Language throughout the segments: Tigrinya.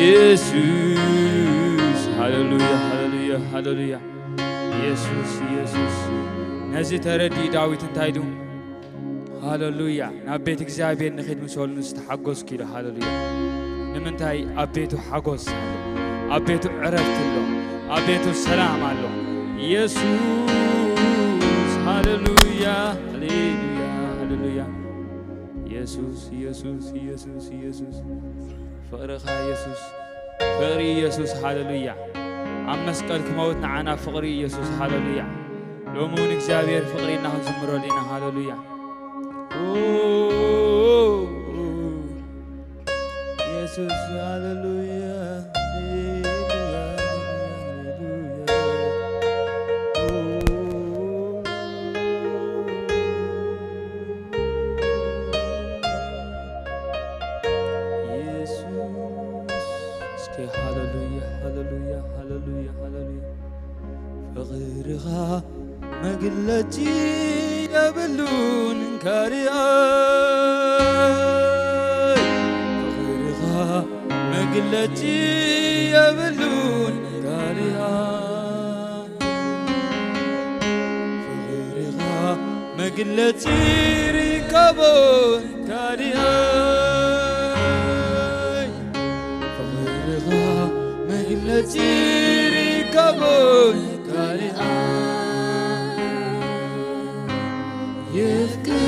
ኢየሱስ ሃሌሉያ ሃሌሉያ ሃሌሉያ ኢየሱስ ኢየሱስ ነዚ ተረዲ ዳዊት እንታይ ዱ ሃሌሉያ ናብ ቤት እግዚአብሔር ንኺድ ምሰሉ ንስተሓጎስ ኪሎ ሃሌሉያ ንምንታይ ኣብ ቤቱ ሓጎስ ኣሎ ኣብ ቤቱ ዕረፍት ኣሎ ኣብ ቤቱ ሰላም ኣሎ ኢየሱስ ሃሌሉያ ሃሌሉያ ሃሌሉያ ኢየሱስ ኢየሱስ ኢየሱስ ኢየሱስ ፍቅርኻ ኢየሱስ ፍቅሪ ኢየሱስ ሃሌሉያ ኣብ መስቀል ክመውት ንዓና ፍቅሪ ኢየሱስ ሃሌሉያ ሎሚ እውን እግዚአብሔር ፍቅሪ እናክንዝምረሉ ኢና ሃሌሉያ ኢየሱስ ሃሌሉያ ፍቅርኻ መግለፂ የብሉን ካርያይ ፍቅርኻ መግለፂ የብሉን ካርያይ ፍቅርኻ መግለፂ ሪከቦን ካርያይ ፍቅርኻ መግለፂ ሪከቦን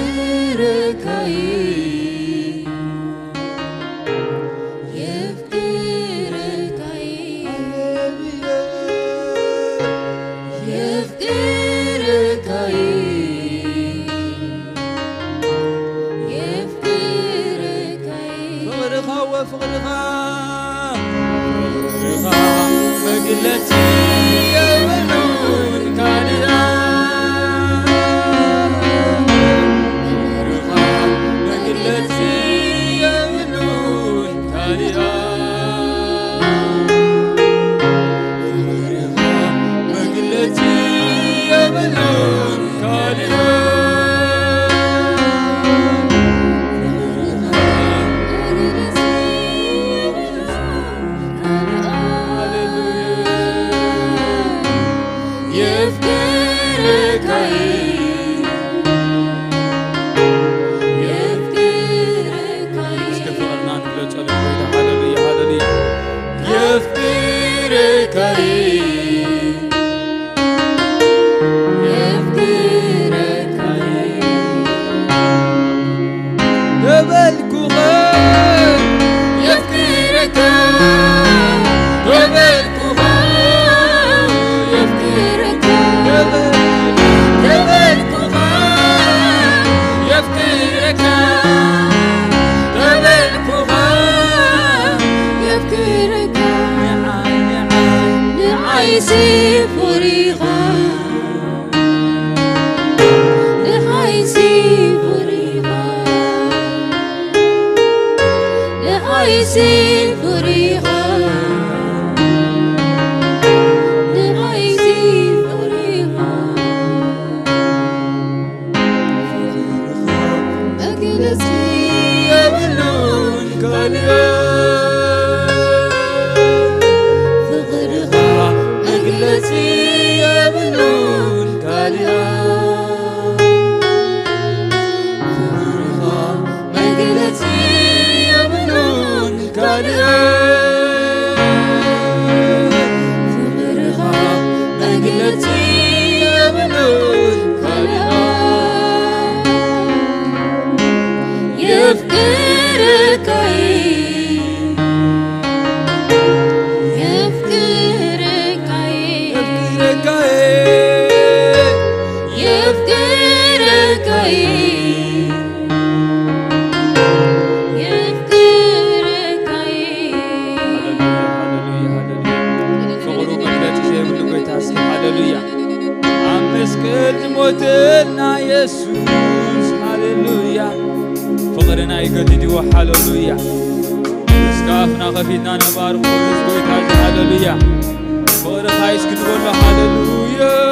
يفكركاي يفكركاي يفكركاي يفكركاي فغرخا وفغرخا فغرخا مقلتي يبلون كاريا هاللويا اسكافنا خفيتنا نبارك هاللويا فور خايس كنقول هاللويا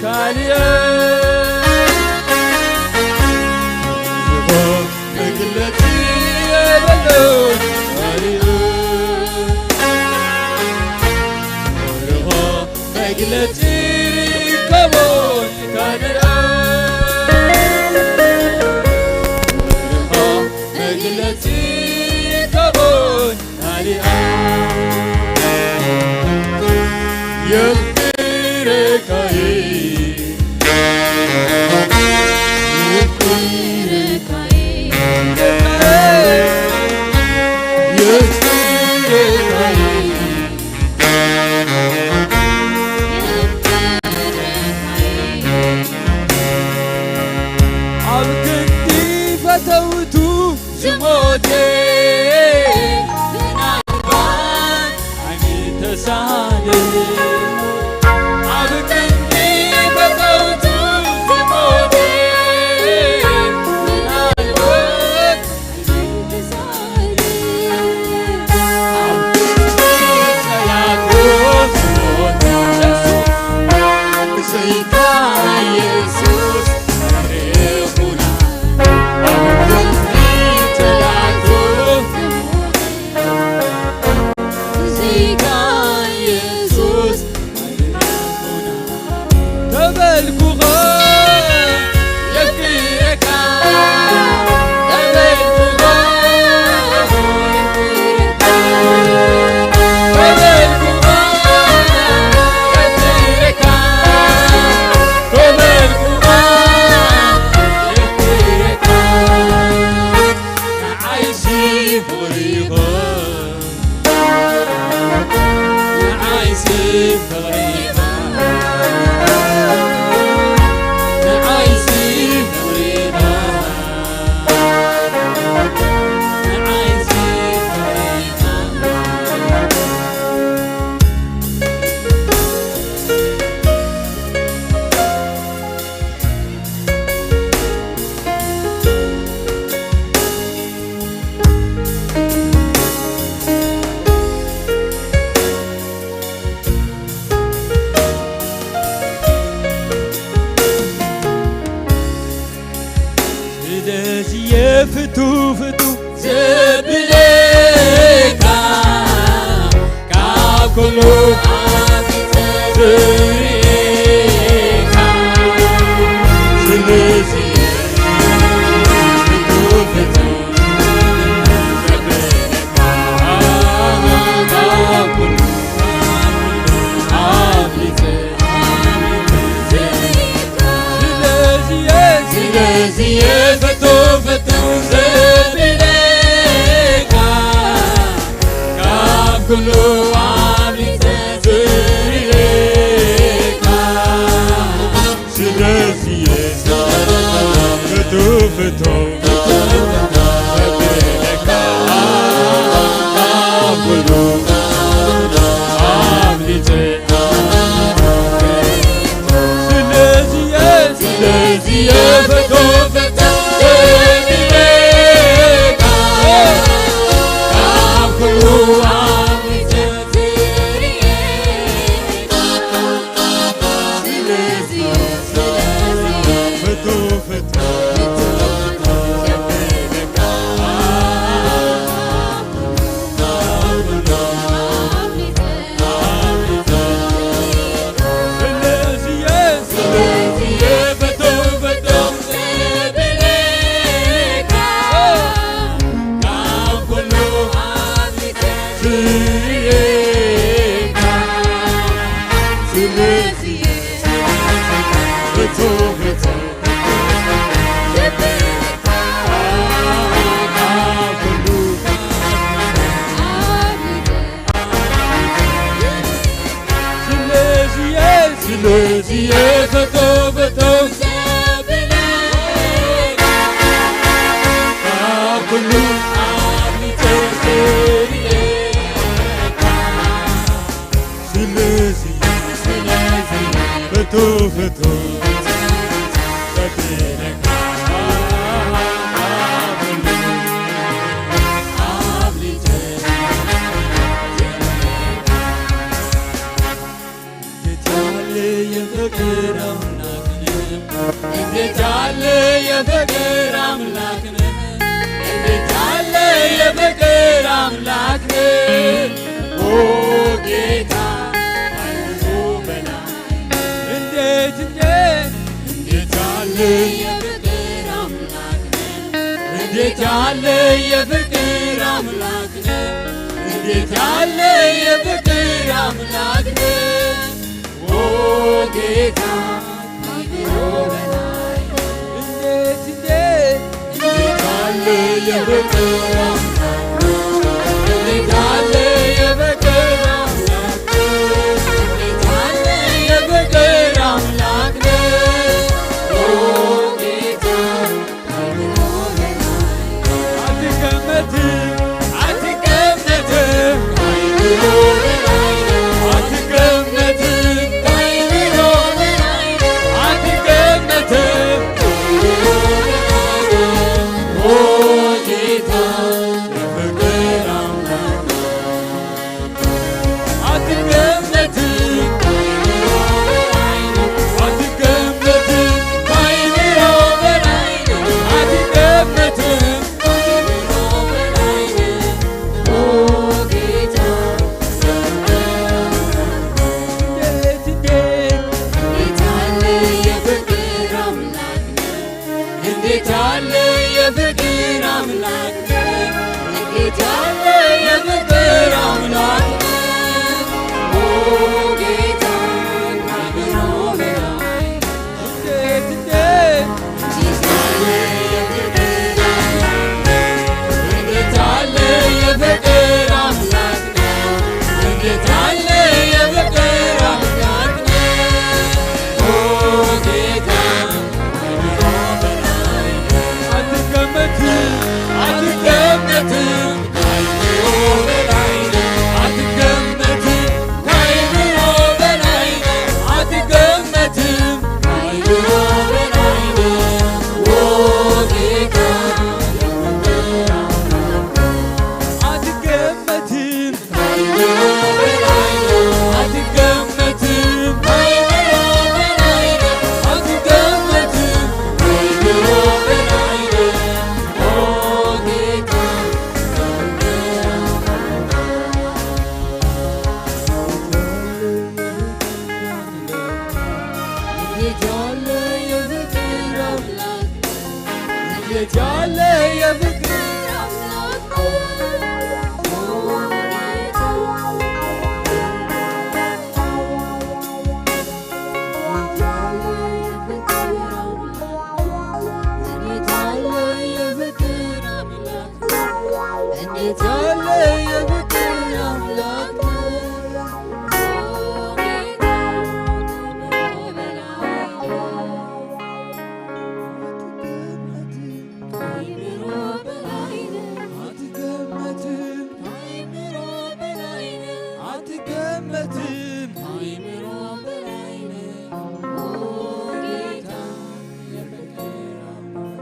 ካልየ መግለጽ የበሎች ካልየ መግለጽ ከቦች ካልየ መግለጽ ከቦች ካልየ ፈተውቱ ዝሞቴ ምናልባት ዓይኔ ተሳለ ኣብ ክንዲ ፈተውቱ ዝሞቴ ምናልባት ዓይኔ ተሳለ ኣብ ክንዲ ጸላቶ ዝሞት ሰይጣ ኢየሱስ ፍቱ ፍቱ ዘብለካ ካብ ኩሉ ዝርኤካ ስለዚ ፍቱ ፍቱ ዘብለካ ካብ ኩሉ ኣብሊፀ ስለዚ ፍቱ ፍቱ ኩሉ ኣብሊፀ ዝርኤካ ስለዚ ፍቱ ፍቱ ዘብለካ ካብ ኩሉ ኣብሊፀ ስለዚ ፍቱ ፍቱ ዘብለካ ካብ ኩሉ ስለዚህ ፍቱ ፍቱ ዘብለካ ካብ ኩሉ ኣብሊፀ ዝርኤካ ስለዚ ፍቱ ፍቱ ዘብለካ ካብ ኩሉ ኣብሊፀ ዝርኤካ የፍቅር እንዴት ያለ የፍቅር አምላክ ነህ እንዴት ያለ የፍቅር አምላክ ነህ ኦ ጌታ አይቶ በላይ እንዴት ያለ የፍቅር አምላክ ነህ እንዴት ያለ የፍቅር አምላክ ነህ እንዴት ያለ የፍቅር አምላክ ነህ ኦ ጌታ አይቶ በላይ እንዴት ያለ የፍቅር አምላክ እንዴት ያለ የፍቅር አምላክ እንዴት ያለ የፍቅር አምላክ ኦ ጌታ አይቶ በላይ አትገመትም አትገመትም አይቶ በላይ አትገመትም አይቶ በላይ አትገመትም ኦ ጌታ የፍቅር አምላክ አትገመትም አትገመትም አይምሮ በላይ አትገመትም ኦ ጌታ እንዴት ያለ የፍቅር አምላክ እንዴት ያለ የፍቅር አምላክ ኦ ጌታ አይምሮ በላይ እንዴት ያለ የፍቅር አምላክ እንዴት ያለ የፍቅር አምላክ ኦ ጌታ አይምሮ በላይ አትገመትም አትገመትም አይምሮ በላይ አትገመትም ከአይምሮ በላይ አትገመትም አይምሮ በላይ ኦ ጌታ የፍቅር አምላክ አትገመትም አይምሮ በላይ አትገመትም አይምሮ በላይ አትገመትም አይምሮ በላይ ኦ ጌታ እንዴት ያለ የፍቅር አምላክ እንዴት ያለ የፍቅር አምላክ ኦ ጌታ እንዴት ያለ የፍቅር አምላክ አትገመትም አይምሮ በላይ ኦ ጌታ የፍቅር አምላክ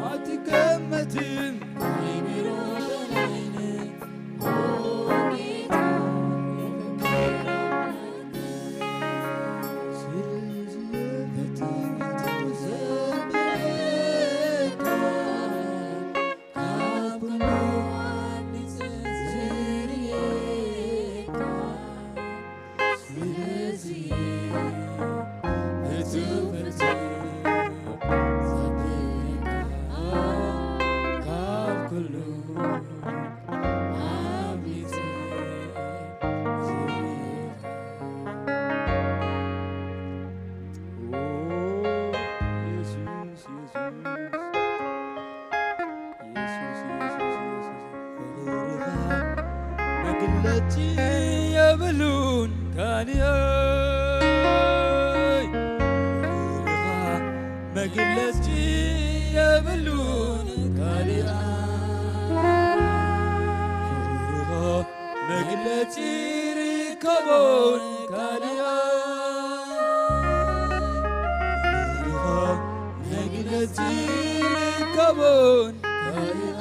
አትገመትም አይምሮ በላይ ኦ ጌታ የፍቅር አምላክ መግለጭ የብሉን ካንዮይ መግለጭ የብሉን ካንያ መግለጭ ርከቦን ካንያ መግለጭ ርከቦን ካንያ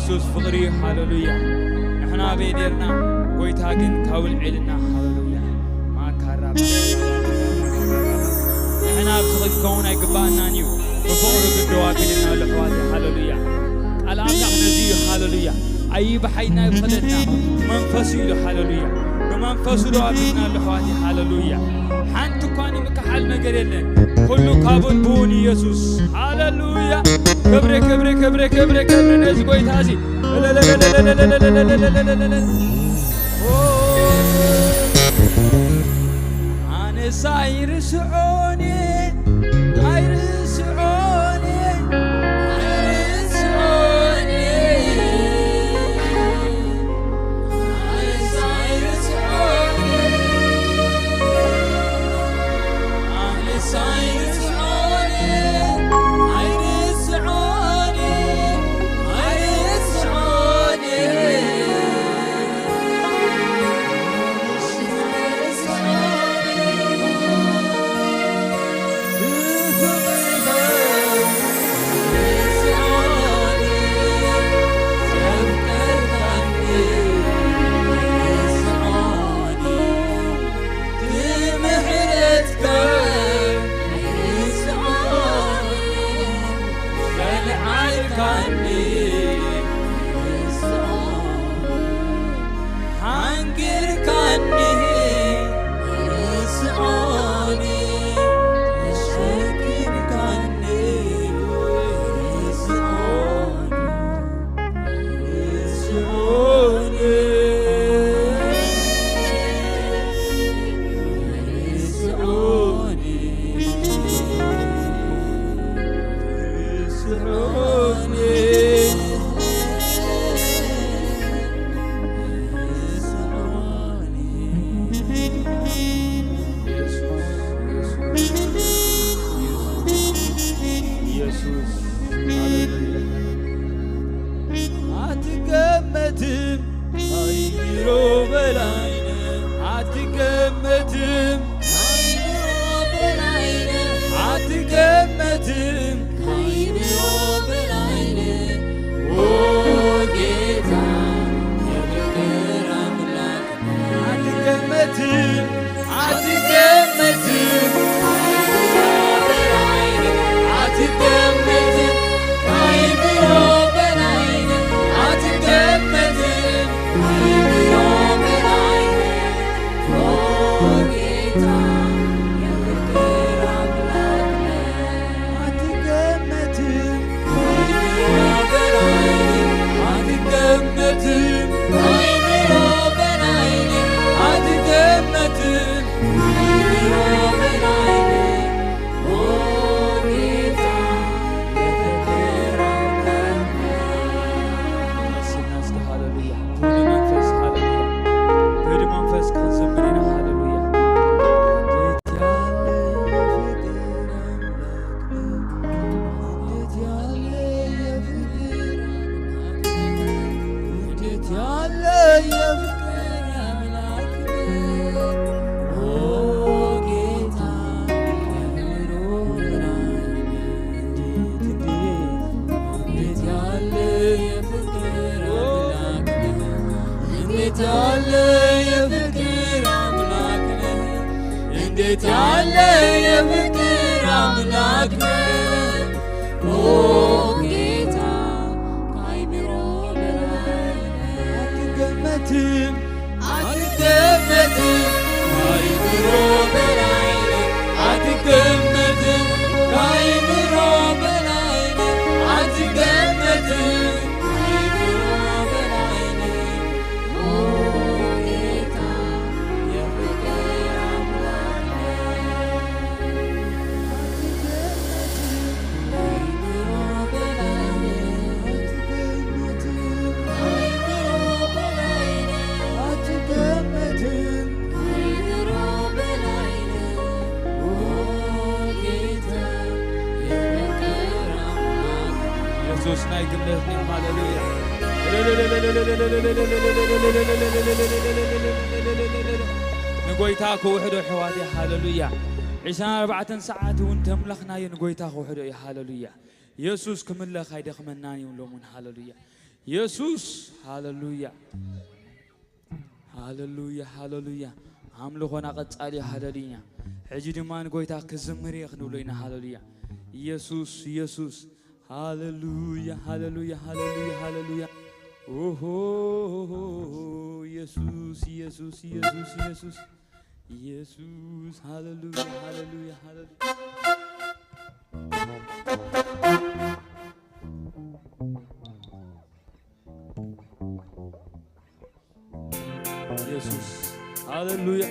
ኢየሱስ ፍቅሪ ሃሌሉያ ንሕና ቤደርና ጎይታ ግን ካውልዕልና ሃሌሉያ ማካራ ንሕና ብዝኽከውን ኣይግባእናን እዩ ብፍቕሪ ግደዋቢልና ልሕዋት ሃሌሉያ ቃል ኣምላኽ ነዚዩ ሃሌሉያ ኣይብሓይና ይፍለጥና መንፈሱ ኢሉ ሃሌሉያ በመንፈሱ ደዋቢልና ልሕዋት ሃሌሉያ ሓንቲ እኳን ምክሓል ነገር የለን ኩሉ ካብን ብውን ኢየሱስ ሃሌሉያ ክብሪ ክብሪ ክብሪ ክብሪ ክብሪ ነዚ ጎይታ እዚ ኣነስ ኣይርስዖኒ ኣይርስዖኒ ኣይርስዖኒ ኣነስ ኣይርስዖኒ ኣነስ ኣይርስዖኒ ያለ የፍቅር አምላክ ነህ ኦ ጌታ ከአይምሮ በላይ ነህ አትገመትም አትገመትም ከአይምሮ በላይ ነህ አትገመትም ከአይምሮ በላይ ነህ አትገመትም ከአይምሮ በላይ ነህ ኦ ጌታ የፍቅር አምላክ ነህ ከአይምሮ በላይ ነህ ከአይምሮ በላይ ነህ አትገመትም ከአይምሮ በላይ ነህ ኦ ጌታ የፍቅር አምላክ ኢየሱስ ናይ ግነት ሃሌሉያ ንጎይታ ክውሕዶ ሕዋት ሃሌሉያ 24 ሰዓት እውን ተምለኽናዮ ንጎይታ ክውሕዶ እዩ ሃሌሉያ ኢየሱስ ክምለኽ ኣይደኽመናን እዩ ሎሙን ሃሌሉያ ኢየሱስ ሃሌሉያ ሃሌሉያ ሃሌሉያ ኣምልኾና ቀጻሊ ሃሌሉያ ሕጂ ድማ ንጎይታ ክዝምር እየ ክንብሎ ኢና ሃሌሉያ ኢየሱስ ኢየሱስ ሃሌሉያ ሃሌሉያ ሃሌሉያ ሃሌሉያ ኦሆ ኢየሱስ ኢየሱስ ኢየሱስ ኢየሱስ ኢየሱስ ሃሌሉያ ሃሌሉያ ሃሌሉያ ኢየሱስ ሃሌሉያ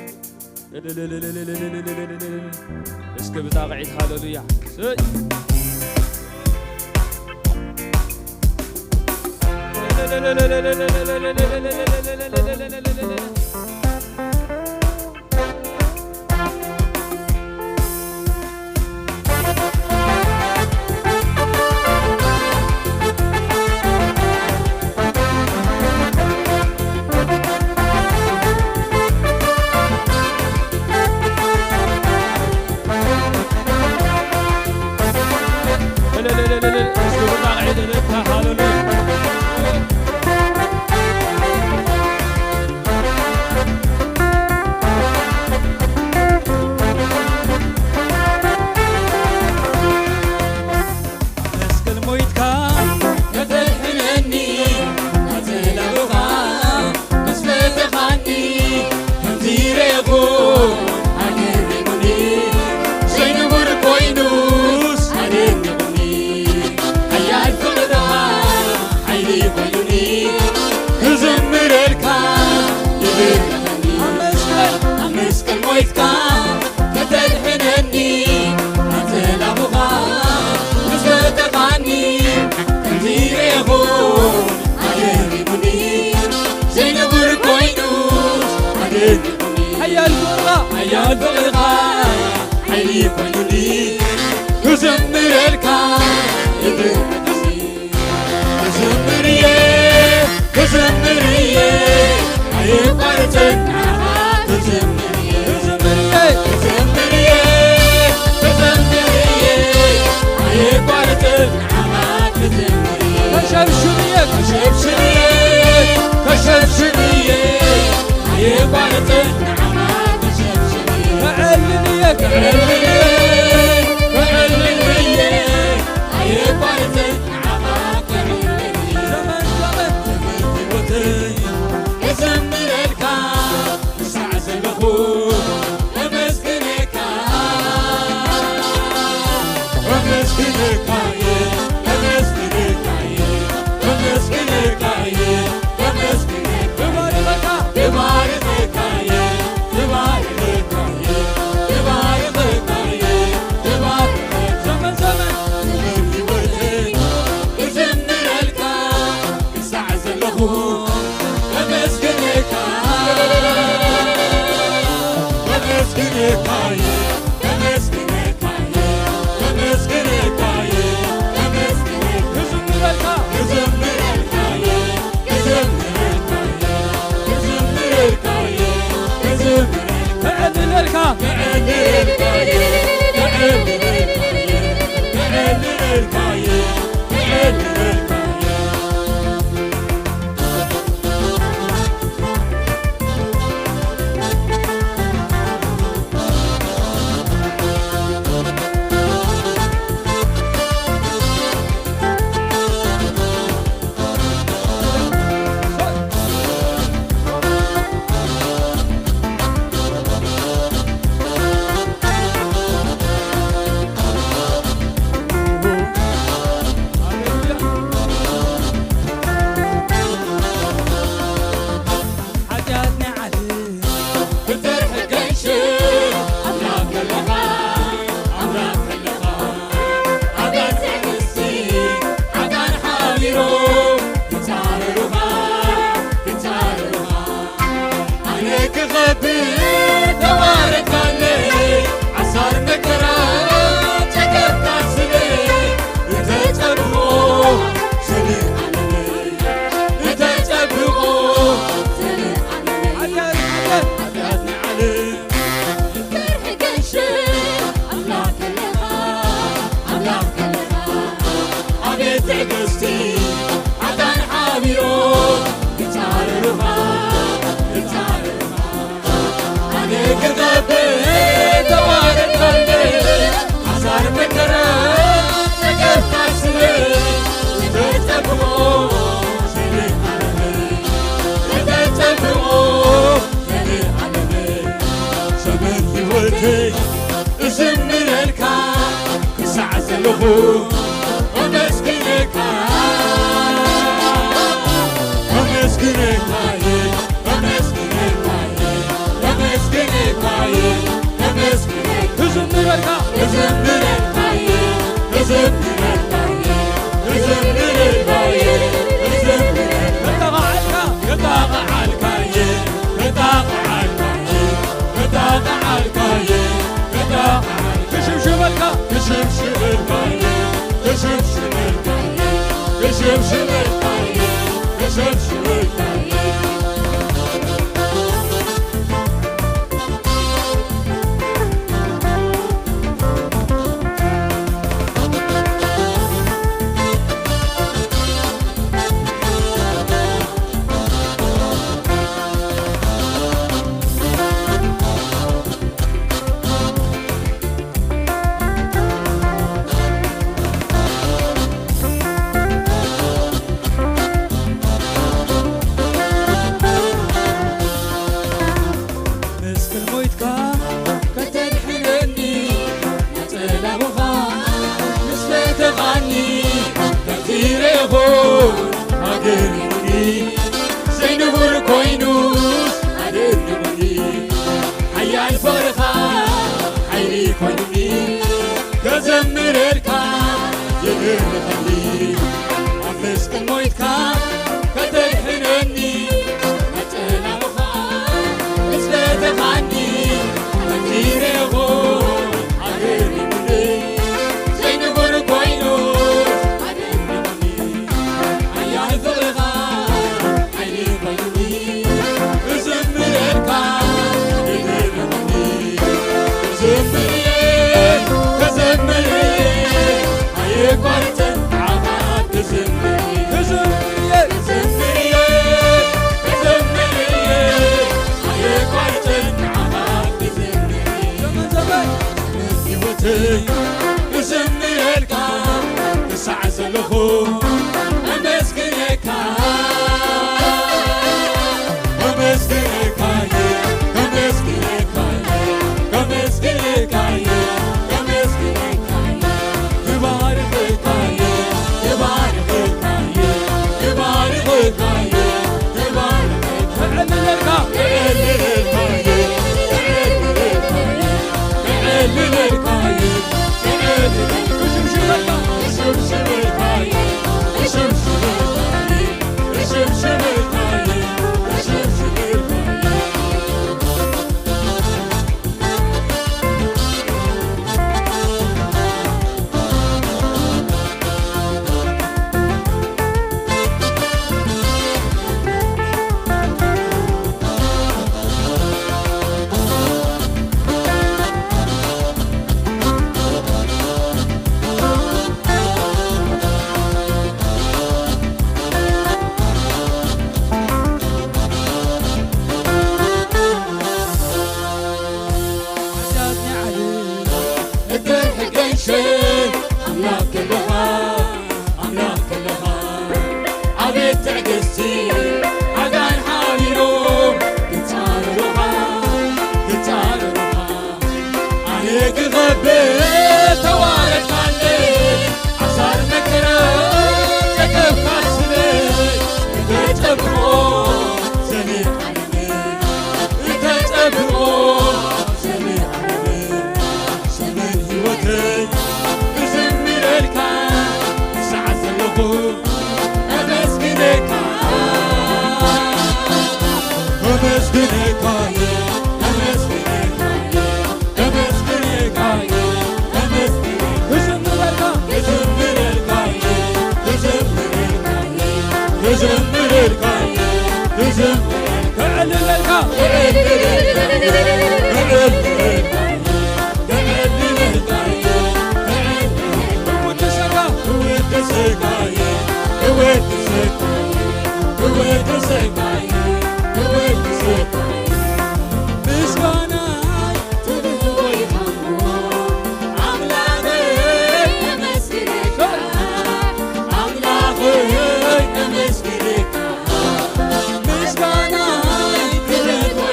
እስከ ብጣቅዒት ሃሌሉያ حيال بالغاية حيلي فنولي كزمر الكاي كزمريه كزمريه أي فرتنا كزمريه كزمريه كزمريه أي فرتنا كزمريه كشبشبيه كشبشبيه كشبشبيه أي فرتنا كعلنيه كعلنيه كعلنيه أي فرتنا يزمر الكاف يستعزل بخوف ومسكنك ومسكنك ومسكنك ومسكنك ومسكنك تبارك تبارك تبارك تبارك ዘለኹ ኣመስግነካ ኣመስግነካየ ኣመስግነካየ ኣመስግነካየ ኣመስግነካየ ክዝምረልካ ክዝምረልካየ ክዝምረልካየ ክዝምረልካየ ክተኸዓልካ ክተኸዓልካየ ክተኸዓልካየ ክተኸዓልካየ ክሽብሽበልካ ክሽብሽበልካየ ክሽብሽበልካየ ክሽብሽበልካየ ክሽብሽበልካየ መስቀል ሞይትካ ከተድሕነኒ ነፀላኹኻ ምስ ፈተኻኒ ተኽቲረ ይኹን ሃገርኒ ዘይንቡር ኮይኑስ ኣደንብኒ ሓያል ፍቕርኻ ሓይሊ ኮይኑኒ ከዘምረልካ የግርመኸኒ ኣብ መስቀል ሞይትካ ከተድሕነኒ ነፀላኹኻ ምስ ፈተኻኒ ተኽቲረ ይኹን ሃገርኒ ዘይንቡር ኮይኑስ ኣደንብኒ ሓያል ፍቕርኻ ሓይሊ ኮይኑኒ ክዝምረልካ የግርመኸኒ ክዝምርየ ከዘምርየ ኣየቋርፅን ንዓኻ ክዝምርየ ክዝምርየ ክዝምርየ ክዝምርየ ኣየቋርፅን ንዓኻ ክዝምርየ ዘመን ዘመን ህይወተይ ክዝምረልካ ክሳዕ ዘለኹ ኣመስግነካ ኣመስግነካየ ኣመስግነካየ ኣመስግነካየ ኣመስግነካየ ክባርኽካየ ክባርኽካየ ክባርኽካየ ክባርኽካየ ክዕልለልካ ክዕልልልካየ ክዕልልልካየ ክዕልልልካየ ክዕልልልካየ ክሽብሽበልካ ክሽብሽበልካየ ክሽብሽበልካየ ክሽብሽበልካየ ክሽብሽበልካየ ሓጢኣትኒ ዓለም እትርሕገንሽን ኣምላኽ ክልኻ ኣምላኽ ክልኻ ዓቤት ትዕግስቲ ሓጋን ሓቢሮም ክፃረሩኻ ክፃረሩኻ ኣነ ክኸብር ተዋረድካለይ ዓሳር መከራ ፀገብካ ስለይ እተፀብቆ ሰሜን ዓለመይ እተፀብቆ ሰሜን ዓለመይ ዘመን ህይወተይ ክዝምረልካ ክሳዕ ዘለኹ ኣመስግነካ ኣመስግነካየ ኣመስግነካየ ኣመስግነካየ ኣመስግነካየ ክዝምረልካ ክዝምረልካየ ክዝምረልካየ ክዝምረልካየ ክዝምረልካየ ክዕልለልካ ክውድሰካ ምስጋናይ ምስጋናይ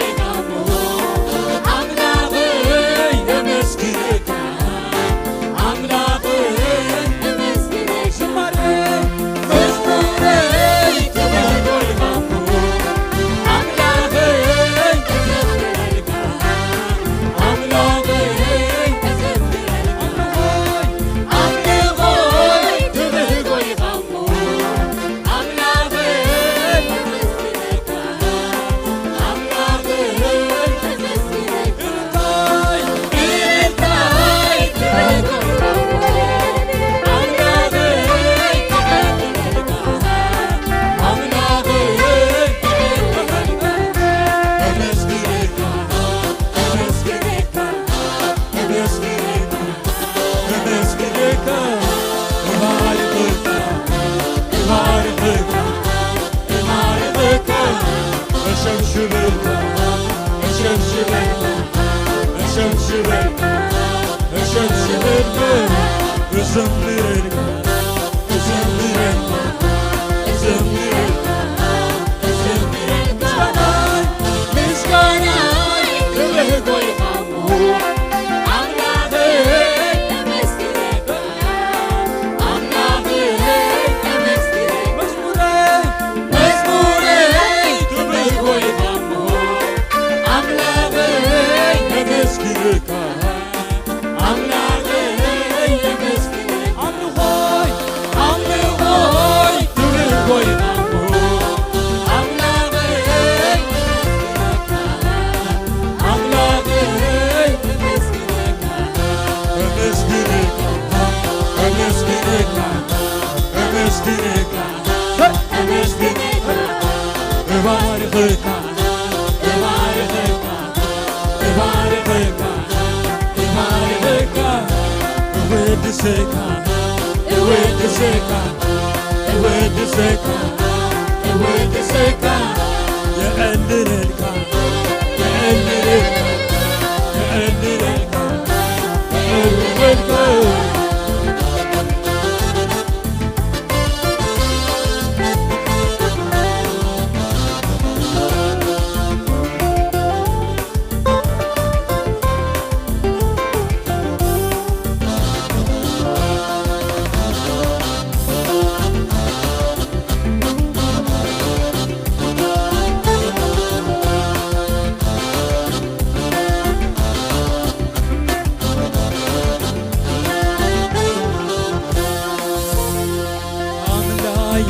እሸብሽበካ እሸብሽበካ እሸብሽበካ እሸብሽበካ እዘምረካ እዘምረካ እዘምረካ እዘምረካ ምስጋና ክብርህ ጎይታሞ አምላኬ ተመስገን አምላኬ ተመስገን መዝሙሬ ክብርህ ጎይታሞ አምላኬ ተመስገን አምላኬ ተመስገን አምልኮይ አምልኮይ ክብርህ ጎይታሞ አምላኬ አምላኬ ተመስገን ተመስገን ተመስገን ተመስገን እባርክካ እባርክካ እባርክካ እባርክካ እወድስካ እወድስካ እወድስካ እወድስካ የዕልልልካ የዕልልልካ የዕልልልካ የዕልልልካ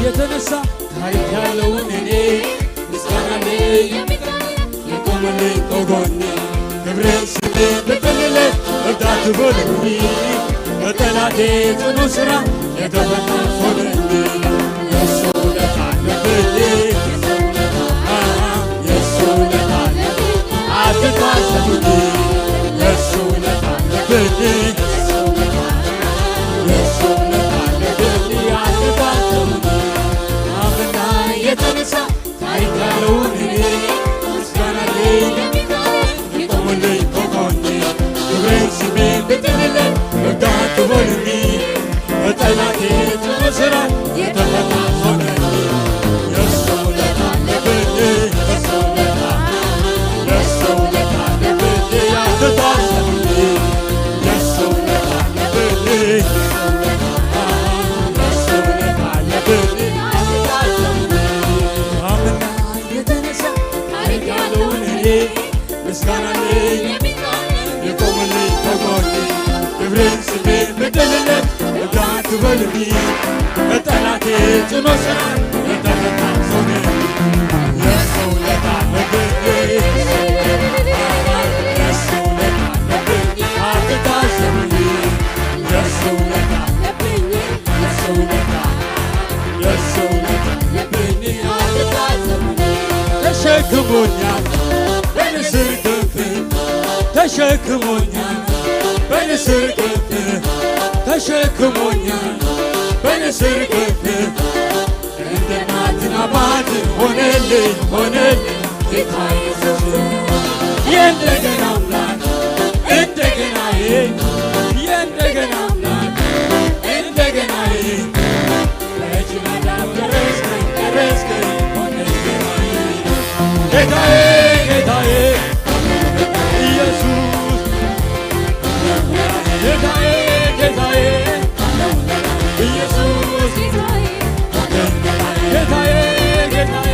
የተነሳ ታሪክ ያለውን እኔ ምስጋና የቆመልኝ ከጎኔ ክብሬን ስሜ ብጥልልኝ እርዳት በሉኝ በጠላቴ ጽኑ ሥራ የተፈታ ሆነልኝ የእሱ ውለታ አለብኝ የእሱ ውለታ አለብኝ አትታሰቡኝ የእሱ ውለታ አለብኝ የእሱ ውለታ አለብኝ አትታሰቡኝ የተነሳ ታሪክ ያለውን እኔ ምስጋና የቆመልኝ ከጎኔ ክብሬን ስሜ ብጥልልኝ እርዳት በሉኝ በጠላቴ ጽኑ ሥራ የተፈታ ሆነልኝ የእሱ ውለታ አለብኝ የእሱ ውለታ የእሱ ውለታ አለብኝ አትታሰቡኝ የእሱ ውለታ አለብኝ የእሱ ውለታ አለብኝ ምስጋና የቆመልኝ ከጎኔ ክብሬን ስሜ ብጥልልኝ እርዳት በሉኝ በጠላቴ ጽኑ ሥራ የተፈታ ሆነልኝ የእሱ ውለታ አለብኝ የእሱ ውለታ አለብኝ አትታሰቡኝ የእሱ ውለታ አለብኝ የእሱ ውለታ የእሱ ውለታ አለብኝ አትታሰቡኝ ተሸክሞኛል በንስር ክንፍ ተሸክሞኛል በንስር ክንፍ ተሸክሞኛል በንስር ክንፍ እንደ እናትና አባት ሆነልኝ ሆነልኝ ጌታ ኢየሱስ የእንደገና አምላክ እንደገናዬ የእንደገና አምላክ እንደገናዬ በእጅ መዳፍ ደረስከኝ ደረስከኝ ሆነልኝ ጌታዬ ጌታዬ ኢየሱስ ጌታዬ ጌታዬ ኢየሱስ ጌታዬ ጌታዬ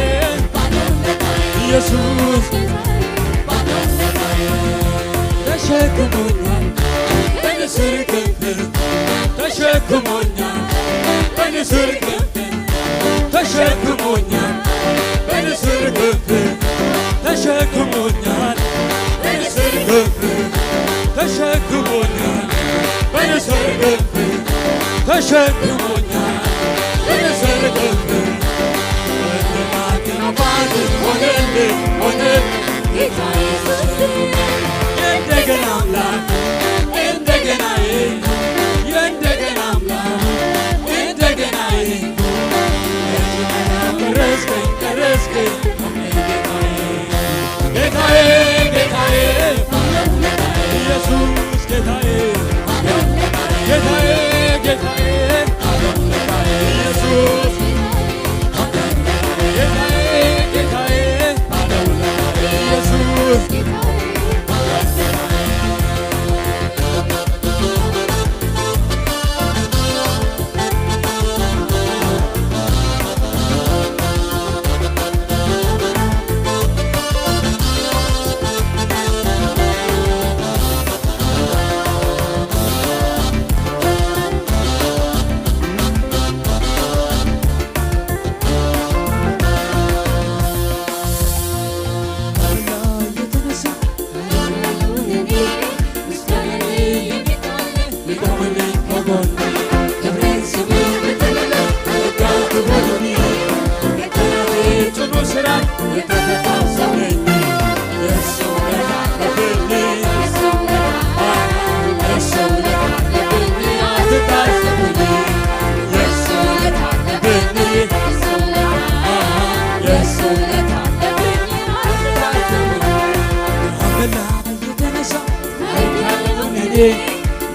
ኢየሱስ ተሸክሞኛል በንስር ክንፍ ተሸክሞኛል በንስር ክንፍ ተሸክሞኛል በንስር ክንፍ ተሸክሞኛል በንስር ክንፍ ተሸክሞኛል በንስር ክንፍ ተሸክሞኛል በንስር ክንፍ እንደናትና አባት ሆነልኝ ሆነልኝ ጌታ ኢየሱስ የእንደገና አምላክ እንደገናዬ የእንደገና አምላክ እንደገናዬ ቀረስከኝ ቀረስከኝ ጌታዬ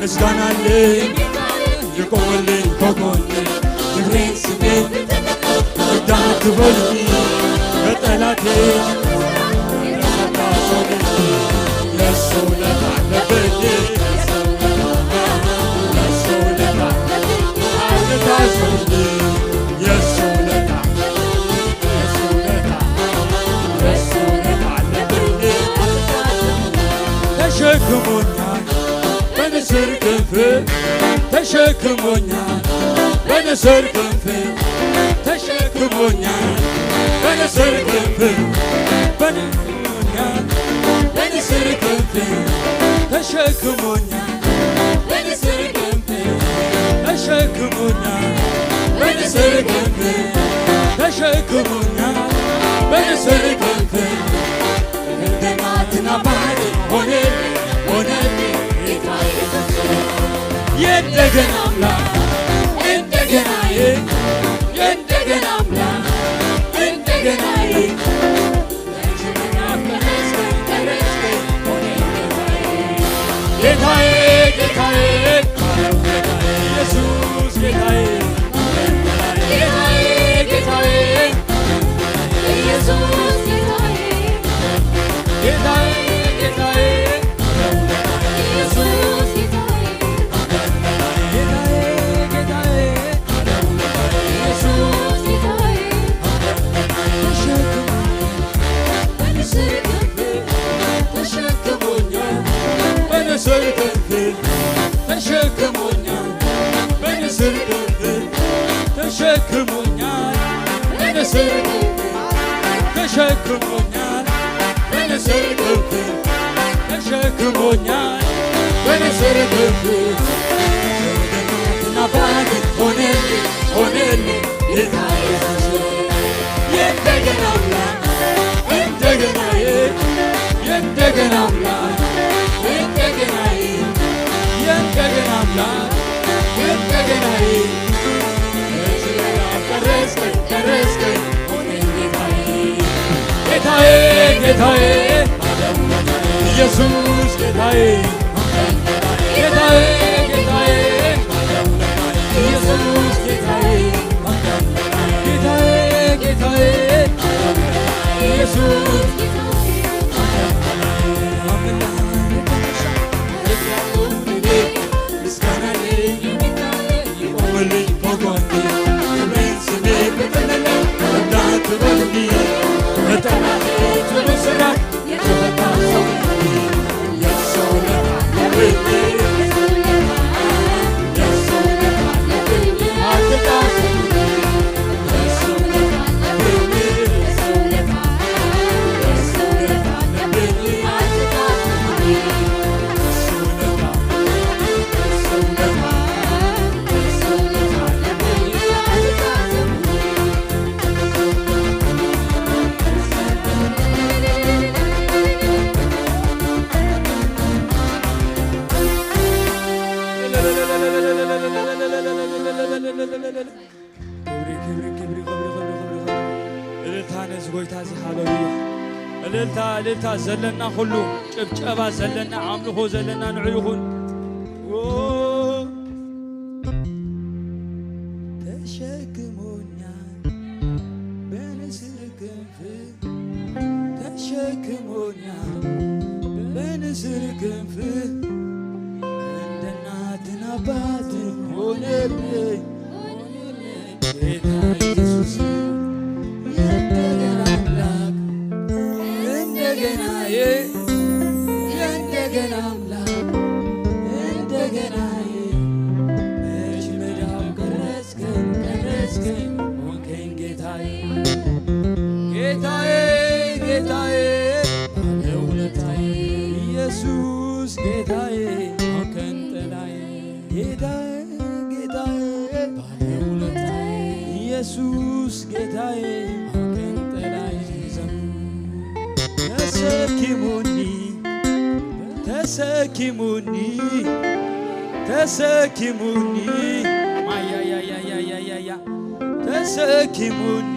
ምስጋና አለኝ የቆመልኝ ከጎኔ ክብሬን ስሜን እንዳትበሉኝ ከጠላቴ ታሶልኝ የሱ ውለታ አለብኝ የሱ ውለታ ታሶልኝ የሱ ውለታ አለብኝ ተሸክሞኛል በንስር ክንፍ ተሸክሞኛል በንስር ክንፍ ተሸክሞኛል በንስር ክንፍ በንስር ክንፍ ተሸክሞኛል በንስር ክንፍ ተሸክሞኛል በንስር ክንፍ ተሸክሞኛል በንስር ክንፍ እንደ እናትና አባት ሆነልኝ የእንደገና አምላክ እንደገናዬ የእንደገና አምላክ እንደገናዬ ጌታዬ ጌታዬ ኢየሱስ ጌታዬ ጌታዬ ጌታዬ ኢየሱስ ጌታዬ ጌታዬ ጌታዬ ኢየሱስ በንስር ክንፍ ተሸክሞኛል በንስር ክንፍ ተሸክሞኛል በንስር ክንፍ ተሸክሞኛል በንስር ክንፍ ተሸክሞኛል በንስር ክንፍ እንደገና አባት ሆነልኝ ጌታ ኢየሱስ የእንደገና አምላክ እንደገናዬ የእንደገና አምላክ እንደገናዬ የእንደገና አምላክ እንደገናዬ ቀረስከኝ ሆነኝ ጌታዬ ጌታዬ ኢየሱስ ጌታዬ ጌታዬ ጌታዬ ኢየሱስ ጌታዬ ጌታዬ ጌታዬ ኢየሱስ እልልታ ዘለና ሁሉ ጭብጨባ ዘለና አምልኾ ዘለና ንዑ ይኹን አባት ሆነልኝ ጌታ ኢየሱስ የእንደገና አምላክ እንደገና የእንደገና አምላክ እንደገና መች መዳው ቀረስከኝ ሆንከኝ ጌታዬ ጌታዬ ጌታዬ ባለውለታዬ ኢየሱስ ጌታዬ ሆንከኝ ጥላዬ ጌታዬ ጌታዬ ባለውለታዬ ኢየሱስ ጌታዬ ሆንከኝ ጥላዬ ተሰኪሙኒ ማያያያያያያ ተሰኪሙኒ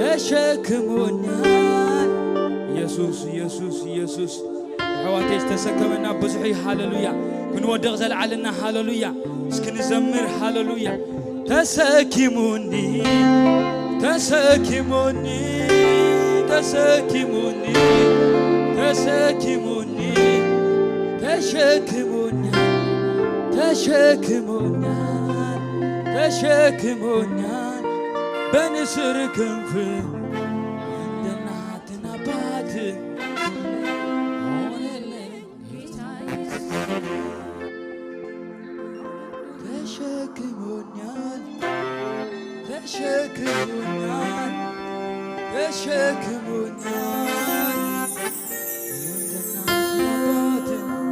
ተሸክሞኛል ኢየሱስ ኢየሱስ ኢየሱስ ሕዋቴ ተሰከመና ብዙሕ ሃሌሉያ ክንወድቕ ዘለዓልና ሃሌሉያ እስክንዘምር ሃሌሉያ ተሰኪሙኒ ተሸክሞኛል በንስር ክንፍ እንደ እናትና አባት ሆነልኝ ተሸክሞኛል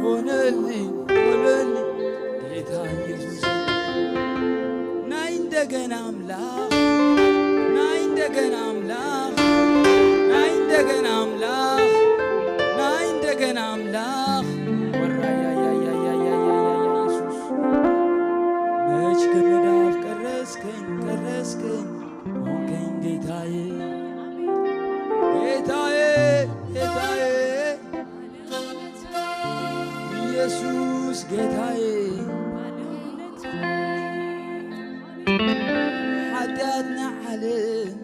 ሆነልኝ ጌታ ኢየሱስ ናይ እንደገና አምላክ ናይ እንደገና አምላክ ናይ እንደገና አምላክ ናይ እንደገና አምላክ ኢየሱስ መች ከመዳፍ ቀረስከኝ ሆንከኝ ጌታዬ ጌታዬ ጌታዬ ኢየሱስ ጌታዬ ኃጢአትና ዓለም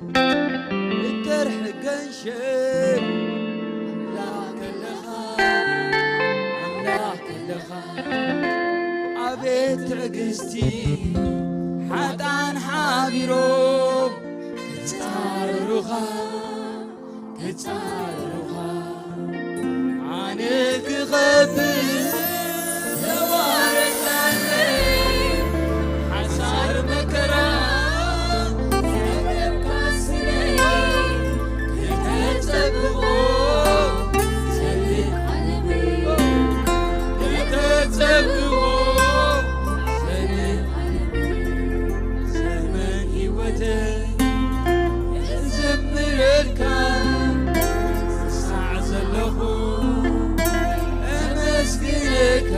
እተርሕገንሸን አምላክ ኣለኻ አቤት ትዕግስቲ ሓጣን ሓቢሮም ክጻረሩኻ ኣነ ክኸብር ተዋረድናለይ ሓሳር መከራ ክተጸብቆ ዘመን ሕይወተይ እዘምረልካ ሳዕ ዘለኹ ኣመስግነካ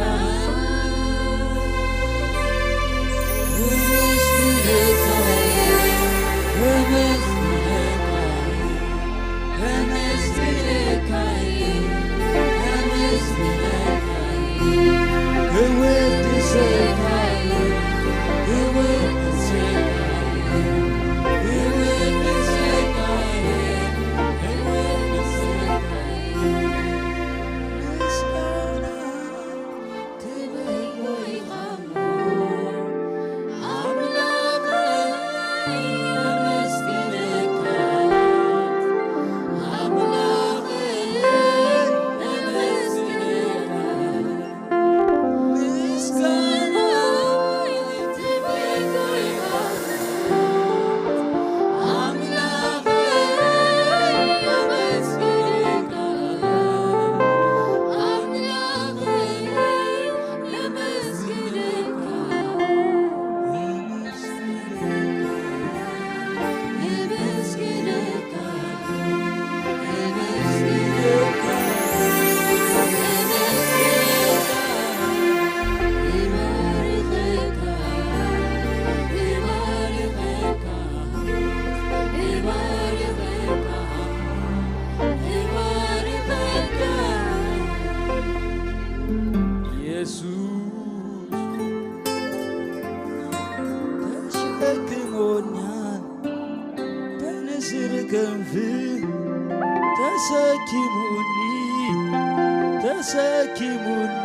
ተሰኪሙኒ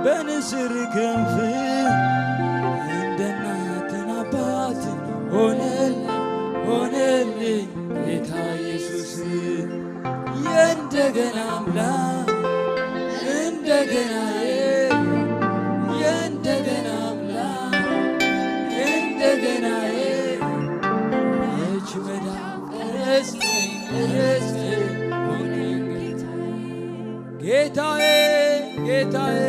በንስር ክንፍ እንደ እናትና አባት ሆነልኝ ጌታ ኢየሱስ የእንደገና አምላክ እንደገናዬ የእንደገና አምላክ እንደገናዬ እጅ መዳፍ ቀረጽከኝ ሆነኝ ጌታዬ ጌታዬ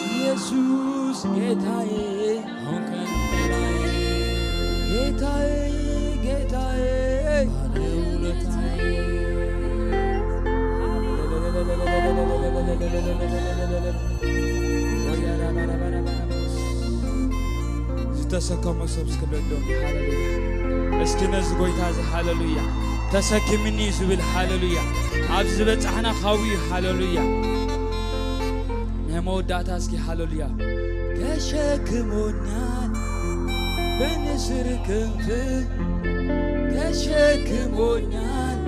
ኢየሱስ ጌታዬ ሆንከኝ ጌታዬ ጌታዬ ዝተሰከመ ሰብ እስክለሎም ሃሌሉያ እስኪ ነዚ ጎይታ እዚ ሃሌሉያ ተሰኪምኒ ዝብል ሃሌሉያ ኣብ ዝበፅሕና ኻዊ ሃሌሉያ ናይ መወዳእታ እስኪ ሃሌሉያ ተሸክሞኛል በንስር ክንፍ ተሸክሞኛል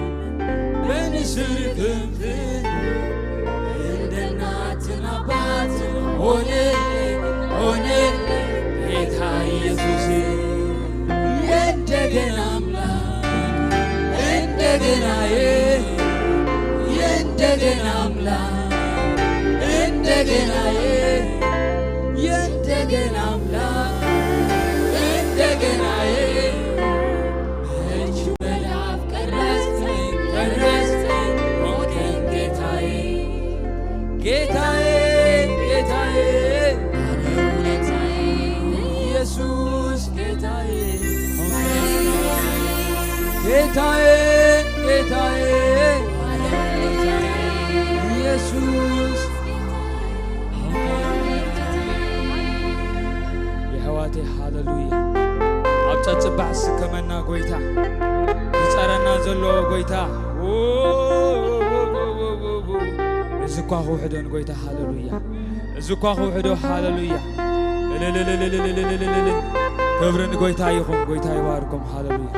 በንስር ክንፍ እንደ እናትና አባት ሆነልኝ ጌታ ኢየሱስ የእንደገና አምላክ እንደገናዬ የእንደገና አምላክ እንደገናዬ የእንደገና አምላክ እንደገናዬ እጅ መዳፍ ቀረጽከኝ ሆንከኝ ጌታዬ ጌታዬ ጌታዬ ኢየሱስ ጌታዬ ጌታዬ ጌታዬ ኢየሱስ የሕይወቴ ሃሌሉያ ኣብ ጨጽባዕ ዝስከመና ጎይታ ዝጸረና ዘለዎ ጎይታ እዚ እኳ ክውሕዶን ጎይታ ሃሌሉያ እዚ እኳ ክውሕዶ ሃሌሉያ ክብርን ጎይታ ይኹን ጎይታ ይባርኩም ሃሌሉያ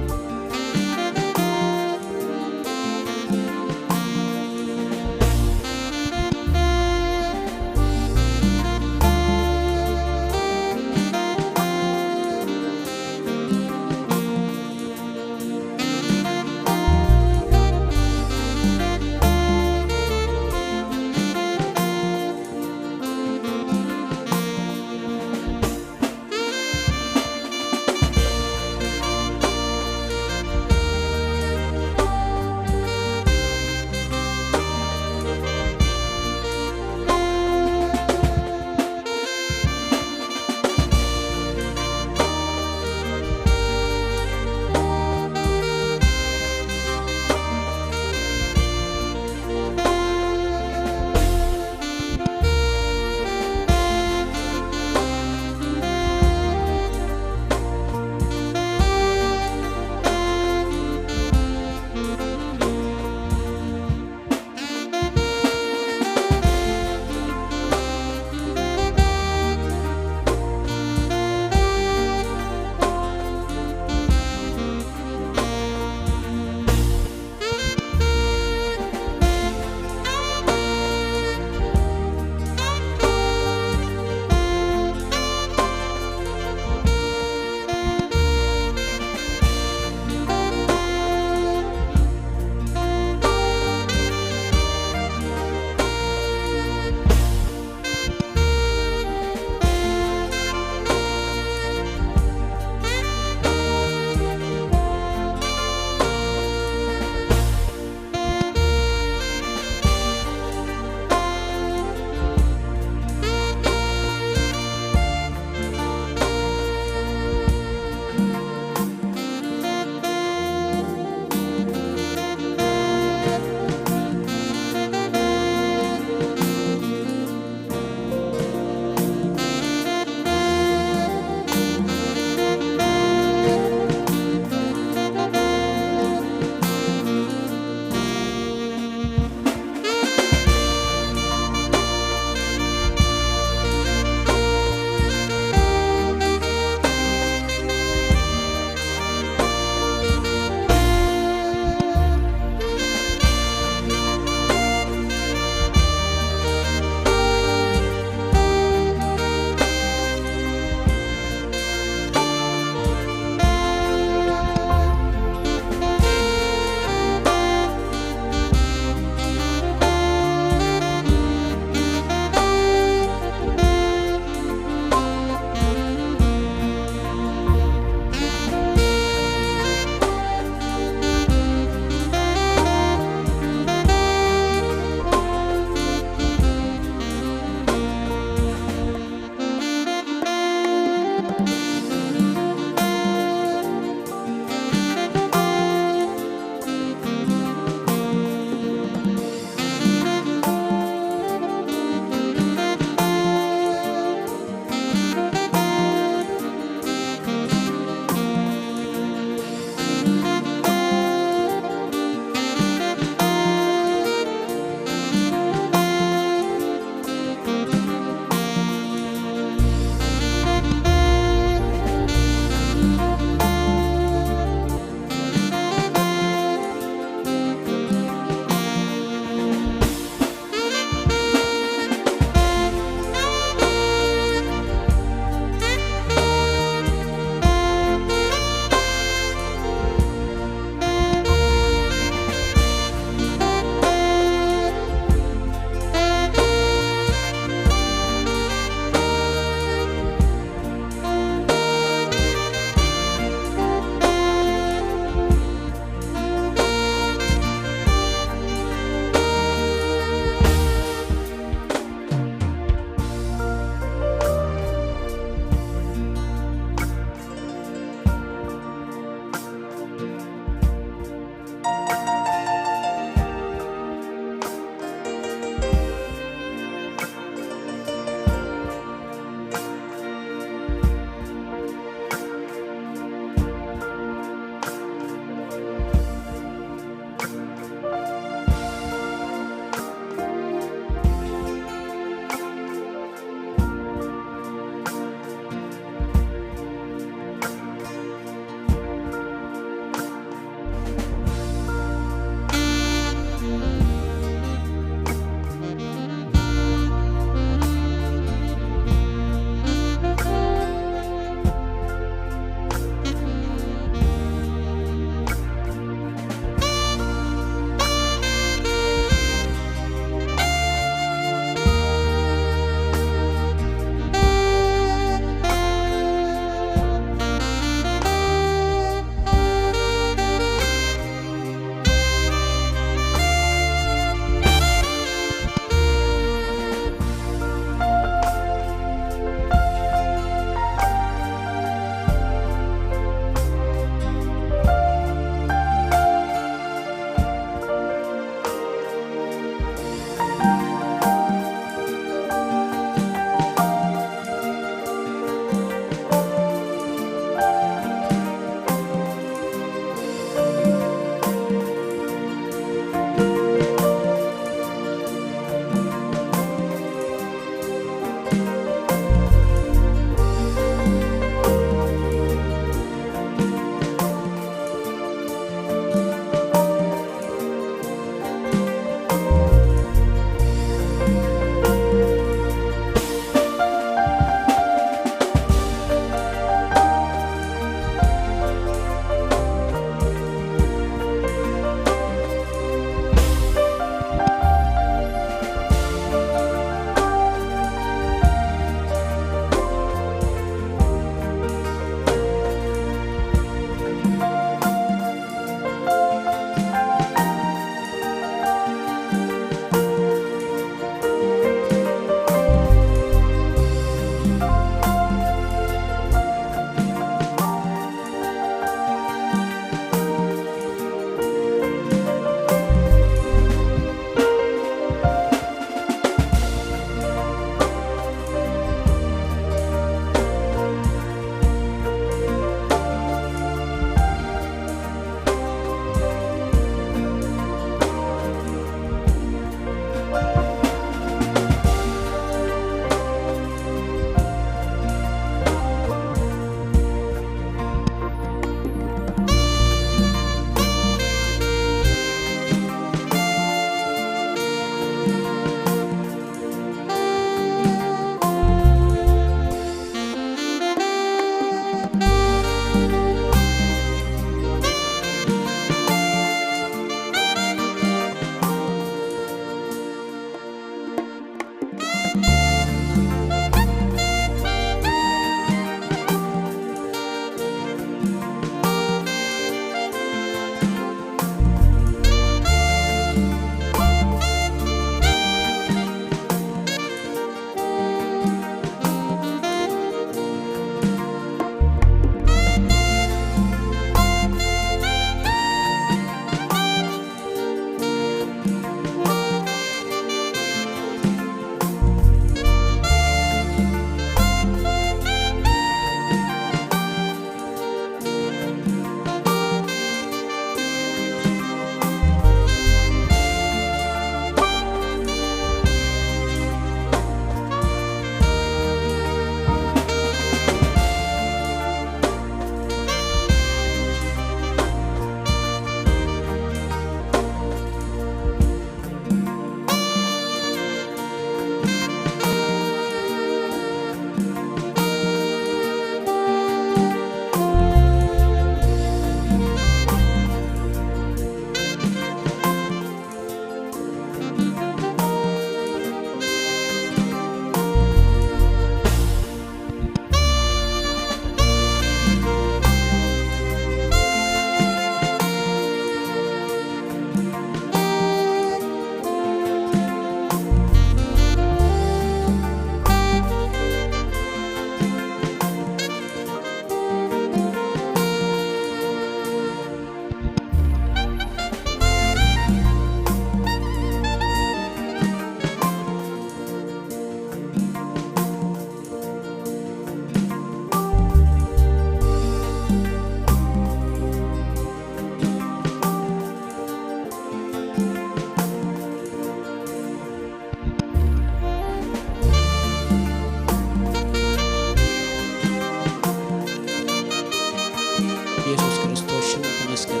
ኢየሱስ ክርስቶስ ሽም ተመስገን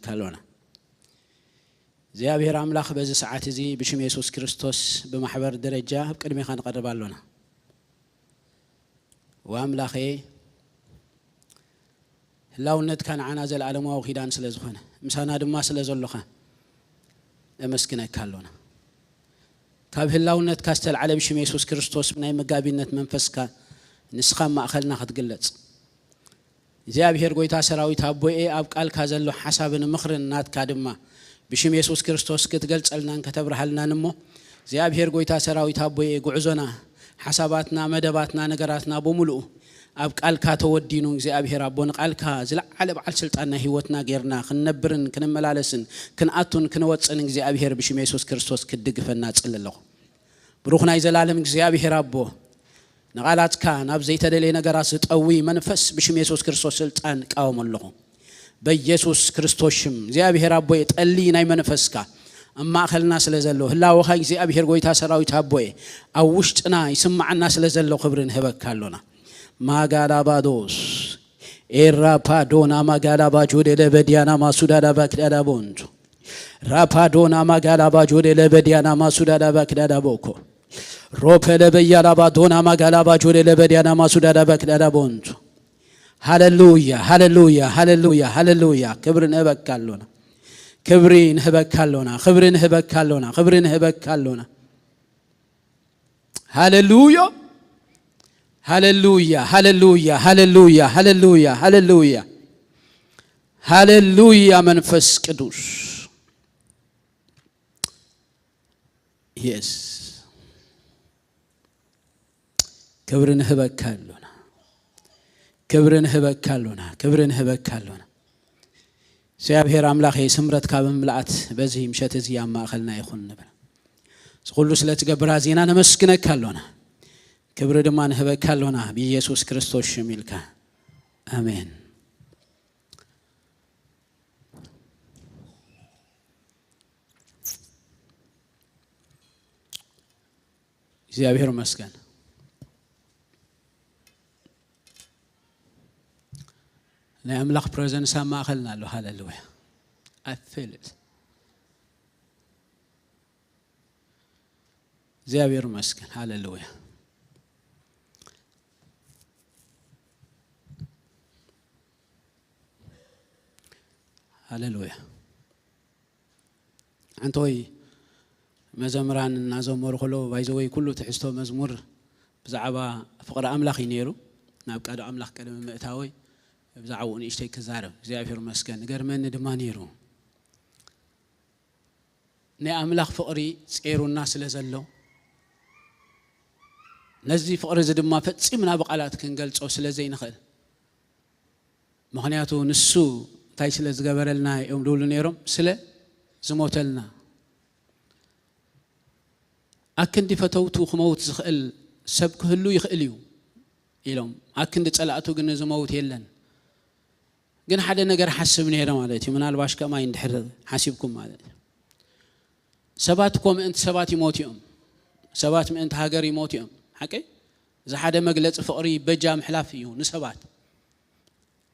ካሎና እግዚአብሔር አምላክ በዚህ ሰዓት እዚ በሽም ኢየሱስ ክርስቶስ በማህበር ደረጃ ቅድሜ ካን ቀርባለና ወአምላኬ ላውነት ካን ዓና ዘልዓለማው ኺዳን ስለዝኾነ ምሳና ድማ ስለዘለኻ ተመስገን ካሎና ካብ ህላውነት ካስተልዓለ በሽም ኢየሱስ ክርስቶስ ናይ መጋቢነት መንፈስካ ንስኻ ማእኸልና ክትግለጽ እግዚአብሔር ጎይታ ሰራዊት አቦዬ አብ ቃል ካዘሎ ሐሳብን ምኽርን ናትካ ድማ በሽም ኢየሱስ ክርስቶስ ክትገልጸልናን ከተብርሃልናን እሞ እግዚአብሔር ጎይታ ሰራዊት አቦዬ ጉዕዞና ሐሳባትና መደባትና ነገራትና በሙሉ አብ ቃልካ ተወዲኑ እግዚአብሔር አቦን ቃልካ ዝለዓለ በዓል ስልጣንና ህይወትና ጌርና ክንነብርን ክንመላለስን ክንአቱን ክንወጽን እግዚአብሔር በሽም ኢየሱስ ክርስቶስ ክድግፈና ጽልለሁ ብሩኽና ይዘላለም እግዚአብሔር አቦ ነቃላትካ ናብ ዘይተደለ ነገራት ዝጠዊ መንፈስ በሽም ኢየሱስ ክርስቶስ ስልጣን ቃወመለሁ በኢየሱስ ክርስቶስም እግዚአብሔር አቦ የጠሊ ናይ መንፈስካ አማኸልና ስለዘሎ ህላወኻ እግዚአብሔር ጎይታ ሰራዊት አቦዬ አውሽጥና ይስማዕና ስለዘሎ ክብርን ህበካሎና ማጋዳባዶስ ኤራፓዶና ማጋዳባጆደ ለበዲያና ማሱዳዳ ባክዳዳ ቦንጆ ራፓዶና ማጋዳባጆደ ለበዲያና ማሱዳዳ ባክዳዳ ቦኮ ሮፐለ በያላባ ዶና ማጋላባ ጆለ ለበዲያና ማሱዳዳ ባክዳዳ ቦንጆ ሃሌሉያ ሃሌሉያ ሃሌሉያ ሃሌሉያ ክብርን ህበካሎና ክብርን ህበካሎና ክብርን ህበካሎና ክብርን ህበካሎና ሃሌሉያ ሃሌሉያ ሃሌሉያ ሃሌሉያ ሃሌሉያ ሃሌሉያ ሃሌሉያ መንፈስ ቅዱስ ኢየሱስ ክብርን ህበካሎና ክብርን ህበካሎና ክብርን ህበካሎና እግዚአብሔር አምላክ የስምረት ካብምልአት በዚህ ምሸት እዚ ያማኸልና ይኹን ነበር ሁሉ ስለተገበራ ዜና ነመስግነካሎና ክብር ደማን ህበካሎና በኢየሱስ ክርስቶስ ሽሚልካ አሜን እግዚአብሔር ይመስገን ናይ አምላክ ፕሬዘንስ ማእኸልና አሎ ሃሌሉያ I feel it እግዚአብሔር ይመስገን ሃሌሉያ ሃሌሉያ አንተይ መዘምራን እናዘመሩ ሁሉ ባይዘወይ ኩሉ ትሕዝቶ መዝሙር ብዛዕባ ፍቅር አምላክ ይነሩ ናብ ቃል አምላክ ቀደም ምእታወይ ብዛዕባው ንእሽተይ ክዛረብ እግዚአብሔር ይመስገን ገርመን ድማ ነሩ ናይ አምላክ ፍቅሪ ጽሩና ስለዘሎ ነዚ ፍቅሪ ዝድማ ፈጽምና በቃላት ክንገልጾ ስለዘይ ንኽእል ምክንያቱ ንሱ ታይ ስለ ዝገበረልና እዮም ደውሉ ነሮም ስለ ዝሞተልና አክንዲ ፈተውቱ ክመውት ዝኽእል ሰብ ክህሉ ይኽእል እዩ ኢሎም አክንዲ ጸላእቱ ግን ዝመውት የለን ግን ሓደ ነገር ሓስብ ነይረ ማለት እዩ ምናልባሽ ከማይ እንድሕር ሓሲብኩም ማለት እዩ ሰባት ኮም እንት ሰባት ይሞትዮም ሰባት ምእንት ሃገር ይሞትዮም ሓቂ ዝሓደ መግለጽ ፍቅሪ በጃ ምሕላፍ እዩ ንሰባት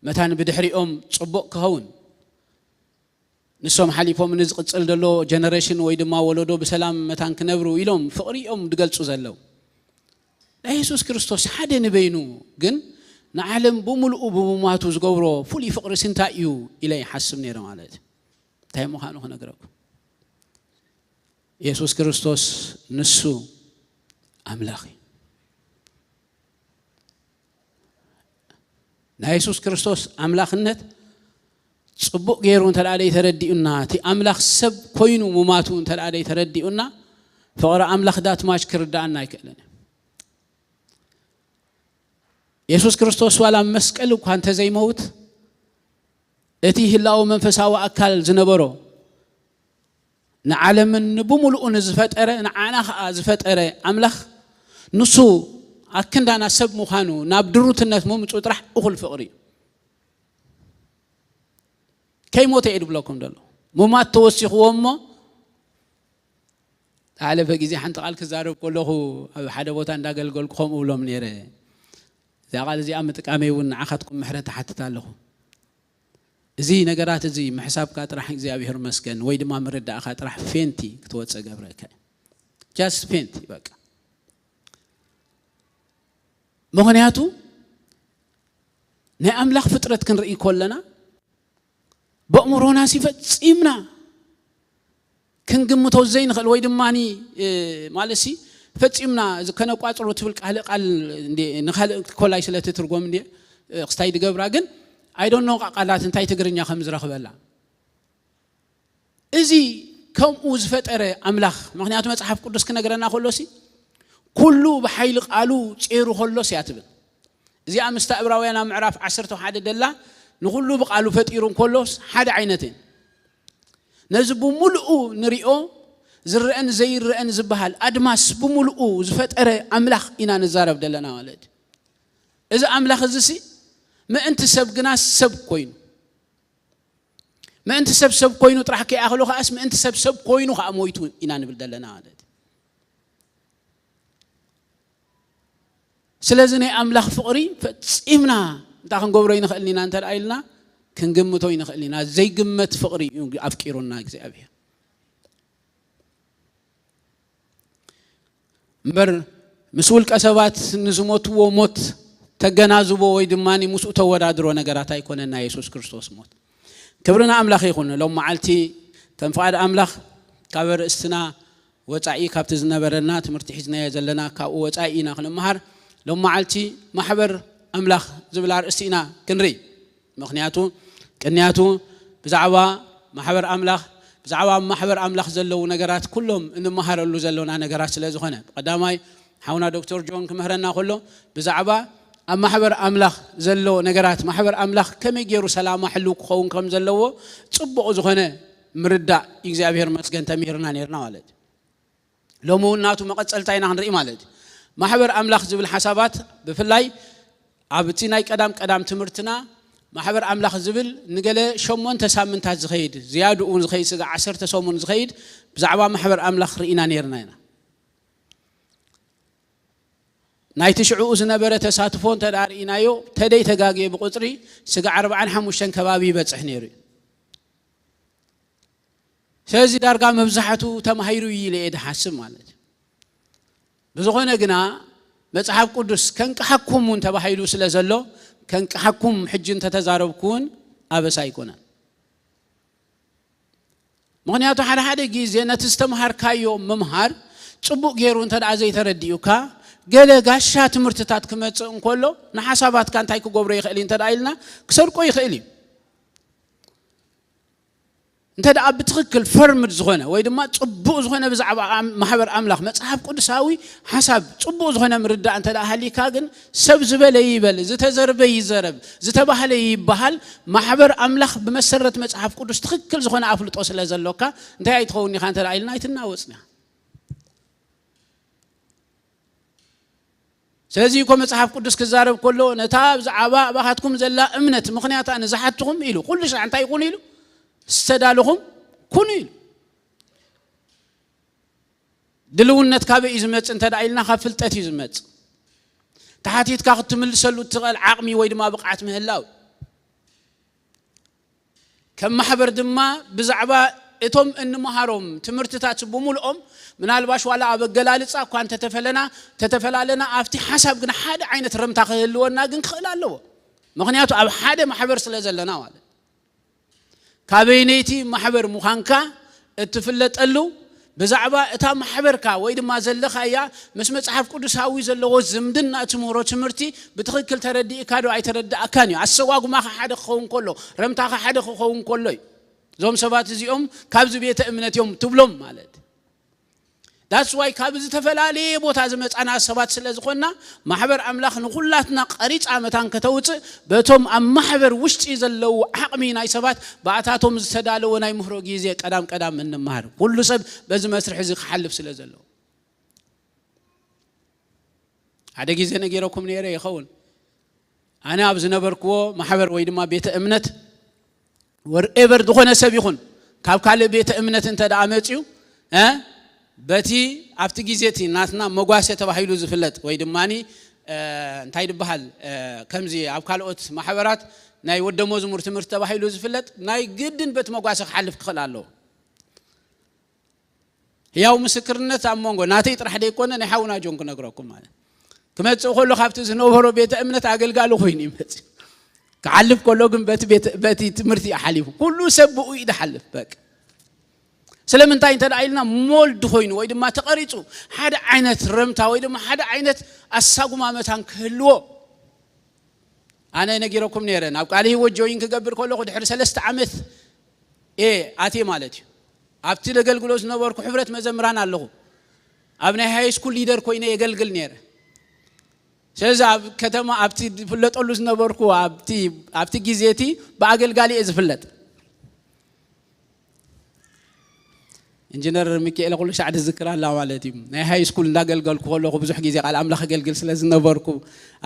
መታን ብድሕሪኦም ጽቡቕ ክኸውን ንሶም ሓሊፎም ንዝቅጽል ደሎ ጀነሬሽን ወይ ድማ ወለዶ በሰላም መታን ክነብሩ ኢሎም ፍቅሪኦም ድገልጹ ዘለው ኢየሱስ ክርስቶስ ሓደ ንበይኑ ግን ንዓለም በሙሉኡ በመማቱ ዝገብሮ ፍሉይ ፍቅሪ ስንታይ እዩ ኢለይ ሓስብ ነይረ ማለት እንታይ ምዃኑ ክነግረኩም ኢየሱስ ክርስቶስ ንሱ አምላኽ ኢየሱስ ክርስቶስ አምላኽነት ጽቡቕ ገይሩ እንተላለ ተረዲኡና እቲ አምላኽ ሰብ ኮይኑ መማቱ እንተላለ ተረዲኡና ፍቅሪ አምላኽ ዳት ማሽ ክርዳአና ይከለን ኢየሱስ ክርስቶስ ዋላ መስቀል እንኳን ተዘይመውት እቲ ህላው መንፈሳዊ አካል ዝነበሮ ንዓለምን በሙሉኡ ዝፈጠረ ንዓና ዝፈጠረ አምላኽ ንሱ አክንዳና ሰብ ምዃኑ ናብ ድሩትነት መምጹ ጥራሕ እኹል ፍቅሪ ከይሞተ ይድብለኩም ደሎ መማት ተወሲኽዎሞ ታለፈ ጊዜ ሓንቲ ቃል ክዛረብ ከለኹ ኣብ ሓደ ቦታ እንዳገልገልኩ ከምኡ ብሎም ነይረ ዛ ቃል እዚኣ ምጥቃመይ እውን ንዓኻትኩም ምሕረት ሓትት ኣለኹ እዚ ነገራት እዚ ምሕሳብካ ጥራሕ እግዚአብሔር መስገን ወይ ድማ ምርዳእካ ጥራሕ ፌንቲ ክትወፀ ገብረካ just ፌንቲ በቃ ምክንያቱ ናይ አምላኽ ፍጥረት ክንርኢ ኮለና በእምሮና ሲፈጽምና ክንግምቶ ዘይንኽእል ወይ ድማኒ ማለሲ ፈጽምና ከነቋጽሮ ትብል ቃል እንዴ ንኻልእ ኮላይ ስለ ትርጉም እንዴ ክስታይ ድገብራ ግን I don't know ቃላት እንታይ ትግርኛ ከም ዝረኽበላ እዚ ከምኡ ዝፈጠረ አምላኽ ምክንያቱ መጽሐፍ ቅዱስ ክነግረና ኮሎሲ ኩሉ በኃይል ቃሉ ጼሩ ኮሎሲ ያትብል እዚ አምስተ ዕብራውያን ምዕራፍ 11 ደላ ንኩሉ በቃሉ ፈጢሩን ኮሎስ ሓደ ዓይነትን ነዚ ብሙሉኡ ንሪኦ ዝርአን ዘይርአን ዝበሃል አድማስ ብሙሉኡ ዝፈጠረ አምላኽ ኢና ንዛረብ ደለና ማለት እዚ አምላኽ እዚ ምእንቲ ሰብ ግና ሰብ ኮይኑ ምእንቲ ሰብ ኮይኑ ጥራሕ ከይኣኽሎ ኻስ ምእንቲ ሰብ ኮይኑ ኻ ሞይቱ ኢና ንብል ደለና ማለት ስለዚ ናይ አምላኽ ፍቕሪ ፈጽምና እንታ ክንገብሮ ይንኽእል ኢና እንተ ኢልና ክንግምቶ ይንኽእል ኢና ዘይግመት ፍቕሪ ኣፍቂሩና እግዚአብሔር እምበር ምስ ውልቀ ሰባት ንዝሞትዎ ሞት ተገናዝቦ ወይ ድማኒ ምስኡ ተወዳድሮ ነገራት ኣይኮነና ኢየሱስ ክርስቶስ ሞት ክብርና አምላኽ ይኹን ሎም መዓልቲ ከም ፍቃድ አምላኽ ካብ ርእስትና ወጻኢ ካብቲ ዝነበረና ትምህርቲ ሒዝናዮ ዘለና ካብኡ ወጻኢ ኢና ክንመሃር ሎም መዓልቲ ማሕበር አምላኽ ዝብል ርእስቲና ክንርኢ ምክንያቱ ቅንያቱ ብዛዕባ ማሕበር አምላኽ ዘለው ነገራት ኩሎም እንመሃረሉ ዘሎና ነገራት ስለ ዝኾነ ቀዳማይ ሓውና ዶክተር ጆን ክመህረና ኮሎ ብዛዕባ ኣብ ማሕበር አምላኽ ዘሎ ነገራት ማሕበር አምላኽ ከመይ ገይሩ ሰላም ሕልው ክኸውን ከም ዘለዎ ጽቡቕ ዝኾነ ምርዳእ እግዚአብሔር መስገን ተምሂርና ነርና ማለት ሎሙ እናቱ መቀጸልታ ኢና ክንርኢ ማለት ማሕበር አምላኽ ዝብል ሓሳባት ብፍላይ ኣብቲ ናይ ቀዳም ትምህርትና ማሕበር አምላኽ ዝብል ንገለ 8 ሳምንታት ዝኸይድ ዝያድኡ ዝኸይድ ስጋ 10 ሰሙን ዝኸይድ ብዛዕባ ማሕበር አምላኽ ርኢና ነርና ኢና ናይ ትሽዑ ዝነበረ ተሳትፎ ተዳርኢናዮ ተደይ ተጋግየ ብቁጥሪ ስጋ 45 ከባቢ ይበጽሕ ነይሩ ስለዚ ዳርጋ መብዛሕቱ ተማሂሩ ይልኤድ ሓስብ ማለት ብዝኾነ ግና መጽሐፍ ቅዱስ ከንቀሐኩምን ተባሂሉ ስለ ዘሎ ከንቀሐኩም ሕጅን ተተዛረብኩን አበሳ ይኮናል ምክንያቱ ሓደ ጊዜ ነቲ ዝተምሃርካዮ መምሃር ጽቡቕ ገይሩ እንተዳ ዘይተረዲኡካ ገለ ጋሻ ትምህርትታት ክመጽእ እንከሎ ንሓሳባትካ እንታይ ክገብሮ ይኽእል እንተዳ ኢልና ክሰርቆ ይኽእል እንተዳ ብትክክል ፈርምድ ዝኾነ ወይ ድማ ጽቡቕ ዝኾነ ብዛዕባ ማሕበር አምላኽ መጽሐፍ ቅዱሳዊ ሓሳብ ጽቡቕ ዝኾነ ምርዳእ እንተዳ ሃሊካ ግን ሰብ ዝበለ ይበል ዝተዘርበ ይዘረብ ዝተባህለ ይባሃል ማሕበር አምላኽ ብመሰረት መጽሐፍ ቅዱስ ትክክል ዝኾነ አፍልጦ ስለ ዘለካ እንታይ ኣይትኸውን ኢኻ እንተዳ ኢልና ኣይትናወጽና ስለዚ እኮ መጽሐፍ ቅዱስ ክዛረብ ከሎ ነታ ብዛዕባ ባኻትኩም ዘላ እምነት ምክንያት ኣነ ዝሓትኩም ኢሉ ኩሉ ሻዕ እንታይ ይኹን ኢሉ استدالهم كونيل دلونت كابي إزمت أنت دايلنا خفلتت إزمت تحتيت كاخد تملسلو تغل عقمي ويد ما بقعت مهلاو كم محبر دما بزعبا اتم ان مهارم تمرتتات بمولهم من الباش ولا ابغلالصا كان تتفلالنا افتي حسب غن حدا عينت رمتا خلونا غن خلالو مخنياتو اب حدا محبر سلازلنا واله كابينيتي محبر مخانكا اتفلطلو بزعبا اتا محبركا ويد ما زلخايا مس مصحف قدساوي زلو زمدنا تمورو تمرتي بتخكل تردي كادو اي تردي اكانيو اسواغ ما حدا خون كله رمتا حدا خون كله زوم سبات زيوم كابز بيت امنت يوم تبلوم مالت that's why كابز تفلالي بوتا زمصانا سبات ስለዝኾና ማሕበር አምላኽ ንኹላትና ቀሪጽ አመታን ከተውጽ በቶም ኣብ ማሕበር ውሽጢ ዘለው ዓቅሚ ናይ ሰባት ባታቶም ዝተዳለወ ናይ ምሕሮ ጊዜ ቀዳም እንማር ሁሉ ሰብ በዚ መስርሕ እዚ ክሐልፍ ስለዘለው ሓደ ጊዜ ነገረኩም ነይረ ይኸውን ኣነ ኣብ ዝነበርክዎ ማሕበር ወይ ድማ ቤተ እምነት wherever ዝኾነ ሰብ ይኹን ካብ ካለ ቤተ እምነት እንተ ዳመጽዩ በቲ ኣብቲ ጊዜቲ ናትና መጓሰ ተባሂሉ ዝፍለጥ ወይ ድማኒ እንታይ ድበሃል ከምዚ ኣብ ካልኦት ማሕበራት ናይ ወደ መዝሙር ትምህርት ተባሂሉ ዝፍለጥ ናይ ግድን በት መጓሰ ሓልፍ ክኽእል ኣለዎ ያው ምስክርነት አሞንጎ ናተይ ጥራሕ ደይኮነ ናይ ሓውና ጆን ክነግረኩም ማለት ክመጽእ ከሎ ካብቲ ዝነበሮ ቤተ እምነት አገልጋሉ ኮይኑ ይመጽ ከዓልፍ ከሎ ግን በቲ ትምህርቲ አሐሊፉ ሁሉ ሰብኡ ይደሐልፍ በቃ ስለምንታይ እንተዳይልና ሞልድ ኮይኑ ወይ ድማ ተቀሪጹ ሓደ ዓይነት ረምታ ወይ ድማ ሓደ ዓይነት አሳጉማመታን ክህልዎ አነ ነጊረኩም ነረን ኣብ ቃል ህይወት ጆይን ክገብር ከሎ ድሕሪ 3 ዓመት አቴ ማለት እዩ ኣብቲ ለገልግሎት ነበርኩ ሕብረት መዘምራን ኣለኹ ኣብ ናይ ሃይ ስኩል ሊደር ኮይነ የገልግል ነረ ስለዚ ኣብ ከተማ ኣብቲ ፍለጠሉ ዝነበርኩ ኣብቲ ጊዜቲ በአገልጋሊ ዝፍለጥ ኢንጂነር ሚካኤል ኩሉ ሻዕድ ዝክራ አላ ማለት እዩ ናይ ሃይ ስኩል እንዳገልገልኩ ከለኹ ብዙሕ ጊዜ ቃል አምላኽ ገልግል ስለ ዝነበርኩ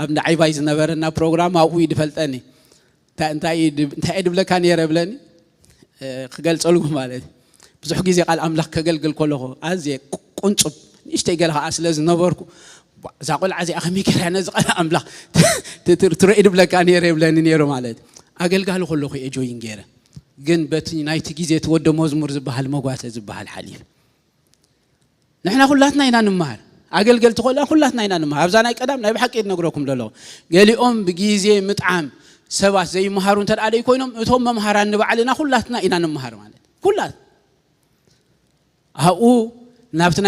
ኣብ ዳዕባይ ዝነበረና ፕሮግራም ኣብኡ ይድፈልጠኒ እንታይ ድብለካ ነረ ብለኒ ክገልጸሉ ማለት ብዙሕ ጊዜ ቃል አምላኽ ከገልግል ከለኹ ኣዝየ ቁንጽብ ንሽተይ ገለኻ ስለ ዝነበርኩ ዛቆል ዓዚ ኣኸሚከራ ነዚ ቃል አምላኽ ትርኢ ድብለካ ነረ ብለኒ ነይሩ ማለት አገልጋሉ ከለኹ ጆይን ገይረ ግን በቲ ናይቲ ጊዜ ተወደ መዝሙር ዝባሃል መጓተ ዝባሃል ሓሊፍ ንሕና ሁላትና ኢና ንማር አገልገልቲ ኮላ ሁላትና ኢና ንማር ኣብዛ ናይ ቀዳም ናይ በሐቂ ነግረኩም ደሎ ገሊኦም በጊዜ ምጥዓም ሰባት ዘይማሃሩ እንተዳለይ ኮይኖም እቶም መምሃራን ንባዕልና ሁላትና ኢና ንማር ማለት ሁላት አኡ ናብቲ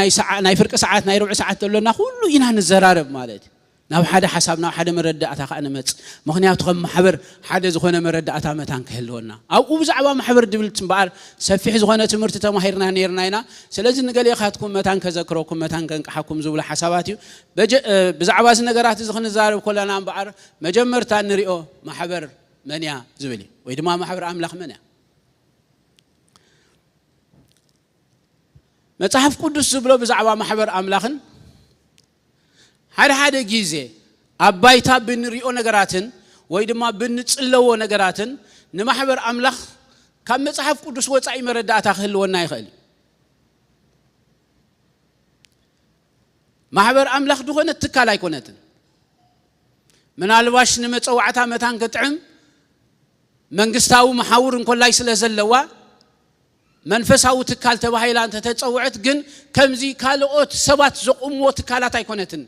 ናይ ፍርቂ ሰዓት ናይ ሩዕ ሰዓት ደሎና ሁሉ ኢና ንዘራረብ ማለት ናብ ሓደ ሓሳብ ናብ ሓደ መረዳእታ ካነመጽ ምኽንያቱ ከም ማሕበር ሓደ ዝኾነ መረዳእታ መታን ክህልወና ኣብኡ ብዛዕባ ማሕበር ድብል ትምባር ሰፊሕ ዝኾነ ትምህርቲ ተማሂርና ነርና ኢና ስለዚ ንገሊኻትኩም መታን ከዘክረኩም መታን ከንቀሓኩም ዝብሉ ሓሳባት እዩ ብዛዕባ እዚ ነገራት እዚ ክንዛረብ ኮለና እምበኣር መጀመርታ ንሪኦ ማሕበር መንያ ዝብል ወይ ድማ ማሕበር ኣምላኽ መንያ መጽሐፍ ቅዱስ ዝብሎ ብዛዕባ ማሕበር ኣምላኽን ሓደ ጊዜ አባይታ ብንሪኦ ነገራትን ወይ ድማ ብንጽለዎ ነገራትን ንማሕበር አምላኽ ካብ መጽሐፍ ቅዱስ ወጻኢ መረዳእታ ክህልወና ይኽእል ማሕበር አምላኽ ድኾነ ትካል ኣይኮነትን ምናልባሽ ንመጸዋዕታ መታን ከጥዕም መንግስታዊ መሓውር እንኮላይ ስለ ዘለዋ መንፈሳዊ ትካል ተባሂላ እንተ ተጸውዕት ግን ከምዚ ካልኦት ሰባት ዘቁምዎ ትካላት ኣይኮነትን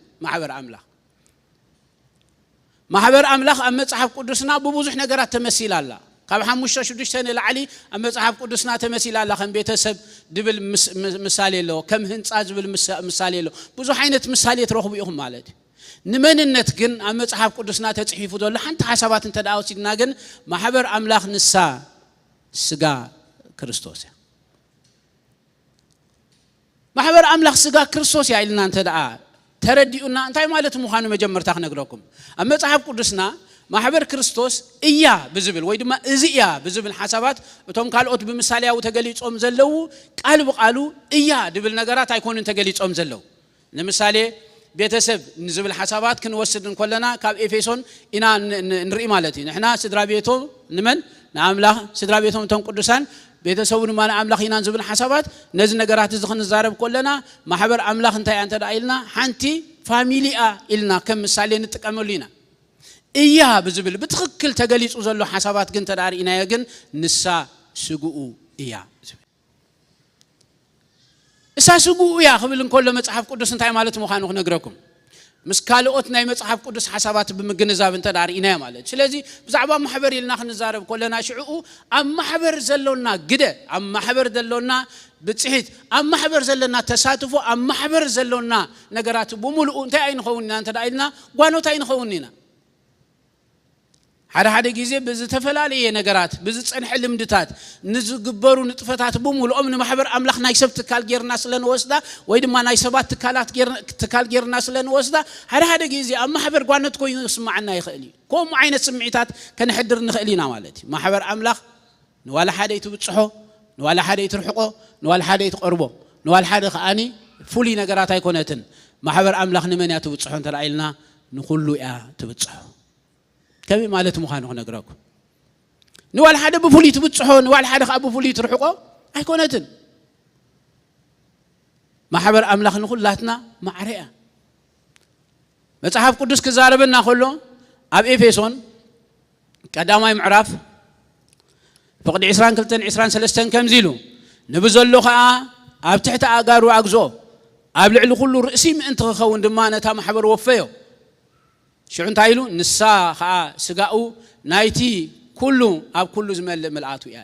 ማሕበር አምላኽ ኣብ መጽሐፍ ቅዱስና ብብዙሕ ነገራት ተመሲላ ኣላ ካብ 5-6 ንላዕሊ ኣብ መጽሐፍ ቅዱስና ተመሲላ ኣላ ከም ቤተሰብ ድብል ምሳሌ ኣሎ ከም ህንጻ ዝብል ምሳሌ ኣሎ ብዙሕ ዓይነት ምሳሌ ትረኽቡ ኢኹም ማለት ንመንነት ግን ኣብ መጽሐፍ ቅዱስና ተጽሒፉ ዘሎ ሓንቲ ሓሳባት እንተ ዳውሲድና ግን ማሕበር አምላኽ ንሳ ስጋ ክርስቶስ ማሕበር አምላኽ ስጋ ክርስቶስ ያይልና እንተ ዳ ተረዲኡና እንታይ ማለት ምዃኑ መጀመርታ ክነግረኩም ኣብ መጽሐፍ ቅዱስና ማሕበር ክርስቶስ እያ ብዝብል ወይ ድማ እዚ እያ ብዝብል ሓሳባት እቶም ካልኦት ብምሳሌያዊ ተገሊጾም ዘለው ቃል ብቃሉ እያ ድብል ነገራት ኣይኮኑን ተገሊጾም ዘለው ለምሳሌ ቤተሰብ ንዝብል ሓሳባት ክንወስድ እንኮለና ካብ ኤፌሶን ኢና ንርኢ ማለት እዩ ንሕና ስድራ ቤቶም ንመን ንኣምላኽ ስድራ ቤቶም እቶም ቅዱሳን ቤተሰቡን ማና አምላኽ ኢናን ዝብል ሓሳባት ነዚ ነገራት እዚ ክንዛረብ ኮለና ማሕበር አምላኽ እንታይ አንተ ዳኢልና ሓንቲ ፋሚሊያ ኢልና ከም ምሳሌ ንጥቀመሉ ኢና እያ ብዝብል ብትክክል ተገሊጹ ዘሎ ሓሳባት ግን ተዳሪኢና ግን ንሳ ስጉኡ እያ እሳ ስጉኡ እያ ክብል እንከሎ መጽሐፍ ቅዱስ እንታይ ማለት ምዃኑ ክነግረኩም ምስ ካልኦት ናይ መጽሐፍ ቅዱስ ሓሳባት ብምግንዛብ እንተ ዳሪኢና ማለት ስለዚ ብዛዕባ ማሕበር ኢልና ክንዛረብ ኮለና ሽዑኡ ኣብ ማሕበር ዘሎና ግደ ኣብ ማሕበር ዘሎና ብጽሒት ኣብ ማሕበር ዘለና ተሳትፎ ኣብ ማሕበር ዘሎና ነገራት ብሙሉኡ እንታይ ኣይንኸውንና እንተ ዳኢልና ጓኖት ኣይንኸውንና ሓደ ጊዜ ብዝተፈላለየ ነገራት ብዝጸንሐ ልምድታት ንዝግበሩ ንጥፈታት ብሙሉኦም ንማሕበር አምላኽ ናይ ሰብ ትካል ጌርና ስለንወስዳ ወይ ድማ ናይ ሰባት ትካል ጌርና ስለንወስዳ ሓደ ጊዜ ኣብ ማሕበር ጓነት ኮይኑ ስማዓና ይኽእል እዩ ከምኡ ዓይነት ስምዒታት ከንሕድር ንኽእል ኢና ማለት እዩ ማሕበር አምላኽ ንዋላ ሓደ ይትብጽሖ ንዋላ ሓደ ይትርሕቆ ንዋላ ሓደ ይትቀርቦ ንዋላ ሓደ ከኣኒ ፍሉይ ነገራት ኣይኮነትን ማሕበር አምላኽ ንመን እያ ትብጽሖ እንተ ዳኢልና ንኹሉ እያ ትብጽሖ كم مالت مخانو نقراكم نوال حدا بفولي تبصحون نوال حدا خا بفولي ترحقو ايكونتن ማሕበር አምላኽ ንኹላትና ማዕረያ መጽሐፍ ቅዱስ ከዛረበና ከሎ ኣብ ኤፌሶን ቀዳማይ ምዕራፍ فقد 22-23 كم زيلو نبزلو خا ኣብ ትሕቲ ኣጋሩ ኣግዞ ኣብ ልዕሊ ኩሉ ርእሲ ምእንቲ ክኸውን ድማ ነታ ማሕበር ወፈዮ ሽዑ እንታይ ኢሉ ንሳ ከዓ ስጋኡ ናይቲ ኩሉ ኣብ ኩሉ ዝመልእ መልኣቱ እያ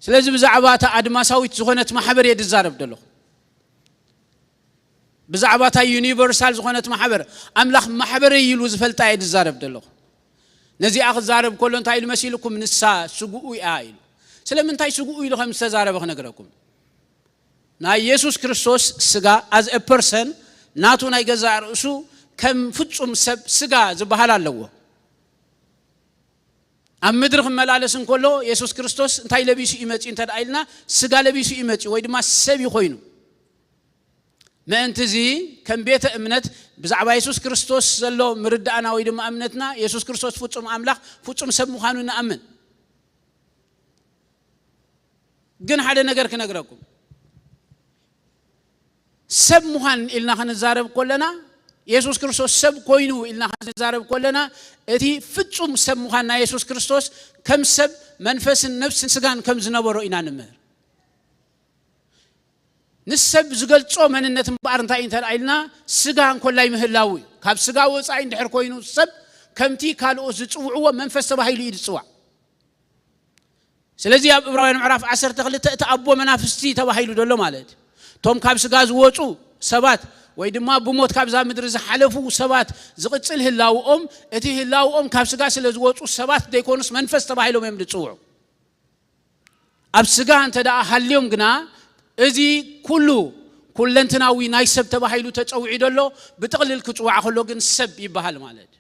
ስለዚ ብዛዕባ እታ ኣድማሳዊት ዝኾነት ማሕበር የድዛረብ ደሎ ብዛዕባ እታ ዩኒቨርሳል ዝኾነት ማሕበር ኣምላኽ ማሕበር ኢሉ ዝፈልጣ የድዛረብ ደሎ ነዚኣ ክዛረብ ከሎ እንታይ ኢሉ መሲልኩም ንሳ ስጉኡ እያ ኢሉ ስለምንታይ ስጉኡ ኢሉ ከም ዝተዛረበ ክነግረኩም ናይ ኢየሱስ ክርስቶስ ስጋ as a person ናቱ ናይ ገዛ ርእሱ ከም ፍጹም ሰብ ስጋ ዝበሃል ኣለዎ ኣብ ምድር ክመላለስ እንከሎ ኢየሱስ ክርስቶስ እንታይ ለቢሱ ይመጽ እንተዳይልና ስጋ ለቢሱ ይመጽ ወይ ድማ ሰብ ይኮይኑ ምእንቲ እዚ ከም ቤተ እምነት ብዛዕባ ኢየሱስ ክርስቶስ ዘሎ ምርዳእና ወይ ድማ እምነትና ኢየሱስ ክርስቶስ ፍጹም ኣምላኽ ፍጹም ሰብ ምዃኑ ንኣምን ግን ሓደ ነገር ክነግረኩም ሰብ ምዃን ኢልና ክንዛረብ ኮለና ኢየሱስ ክርስቶስ ሰብ ኮይኑ ኢልና ክንዛረብ ኮለና እቲ ፍጹም ሰብ ምዃንና ኢየሱስ ክርስቶስ ከም ሰብ መንፈስን ነፍስን ስጋን ከም ዝነበሮ ኢና ንምህር ንሰብ ዝገልጾ መንነት እምበኣር እንታይ እንተዳይልና ስጋ እንኮላይ ምህላዊ ካብ ስጋ ወፃኢ እንድሕር ኮይኑ ሰብ ከምቲ ካልኦት ዝጽውዕዎ መንፈስ ተባሂሉ ይጽዋዕ ስለዚ ኣብ ዕብራውያን ምዕራፍ 12 እቲ ኣቦ መናፍስቲ ተባሂሉ ደሎ ማለት ቶም ካብ ስጋ ዝወጹ ሰባት ወይ ድማ ብሞት ካብዛ ምድሪ ዝሓለፉ ሰባት ዝቕጽል ህላውኦም እቲ ህላውኦም ካብ ስጋ ስለ ዝወጹ ሰባት ደይኮኑስ መንፈስ ተባሂሎም እዮም ዝጽውዑ ኣብ ስጋ እንተዳ ሃልዮም ግና እዚ ኩሉ ኩለንትናዊ ናይ ሰብ ተባሂሉ ተጸውዒ ደሎ ብጥቕልል ክጽዋዕ ከሎ ግን ሰብ ይበሃል ማለት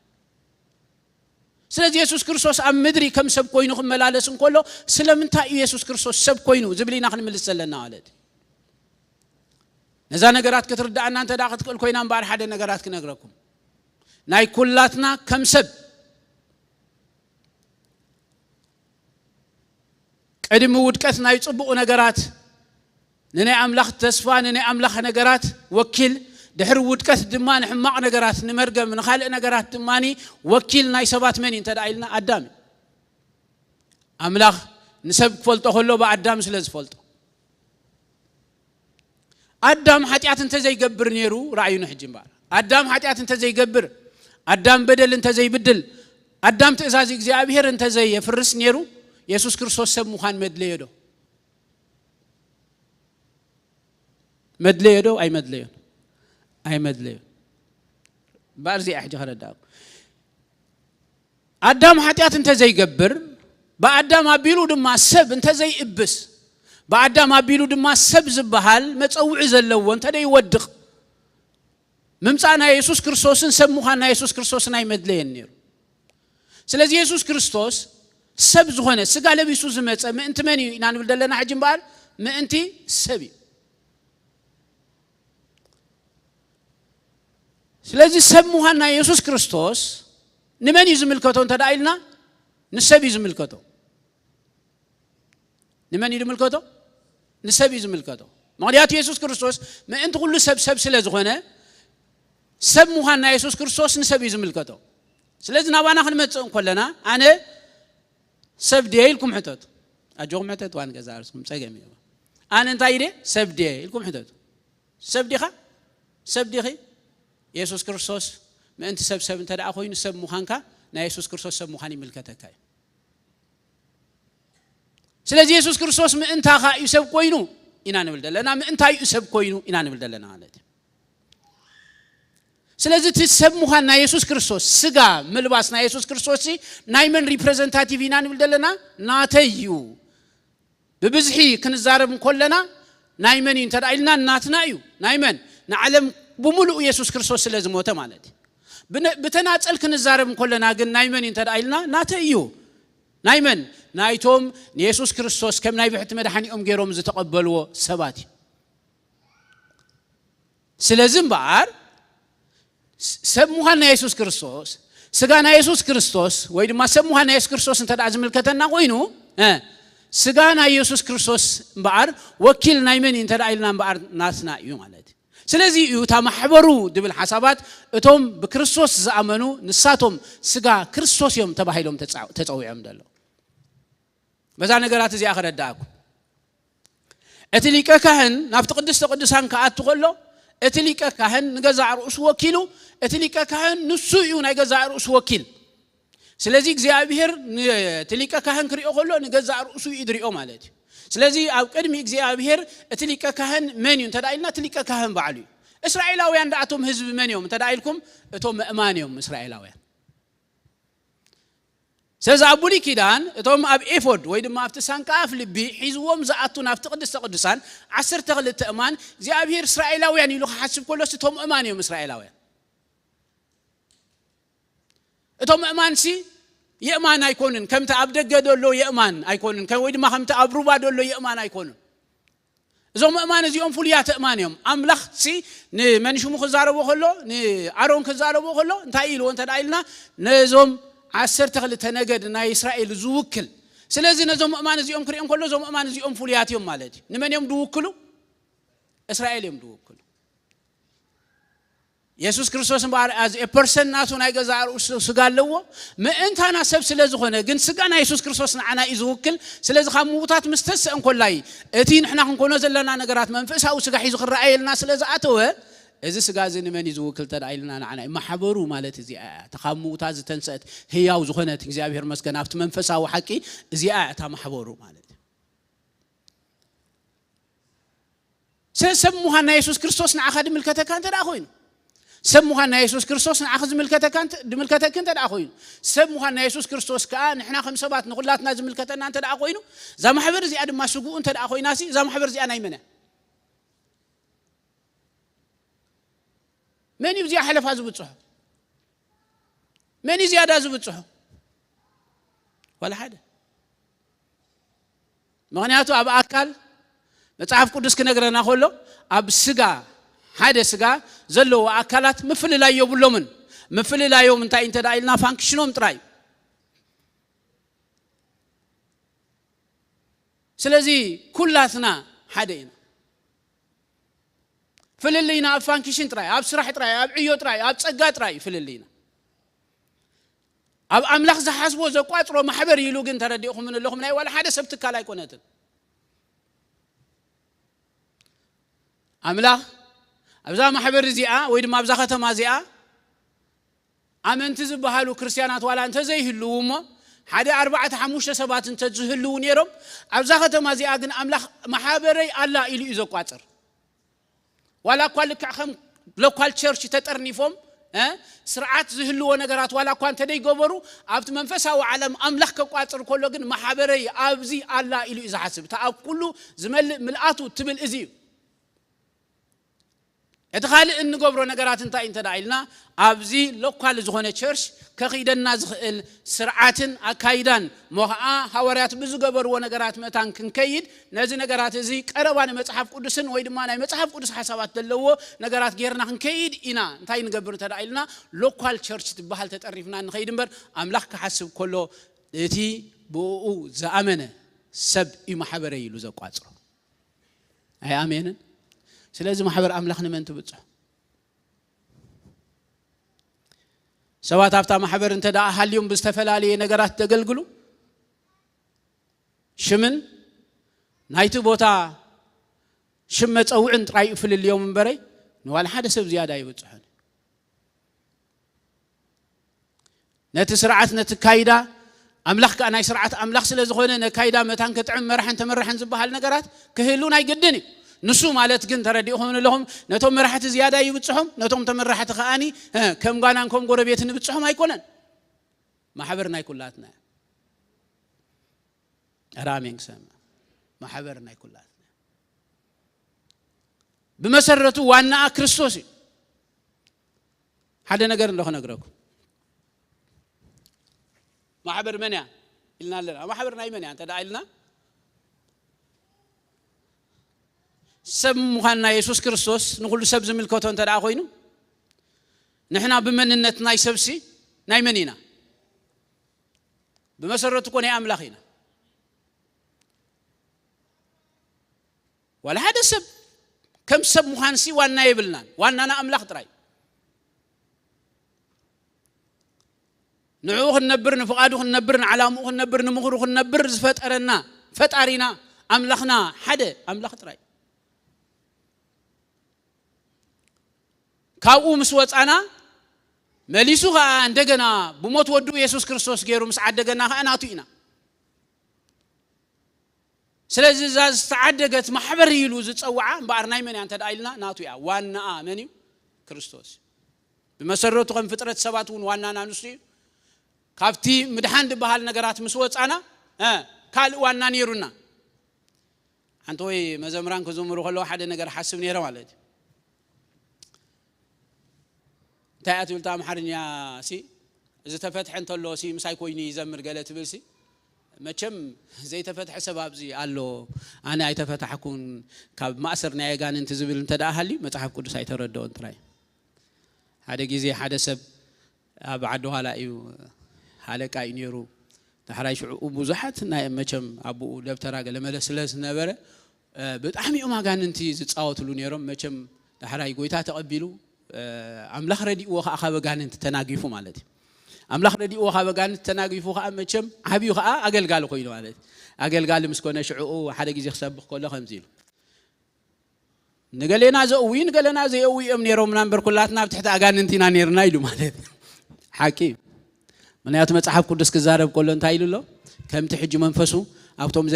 ስለዚህ ኢየሱስ ክርስቶስ ኣብ ምድሪ ከም ሰብ ኮይኑ ክመላለስ እንከሎ ስለምንታይ ኢየሱስ ክርስቶስ ሰብ ኮይኑ ዝብሊና ክንምልስ ዘለና ማለት ነዛ ነገራት ክትርዳእና እንተ ዳ ክትክእል ኮይና እምበኣር ሓደ ነገራት ክነግረኩም ናይ ኩላትና ከም ሰብ ቀድሚ ውድቀት ናይ ጽቡቕ ነገራት ንናይ ኣምላኽ ተስፋ ንናይ ኣምላኽ ነገራት ወኪል ድሕሪ ውድቀት ድማ ንሕማቕ ነገራት ንመርገም ንኻልእ ነገራት ድማኒ ወኪል ናይ ሰባት መን እንተ ዳ ኢልና ኣዳም ኣምላኽ ንሰብ ክፈልጦ ከሎ ብኣዳም ስለ ዝፈልጦ ኣዳም ኃጢአት እንተ ዘይገብር ነይሩ ራእዩ ንሕጂ እምበኣር ኣዳም ኃጢአት እንተ ዘይገብር ኣዳም በደል እንተ ዘይብድል ኣዳም ትእዛዝ እግዚአብሔር እንተ ዘይፍርስ ነይሩ ኢየሱስ ክርስቶስ ሰብ ምዃን መድለየዶ መድለየዶ ኣይ መድለዮን ኣይ መድለዮን ባርዚ ኣሕጂ ኸረዳእኩ ኣዳም ኃጢአት እንተ ዘይገብር በኣዳም ኣቢሉ ድማ ሰብ እንተ ዘይእብስ በአዳም አቢሉ ድማ ሰብ ዝበሃል መጸውዕ ዘለዎ እንተ ደይወድቕ ምምጻና ኢየሱስ ክርስቶስን ሰብ ምዃንና ኢየሱስ ክርስቶስን ኣይመድለየን ነይሩ ስለዚህ ኢየሱስ ክርስቶስ ሰብ ዝኾነ ስጋ ለቢሱ ዝመጸ ምእንቲ መን ኢና ንብል ዘለና ሕጂ እምበኣር ምእንቲ ሰብ እዩ ስለዚህ ሰብ ምዃንና ኢየሱስ ክርስቶስ ንመን እዩ ዝምልከቶ እንተ ዳ ኢልና ንሰብ እዩ ዝምልከቶ ንመን እዩ ዝምልከቶ ንሰብ እዩ ዝምልከቶ ምክንያቱ ኢየሱስ ክርስቶስ ምእንቲ ኩሉ ሰብ ስለ ዝኾነ ሰብ ምዃንና ኢየሱስ ክርስቶስ ንሰብ እዩ ዝምልከቶ ስለዚ ናባና ክንመጽእ እንከለና ኣነ ሰብ ድየ ኢልኩም ሕተቱ ኣጆኹም ሕተቱ ዋን ገዛ ርስኩም ፀገም እዩ ኣነ እንታይ ኢደ ሰብ ድየ ኢልኩም ሕተቱ ሰብ ዲኻ ሰብ ዲኺ ኢየሱስ ክርስቶስ ምእንቲ ሰብ እንተ ደኣ ኮይኑ ሰብ ምዃንካ ናይ ኢየሱስ ክርስቶስ ሰብ ምዃን ይምልከተካ እዩ ስለዚህ ኢየሱስ ክርስቶስ ምእንታኻ እዩ ሰብ ኮይኑ ኢና ንብል ዘለና ምእንታይ እዩ ሰብ ኮይኑ ኢና ንብል ዘለና ማለት ስለዚህ እቲ ሰብ ምዃንና ኢየሱስ ክርስቶስ ስጋ ምልባስና ኢየሱስ ክርስቶስ ናይ መን ሪፕሬዘንታቲቭ ኢና ንብል ዘለና ናተዩ ብብዝሒ ክንዛረብ እንከለና ናይ መን እዩ እንተ ዳ ኢልና ናትና እዩ ናይ መን ንዓለም ብምሉእ ኢየሱስ ክርስቶስ ስለ ዝሞተ ማለት ብተናጸል ክንዛረብ እንከለና ግን ናይ መን እዩ እንተ ዳ ኢልና ናተዩ ናይ መን ናይቶም ኢየሱስ ክርስቶስ ከም ናይ ብሕቲ መድኃኒኦም ገይሮም ዝተቀበልዎ ሰባት ስለዚህ እምበኣር ሰብ ምዃንና ኢየሱስ ክርስቶስ ስጋና ኢየሱስ ክርስቶስ ወይ ድማ ሰብ ምዃንና ኢየሱስ ክርስቶስ እንተ ዳ ዝምልከተና ኮይኑ ስጋና ኢየሱስ ክርስቶስ እምበኣር ወኪል ናይ መን እንተ ዳ ኢልና እምበኣር ናትና እዩ ማለት ስለዚህ እዩ ታ ማሕበሩ ድብል ሓሳባት እቶም ብክርስቶስ ዝኣመኑ ንሳቶም ስጋ ክርስቶስ እዮም ተባሂሎም ተጸውዖም ደሎ በዛ ነገራት እዚኣ ከረዳእኩ እቲ ሊቀ ካህን ናብቲ ቅድስተ ቅዱሳን ከኣቱ ከሎ እቲ ሊቀ ካህን ንገዛእ ርእሱ ወኪሉ እቲ ሊቀ ካህን ንሱ እዩ ናይ ገዛእ ርእሱ ወኪል ስለዚህ እግዚአብሔር እቲ ሊቀ ካህን ክሪኦ ከሎ ንገዛእ ርእሱ ይድሪኦ ማለት እዩ ስለዚህ ኣብ ቅድሚ እግዚአብሔር እቲ ሊቀ ካህን መን እዩ ተዳኢልና እቲ ሊቀ ካህን በዓሉ እዩ እስራኤላውያን ዳኣቶም ህዝቢ መን እዮም ተዳኢልኩም እቶም ምእማን እዮም እስራኤላውያን ስለዚ ኣብ ብሉይ ኪዳን እቶም ኣብ ኤፎድ ወይ ድማ ኣብቲ ሳንቃ ኣፍ ልቢ ሒዝዎም ዝኣቱ ናብቲ ቅድስተ ቅዱሳን 12 እማን እግዚአብሔር እስራኤላውያን ኢሉ ክሓስብ ከሎስ እቶም ምእማን እዮም እስራኤላውያን እቶም ምእማንሲ የእማን ኣይኮኑን ከምቲ ኣብ ደገ ደሎ የእማን ኣይኮኑን ወይ ድማ ከምቲ ኣብ ሩባ ደሎ የእማን ኣይኮኑን እዞም ምእማን እዚኦም ፍሉያት እማን እዮም ኣምላኽ ሲ ንመንሽሙ ክዛረቦ ከሎ ንኣሮን ክዛረቦ ከሎ እንታይ ኢልዎ እንተዳኢልና ነዞም 12 ነገድ ናይ እስራኤል ዝውክል ስለዚህ ነዞም ምእማን እዚኦም ክሪኦም ከሎ ዞም ምእማን እዚኦም ፍሉያት እዮም ማለት እዩ ንመን እዮም ድውክሉ እስራኤል እዮም ድውክሉ ኢየሱስ ክርስቶስ ባር as a person ናቱ ናይ ገዛእ ርእሱ ስጋ ኣለዎ ምእንታና ሰብ ስለ ዝኾነ ግን ስጋ ናይ ኢየሱስ ክርስቶስ ንዓና እዩ ዝውክል ስለዚ ካብ ምውታት ምስተስአን ኮላይ እቲ ንሕና ክንኮኖ ዘለና ነገራት መንፈሳዊ ስጋ ሒዙ ክረአየልና ስለ ዝኣተወ እዚ ስጋ እዚ ንመን እዩ ዝውክል ተዳኢልና ንዓና ማሕበሩ ማለት እዚኣ ተኻብ ምውታት ዝተንሰት ህያው ዝኾነት እግዚአብሔር መስገን ኣብቲ መንፈሳዊ ሓቂ እዚኣ እታ ማሕበሩ ማለት ሰብ ምዃን ናይ ኢየሱስ ክርስቶስ ንዓኻ ድምልከተካ እንተደኣ ኮይኑ ሰብ ምዃን ናይ ኢየሱስ ክርስቶስ ንዓኻ ድምልከተካ እንተደኣ ኮይኑ ሰብ ምዃን ናይ ኢየሱስ ክርስቶስ ከዓ ንሕና ከም ሰባት ንኹላትና ዝምልከተና እንተደኣ ኮይኑ እዛ ማሕበር እዚኣ ድማ ስጉኡ እንተደኣ ኮይናሲ እዛ ማሕበር እዚኣ ናይ መን من يبزي حلف هذا بتصح من يزيادة هذا بتصح ولا حدا مغنياتو أب أكل نتعرف قدس كنجرنا خلو أب سجا هذا سجا زلوا أكلات مفل لا يوم من مفل لا يوم أنت أنت دايلنا فانك شنوم تراي سلزي كلاتنا حدين فللينا أب فانكشين تراي أب سرح تراي أب عيو تراي أب صقات تراي فللينا أب أملاخ زحاسبو زقاترو محبر يلوغن ترديهم من اللهم ناي ولا حدا سبتك لا يكونتن أملاخ أبزا محبر زيئة ويد ما أبزا ختما زيئة أمن تزبهالو كريستيانات ولا أنت زي هلوما حدا 4-5 انت زهلون يرم أبزا ختما زيئة جن أملاخ محبري الله إلي يزقاتر ولا قال كخم لو قال تشرش تترنيفهم سرعات زهلو ونقرات ولا كان تدي جبرو عبد منفسه وعلم أملاك قاتر كله جن محبري أبزي الله إلي إذا حسب تعب كله زمل ملأته تبل إزي يتخيل إن جبرو نقرات أنت دايلنا أبزي لو قال زخونة تشرش كخيدنا سرعاتن أكايدان مها حوارات بزو جبرو ونقرات متان كنكيد نزي نقرات زي كروان متصحف قدسن ويد ما ناي متصحف قدس حسابات دلوا نقرات غيرنا كنكيد إنا نتاي نجبرو تدايلنا لو قال تشرش تبهال تتعرفنا نخيد مبر أملاك كحسب كله تي بو زأمنه سب محبري لوزا قاتر أي آمين سلازم محبر أملاخنا من تبصح سواء تابتا محبر انت دا هاليوم بستفلالي نقرات تقلقلو شمن نايتو بوتا شمت أو عند رأي في اليوم من بري نوال حدا سب زيادة يبصحون نتسرعت نتكايدا أملاخ كأنا سرعت أملاخ سلازخونه نكايدا متان كتعم مرحن تمرحن زبهال نقرات كهلون هاي قدني نسو مالت كن ترديهم لهم نتوم مرحت زيادة يبتصحهم نتوم تمرحت خاني كم قانا كم قربيت نبتصحهم هيكونن ما حبرنا كلاتنا رامين سما ما حبرنا كلاتنا بمسرته وانا كريستوسي حدا نقر له نقرأكم ما حبر منيا إلنا لنا ما حبرنا منيا أنت دايلنا سب مخنا يسوع كريستوس نقول سب زميل كوتون تدعى خوينو نحنا بمننت ناي سبسي ناي منينا بمسرة تكون هي أملاخينا ولا هذا سب كم سب مخانسي وانا يبلنا وانا أنا أملاخ تراي نعوخ النبر نفقادوخ النبر علاموخ النبر نمخروخ النبر زفت أرنا فت أرينا أملاخنا حدا أملاخ تراي كاو مسوت أنا مليسوها عندنا بموت ودو يسوع كريستوس غيرو مسعدغنا أنا أتينا سلازي زاز تعدغت محبر يلو زصوعا بارناي من انت دايلنا ناتو يا وانا امني كريستوس بمسرته كم فطرت سباتون وانا نانسي كافتي مدحان بحال نغرات مسوصانا قال وانا نيرونا انت وي مزمران كزمرو خلو حد ነገር حسب نيره ማለት تاعت ولتا محرنيا سي اذا تفتح انت لو سي مساي كويني يزمر قالت بلسي مچم زي تفتح سباب زي قالو انا ايتفتحكون كاب ماسرنا يغان انت زبل انت داهلي مصحف قدس ايتردو انتراي هذا غزي حدا سب ابعدو هلا ايو حلقا ينيرو تحراي شعو بزحت نا مچم ابو دبترا لملسلس نبره بጣም يوماغان انت زصاوتلو نيرم مچم تحراي ጎይታ ተቀቢሉ አምላኽ ረዲኡ ወኻበጋን እንት ተናግይፉ ማለት አምላኽ ረዲኡ ወኻበጋን ተናግይፉ መቸም አብዩ ኸአ አገልጋል ኮይኑ ማለት አገልጋል ምስኮነ ሽዑ ሓደ ጊዜ xሰብኽ ኮሎ ከምዚሉ ንገሌና ዘውይ ንገሌና ዘውይ ነሮም ናምበር ኩላትና ብትሕቲ አጋንንቲና ነርና ይሉ ማለት ሐቂም ምንያቱ መጽሐፍ ቅዱስ ክዛረብ ኮሎ እንታይ ይሉሎ ከምቲ ሕጂ መንፈሱ አብቶም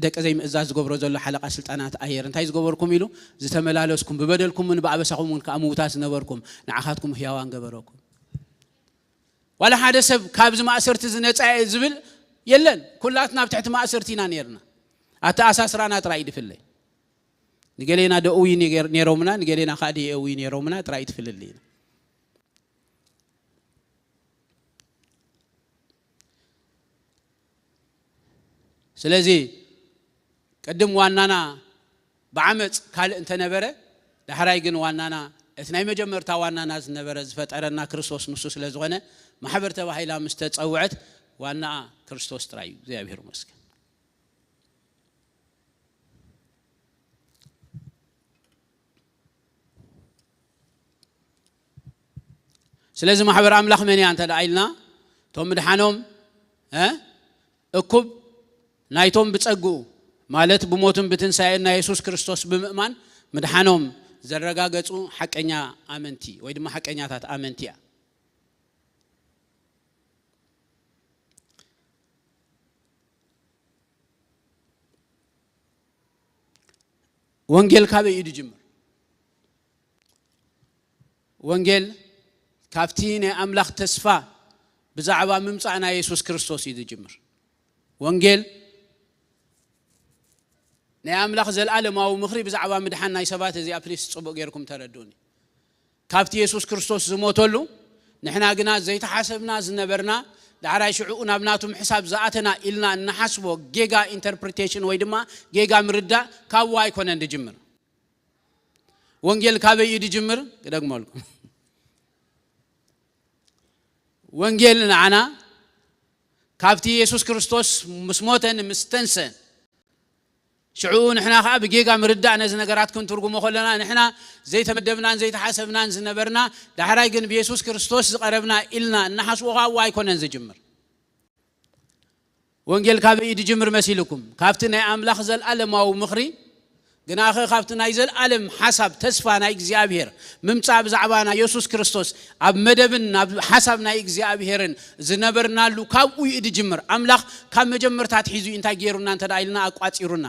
ደቀ ዘይ ምእዛዝ ዝገብሮ ዘሎ ሓለቃ ስልጣናት አየር እንታይ ዝገበርኩም ኢሉ ዝተመላለስኩም በበደልኩም ምን ባዕበሳኹም ከአሙታስ ነበርኩም ንዓኻትኩም ህያዋን ገበረኩም ወላ ሓደ ሰብ ካብዝ ማእሰርቲ ዝነጻ ዝብል የለን ኩላትና ብትሕቲ ማእሰርቲና ነርና አታ አሳስራና ጥራይ ድፍለይ ንገሌና ደኡይ ነሮምና ንገሌና ኻዲ እውይ ነሮምና ጥራይ ድፍልልይ ስለዚህ ቀደም ዋናና በአመጽ ካል እንተ ነበረ ለሐራይ ግን ዋናና እትናይ መጀመርታ ዋናና ዝነበረ ዝፈጠረና ክርስቶስ ንሱ ስለዝሆነ ማህበር ተባሂላ ምስተጸውዐት ዋና ክርስቶስ ጥራይ እግዚአብሔር ይመስገን ስለዚህ ማህበር አምላኽ መን ያንተ ዳይልና ቶም ድሓኖም እኩብ ናይቶም ብጸጉ ማለት ብሞቱን ብትንሳኤና ኢየሱስ ክርስቶስ ብምእማን መድሓኖም ዘረጋገጹ ሐቀኛ አመንቲ ወይ ድማ ሐቀኛታት አመንቲያ ወንጌል ካበ ይድጅምር ወንጌል ካፍቲነ አምላኽ ተስፋ ብዛዕባ ምምጻእና ኢየሱስ ክርስቶስ ይድጅምር ወንጌል نعملاخ زلالم او مخري بزعبا مدحنا يسبات زي ابليس صبو غيركم تردوني كافت يسوع كريستوس زموتلو نحنا غنا زي تحاسبنا زنبرنا دعراي شعونا بناتهم حساب زاتنا إلنا نحسبو جيجا انتربريتيشن ويدما جيجا مردا كاوا يكون عند جمر وانجيل كابي يدي جمر دغمالكم وانجيل انا كافت يسوع كريستوس مسموتن مستنسن شعون احنا خاب جيجا مردعنا زي نغراتكم ترجموا خلنا نحنا زي تمدبنا زي تحاسبنا زنبرنا دحراي جن بيسوع كريستوس قربنا إلنا نحسوها واي كونن زجمر وانجيل كاب يدي جمر مسيلكم كافتنا املاخ زل الم او مخري غنا خافتنا يزل الم حسب تسفانا اغزيابير ممصا بزعبانا يسوع كريستوس اب مدبنا حسبنا اغزيابيرن زنبرنا لو كاب يدي جمر املاخ كاب مجمرታት ሒዙ እንታ ገይሩና እንታ ዳይልና አቋጽሩና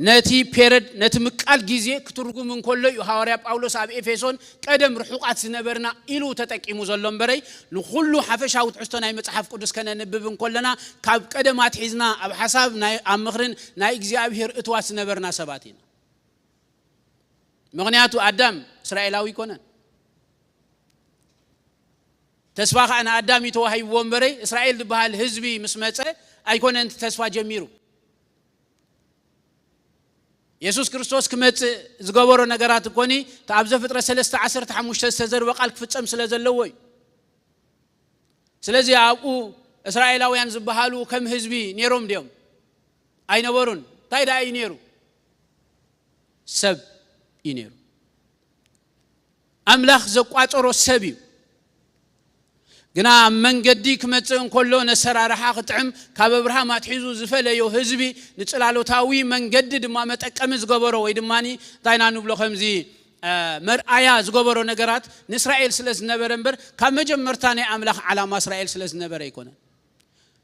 نتي بيرد نتي مقال غيزي كترغم كله يحواريا باولوس اب افيسون قدم رحقات سنبرنا إلو تتقيمو زلون بري لكل حفشاو تحستنا مصحف قدس كنا نببن كلنا كاب قدمات حزنا اب حساب ناي امخرن ناي اغزيابير اتواس نبرنا سباتين مغنياتو ادم اسرائيلاوي كونن تسواخ انا ادم يتوهي ومبري اسرائيل بحال حزبي مسمصه ايكونن تسوا جميرو ኢየሱስ ክርስቶስ ከመጽ ዝገበሮ ነገራት ኮኒ ታብዘ ፍጥረ 3:15 ተዘር በቃል ክፍጸም ስለዘለወይ ስለዚህ አቁ እስራኤላውያን ዝባሃሉ ከም ህዝቢ ኔሮም ዲዮም አይነበሩን تايدا ينيرو سب ينيرو أملاخ زقاطرو سبيو جنا من قديك متن كله نسرارها قطعم كاب إبراهيم أتحيزو زفله يو حزبي نتسلالو تاوي من قدد ما متأكم زقبرو ويدماني تاينا نبلو خمزي مرآيا زقبرو نجارات نسرائيل سلز نبرمبر كم مجمرتاني أملاخ على ما إسرائيل سلز نبر يكونه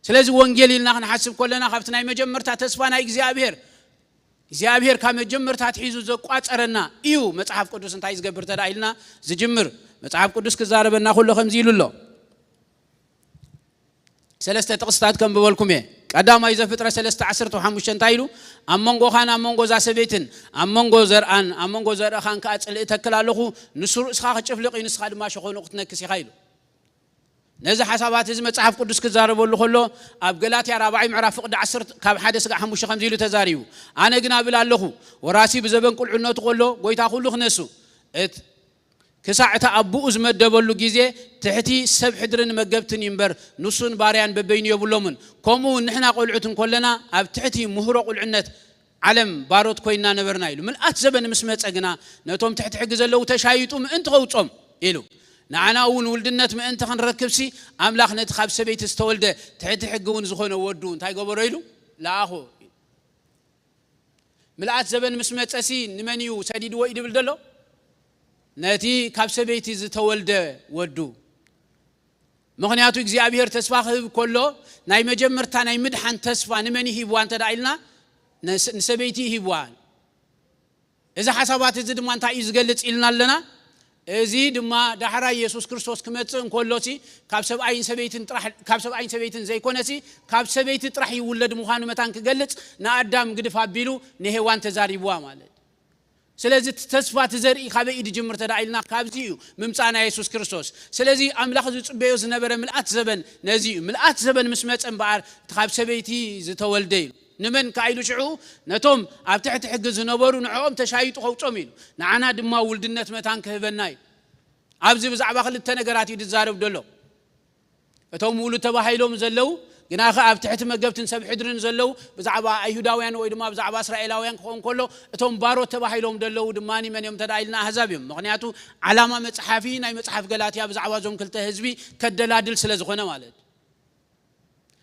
سلز وانجيلي نحن حسب كلنا خفتنا مجمرتا تسفانا إجزابير كم مجمرتا تحيزو زقات أرنا إيو متعب قدوس انتايز قبرتا دايلنا زجمر متعب قدوس كزاربنا كله خمزيلو الله سلسته تقصتات كم بقولكم إيه قدام إذا فترة سلسته عشرة وحمشان تايلو أمونغو خان أمونغو زاسبيتن أمونغو زران أمونغو زر خان كأت تكلالوه نسر إسخاء تشفلق إنسخاء ما شخون وقتنا كسي خايلو نزح حسابات إذا متعرف قدوس كزارب والله خلو أبقلات يا ربعي معرف قد عشرة كاب حادث حمش خمزيلو تزاريو أنا جنا بلالوه وراسي بزبن كل عنو تقوله قوي تأخذ نسو كساعة أبو أزمة دبلو جيزة تحتي سب حدرن مجبتن ينبر نصون باريان ببيني يبلومن كمو نحن قول عتن كلنا أب تحتي مهرق العنت علم بارود كوينا نبرنايلو من أتزبن مسمت أجنا نتوم تحت حجز لو تشايتم أنت غوتهم إلو نعنا أول ولدنا ما أنت خن ركبسي أملاخ نتخاب سبيت استولد تحت حجون زخون ودون تاي قبريلو لا أخو من أتزبن مسمت أسي نمنيو سديد ويد بلدلو ناتي كابس بيتي زتولد ودو مغنياتو إجزابير تسفاخ كله ناي مجمرتا ناي مدحان تسفا نمني هيبوان تدعيلنا نسبيتي هيبوان إذا حسابات زد ما انتا إزغلت إلنا لنا زيد ما دحرا يسوس كريستوس كمتن كلوتي كابسب عين سبيتن طرح كابسب عين سبيتن زي كونتي كابسب بيت طرح يولد مخانو متان كغلط نا ادم غدفا بيلو نهيوان تزاريبوا مالت سلازي تسفات زري خابي إيد جمر تدعيلنا كابزيو ممتعنا يسوس كريستوس سلازي أملاخ زبيوز نبرة ملأت زبن نزيو ملأت زبن مسمت أنبار تخاب سبيتي زتولدين نمن كايلو شعو نتوم أبتحت حجز نبرو نعوم تشايتو خوتوميلو نعنا دما ولدنت متان كهبناي أبزي بزعبا خلت تنقراتي تزارب دلو أتوم ولو تباهيلو مزلو جناخ أبتحت مجبتن سب حدرن زلوا بزعبا أيهوداويان ويدما بزعبا إسرائيلاويان كون كله أتوم بارو تباهيلهم دلوا دماني من يوم تدعيلنا هزابيهم مغنياتو علامة متحفين أي متحف قلاتيا بزعبا زوم كلته هزبي كدلادل سلزخنا مالد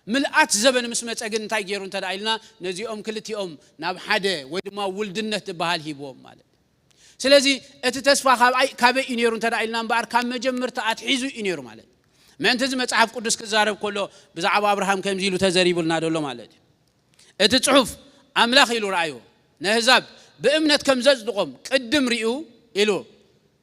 ملأت زبن مسمت أجن تايجرون تدعيلنا نزي كلتي ناب حدا ويدما ولدنا تباهل هيبوم مالد سلزي أتتسفى كابي إنيرون تدعيلنا بار كام مجمر تأتحيزو إنيرو مالد ما أنت زي ما تعرف قدس كزارب كله بزعب أبراهام كم زيلو تزاريب النادو الله مالدي أتتعرف أملاخ إلو رأيو نهزاب بإمنة كم زج دقم قدم ريو إلو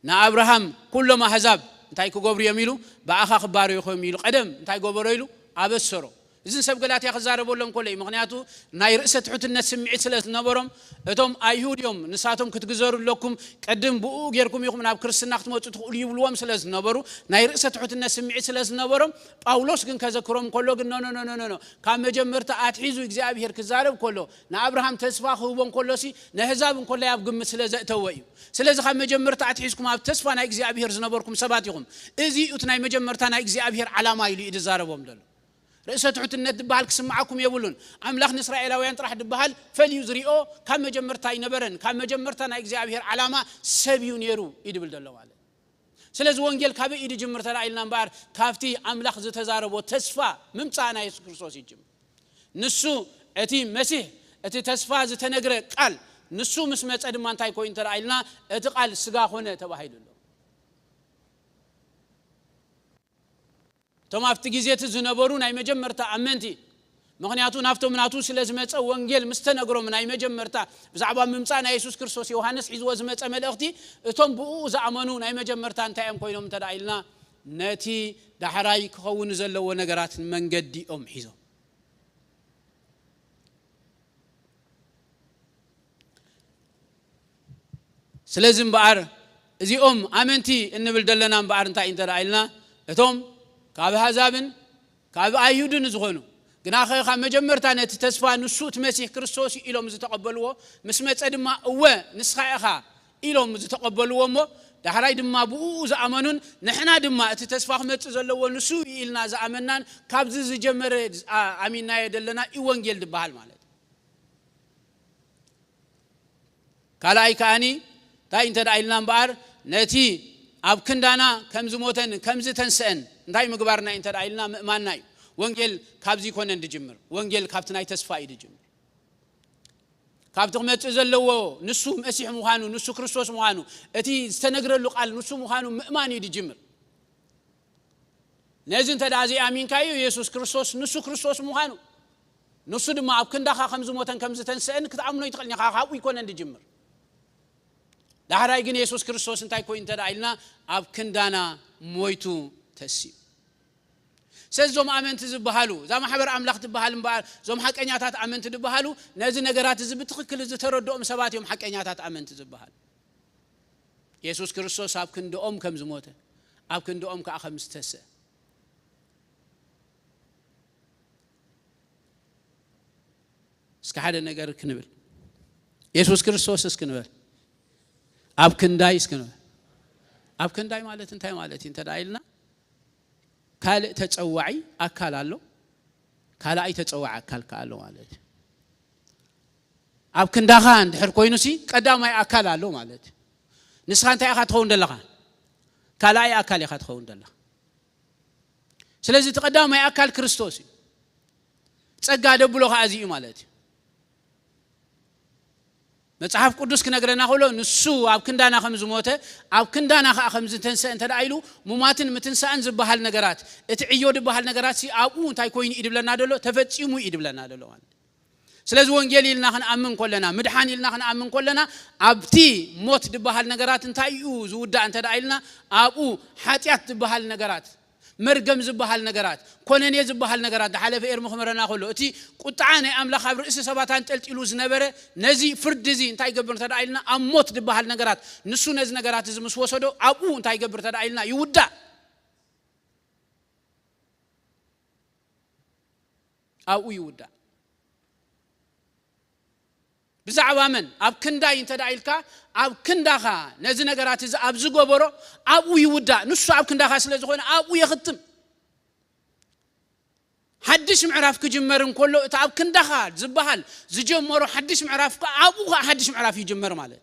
نا أبراهام كل ما هزاب نتايكو قبر يميلو بأخا خبارو يخو يميلو قدم نتايكو قبرو إلو أبسرو إذن سب قلات يا خزارب لهم كله مغنياتو ناي رأسة حوت الناس سمعت سلسل نبرم أتوم أيهود يوم نساتهم كتجزروا لكم قدم بقو غيركم يوم ناب كريستنا نختموا تدخل يبلوهم سلسل نبرو ناي رأسة حوت الناس سمعت سلسل نبرم باولوس كن كذا كرام كله قلنا نو كام مجمرت أتحيزوا إجزابير كزارب كله نا أبراهام تسفى خوبهم كله سي نهزاب كله يبقى مثل تويو سلسل كام مجمرت أتحيزكم أب تسفى نا إجزابير زنبركم سباتهم إذي أتناي مجمرت نا إجزابير على ما يلي إدزاربهم دل رئيسة حوت النت دبهال كسمعكم يقولون أملاخ إسرائيل وين راح دبهال فليزريو كم مجمرتاي نبرن كم مجمرتنا إجزابير علامة سبيون يرو يدبل دلوا عليه سلز وانجيل كابي يد جمرتنا إلنا بار كافتي أملاخ زتزارب وتسفى ممتعنا يسوع كريستوس يجم نسو أتي مسيح أتي تسفى زتنقر قال نسو مسمت أدمان تايكو إنتر إلنا أتقال سجاهونه تباهيدلو توم أفتجيزيت الزنبورون أي مجمرتا أمنتي مغنياتو نافتو مناتو سلازمت أو وانجيل مستنقرو من أي مجمرتا بزعبا ممتعنا يسوع كريستوس يوحنس حيز وزمت أمل أختي توم بؤو زعمانون أي مجمرتا أنت أم كوينهم تدعيلنا ناتي دحراي كون زلوا ونقرات من قدي حيزو سلازم بار زي أمنتي إن بلدلنا بار أنت إنت دعيلنا توم كاب هزابن كاب أيهودن زغنو جنا خير خام مجمرتنا تتسفى نسوت مسيح كريستوس إلهم زتقبلوه مسمت أدم هو نسخة إلهم زتقبلوه مو دحراي دم بوز أمانون نحنا دم تتسفى خمت زلوا نسو إلنا زأمننا كاب زجمر أمين نايدلنا إيوانجيل دبال مالد ካልኣይ ከኣኒ እንታይ እንተ ዳኢልና እምበኣር ነቲ ኣብ ክንዳና ከምዝ ሞተን ከምዝ ተንስአን እንታይ ምግባርና እንተ ዳኢልና ምእማንና እዩ ወንጌል ካብዚ ኮነ እንድጅምር ወንጌል ካብቲ ናይ ተስፋ እዩ ድጅምር ካብቲ ክመጽእ ዘለዎ ንሱ መሲሕ ምዃኑ ንሱ ክርስቶስ ምዃኑ እቲ ዝተነግረሉ ቃል ንሱ ምዃኑ ምእማን እዩ ድጅምር ነዚ እንተ ዳዚ ኣሚንካዩ ኢየሱስ ክርስቶስ ንሱ ክርስቶስ ምዃኑ ንሱ ድማ ኣብ ክንዳኻ ከምዝ ሞተን ከምዝ ተንስአን ክትኣምኖ ይትኽእልኒ ካብኡ ይኮነ እንድጅምር ዳሕራይ ግን ኢየሱስ ክርስቶስ እንታይ ኮይኑ እንተ ዳኢልና ኣብ ክንዳና ሞይቱ ተሲኡ ሰዞም ኣመንቲ ዝበሃሉ ዛ ማሕበር ኣምላኽ ትበሃል እምበኣር ዞም ሓቀኛታት ኣመንቲ ዝበሃሉ ነዚ ነገራት እዚ ብትኽክል ዝተረድኦም ሰባት እዮም ሓቀኛታት ኣመንቲ ዝበሃሉ ኢየሱስ ክርስቶስ ኣብ ክንደኦም ከም ዝሞተ ኣብ ክንደኦም ከዓ ከም ዝተሰአ እስከ ሓደ ነገር ክንብል ኢየሱስ ክርስቶስ እስክንብል ኣብ ክንዳይ እስክንብል ኣብ ክንዳይ ማለት እንታይ ማለት እንተ ዳኢልና ካልእ ተጸዋዒ ኣካል ኣሎ ካልኣይ ተጸዋዒ ኣካል ካሎ ማለት ኣብ ክንዳኻ እንድሕር ኮይኑሲ ቀዳማይ ኣካል ኣሎ ማለት ንስኻ እንታይ ኢኻ ትኸውን ደለኻ ካልኣይ ኣካል ኢኻ ትኸውን ደለኻ ስለዚ ተቀዳማይ ኣካል ክርስቶስ እዩ ጸጋ ደብሎ ኸኣዚ እዩ ማለት እዩ መጽሐፍ ቅዱስ ክነግረና ኸሎ ንሱ ኣብ ክንዳና ከም ዝሞተ ኣብ ክንዳና ከዓ ከም ዝተንሰአ እንተ ዳኢሉ ሙማትን ምትንሳእን ዝበሃል ነገራት እቲ ዕዮ ዝበሃል ነገራት ሲ ኣብኡ እንታይ ኮይኑ ይድብለና ደሎ ተፈጺሙ ይድብለና ደሎ ማለት ስለዚ ወንጌል ኢልና ክንኣምን ኮለና ምድሓን ኢልና ክንኣምን ኮለና ኣብቲ ሞት ዝበሃል ነገራት እንታይ እዩ ዝውዳእ እንተ ዳኢልና ኣብኡ ኃጢአት ዝበሃል ነገራት መርገም ዝበሃል ነገራት ኮነኔ ዝበሃል ነገራት ዳሓለፈ ኤርሚ ክመረና ኸሎ እቲ ቁጣዓ ናይ ኣምላኽ ኣብ ርእሲ ሰባት አንጠልጢሉ ዝነበረ ነዚ ፍርድ እዚ እንታይ ይገብር እንተ ዳኢልና ኣብ ሞት ዝበሃል ነገራት ንሱ ነዚ ነገራት እዚ ምስ ወሰዶ ኣብኡ እንታይ ይገብር እንተ ዳኢልና ይውዳእ ኣብኡ ይውዳእ ብዛዕባ መን ኣብ ክንዳይ እንተ ዳኢልካ ኣብ ክንዳኻ ነዚ ነገራት እዚ ኣብ ዝገበሮ ኣብኡ ይውዳእ ንሱ ኣብ ክንዳኻ ስለ ዝኾነ ኣብኡ ይኽትም ሓድሽ ምዕራፍ ክጅመር እንከሎ እቲ ኣብ ክንዳኻ ዝበሃል ዝጀመሮ ሓድሽ ምዕራፍ ኣብኡ ሓድሽ ምዕራፍ ይጅመር ማለት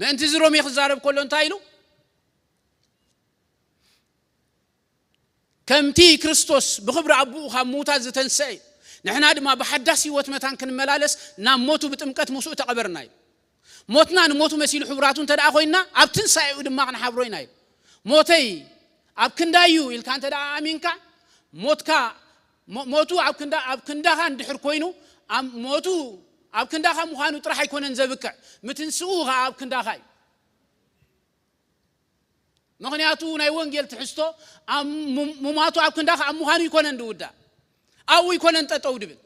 ምእንቲ ዝሮሜ ክዛረብ ከሎ እንታይ ኢሉ ከምቲ ክርስቶስ ብኽብሪ ኣቡኡ ካብ ምውታት ዝተንስአ نحن هذا ما بحدثي وتمتان كن ملالس نام موتو بتمكت مسوء تقبرنا موتنا نموتو مسيل حبراتون تدا أخوينا أبتن سايو دماغنا حبروينا موتي أبكندايو إل كان تدا أمينكا موتكا موتو أبكندا هان دحر كوينو موتو أبكندا هان مخانو ترح يكون نزبك متنسوها أبكندا هاي مغنياتو نايوان جيل تحستو مماتو أبكندا هان مخانو يكون ندودا أو يكون أنت تودبن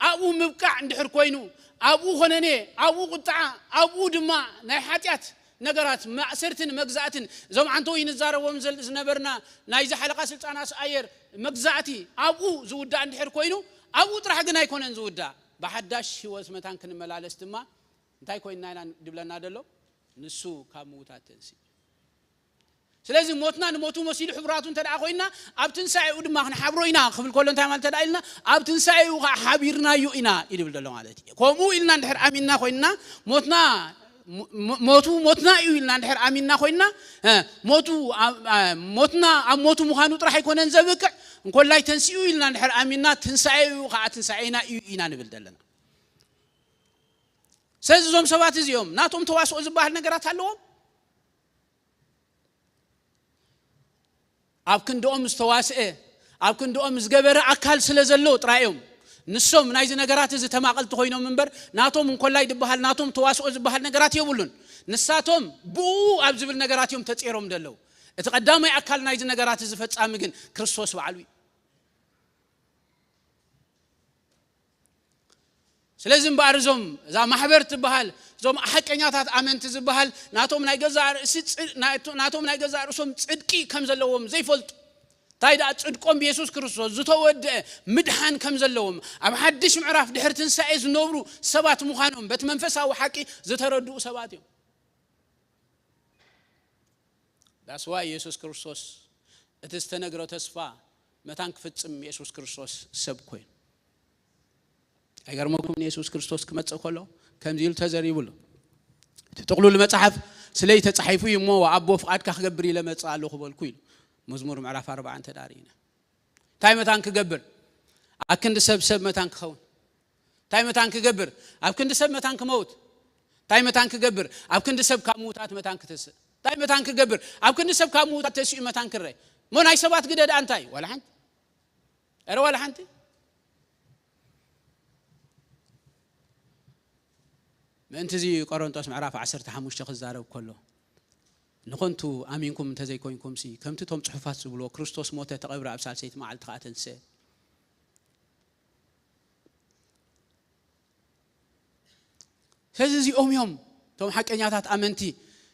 أو مبكع عند حركوينو أو خنني أو قطع أو دماء نحاتيات نجارات ما سرتن مجزاتن زم عنتو ينزار ومزل زنبرنا نايز حلقة سلطان أير مجزاتي أو زود عند حركوينو أو ترى حقنا يكون زودا بحداش هو اسمتان كن ملال استما نتاي كوين ناينا دبلنا دلو نسو كموتات تنسي ስለዚህ ሞትና ንሞቱ መሲል ሕብራቱን ተዳኾይና ኣብትንሳኤው ድማ ክንሓብሮይና ክብል ኮሎ እንታይ ማለት ተዳኢልና ኣብትንሳኤው ሓቢርናዩ ኢና ይድብል ደሎ ማለት እዩ ከምኡ ኢልና እንድሕር ኣሚንና ኮይና ሞትና እዩ ኢልና እንድሕር ኣሚንና ኮይና ሞትና ኣብ ሞቱ ምዃኑ ጥራሕ ኣይኮነን ዘብቅዕ እንኮላይ ተንሲኡ ኢልና እንድሕር ኣሚንና ትንሳኤው ከዓ ትንሳኤና እዩ ኢና ንብል ደለና ስለዚ ዞም ሰባት እዚኦም ናቶም ተዋስኦ ዝበሃል ነገራት ኣለዎም ኣብ ክንዶኦም ዝተዋስአ ኣብ ክንዶኦም ዝገበረ ኣካል ስለ ዘሎ ጥራዮም ንሶም ናይዚ ነገራት እዚ ተማቀልቲ ኮይኖም መንበር ናቶም እንኮላይ ድበሃል ናቶም ተዋስኦ ዝበሃል ነገራት የብሉን ንሳቶም ብኡ ኣብ ዝብል ነገራት እዮም ተጽይሮም ደለው እቲ ቀዳማይ ኣካል ናይዚ ነገራት እዚ ፈጻሚ ግን ክርስቶስ በዓሉ ስለዚህ እምበኣር ዞም እዛ ማሕበር ትበሃል ዞም ሓቀኛታት ኣመንቲ ዝበሃል ናቶም ናይ ገዛ ርእሶም ጽድቂ ከም ዘለዎም ዘይፈልጡ ታይዳ ጽድቆም ኢየሱስ ክርስቶስ ዝተወድአ ምድሓን ከም ዘለዎም ኣብ ሓድሽ ምዕራፍ ድሕር ትንሳኤ ዝነብሩ ሰባት ምዃኖም በቲ መንፈሳዊ ሓቂ ዝተረድኡ ሰባት እዮም That's why ኢየሱስ ክርስቶስ እቲ ዝተነገረ ተስፋ መታን ክፍጽም ኢየሱስ ክርስቶስ ሰብ ኮይኑ ኣይገርመኩም ኢየሱስ ክርስቶስ ክመጽእ ከሎ ከምዚ ኢሉ ተዘሪቡሉ ተጠቕሉሉ መጽሐፍ ስለይ ተጻሒፉ ይሞ ወአቦ ፍቃድካ ክገብር ኢለ መጽእ ኣለኹ በልኩ ኢሉ መዝሙር ምዕራፍ 40 ተዳሪና ታይ መታን ክገብር አክንድ ሰብ መታን ክኸውን ታይ መታን ክገብር አብክንድ ሰብ መታን ክመውት ታይ መታን ክገብር አብክንድ ሰብ ካሙታት መታን ክትስእ ታይ መታን ክገብር አብክንድ ሰብ ካሙታት ተስኡ መታን ክረ ሞን አይ ሰባት ግደድ አንታይ ወላ ሓንቲ አረ ወላ ሓንቲ ምንትዚ ቆሮንቶስ ምዕራፍ 15 ክዛረብ ከሎ ንኾንቱ አሚንኩም እንተዘይኮንኩም ሲ ከምቲ ቶም ጽሑፋት ዝብሎ ክርስቶስ ሞተ ተቀብረ ኣብ ሳልሰይት መዓልቲ ካተንሰ ስለዚህ ኦምዮም ቶም ሓቀኛታት አመንቲ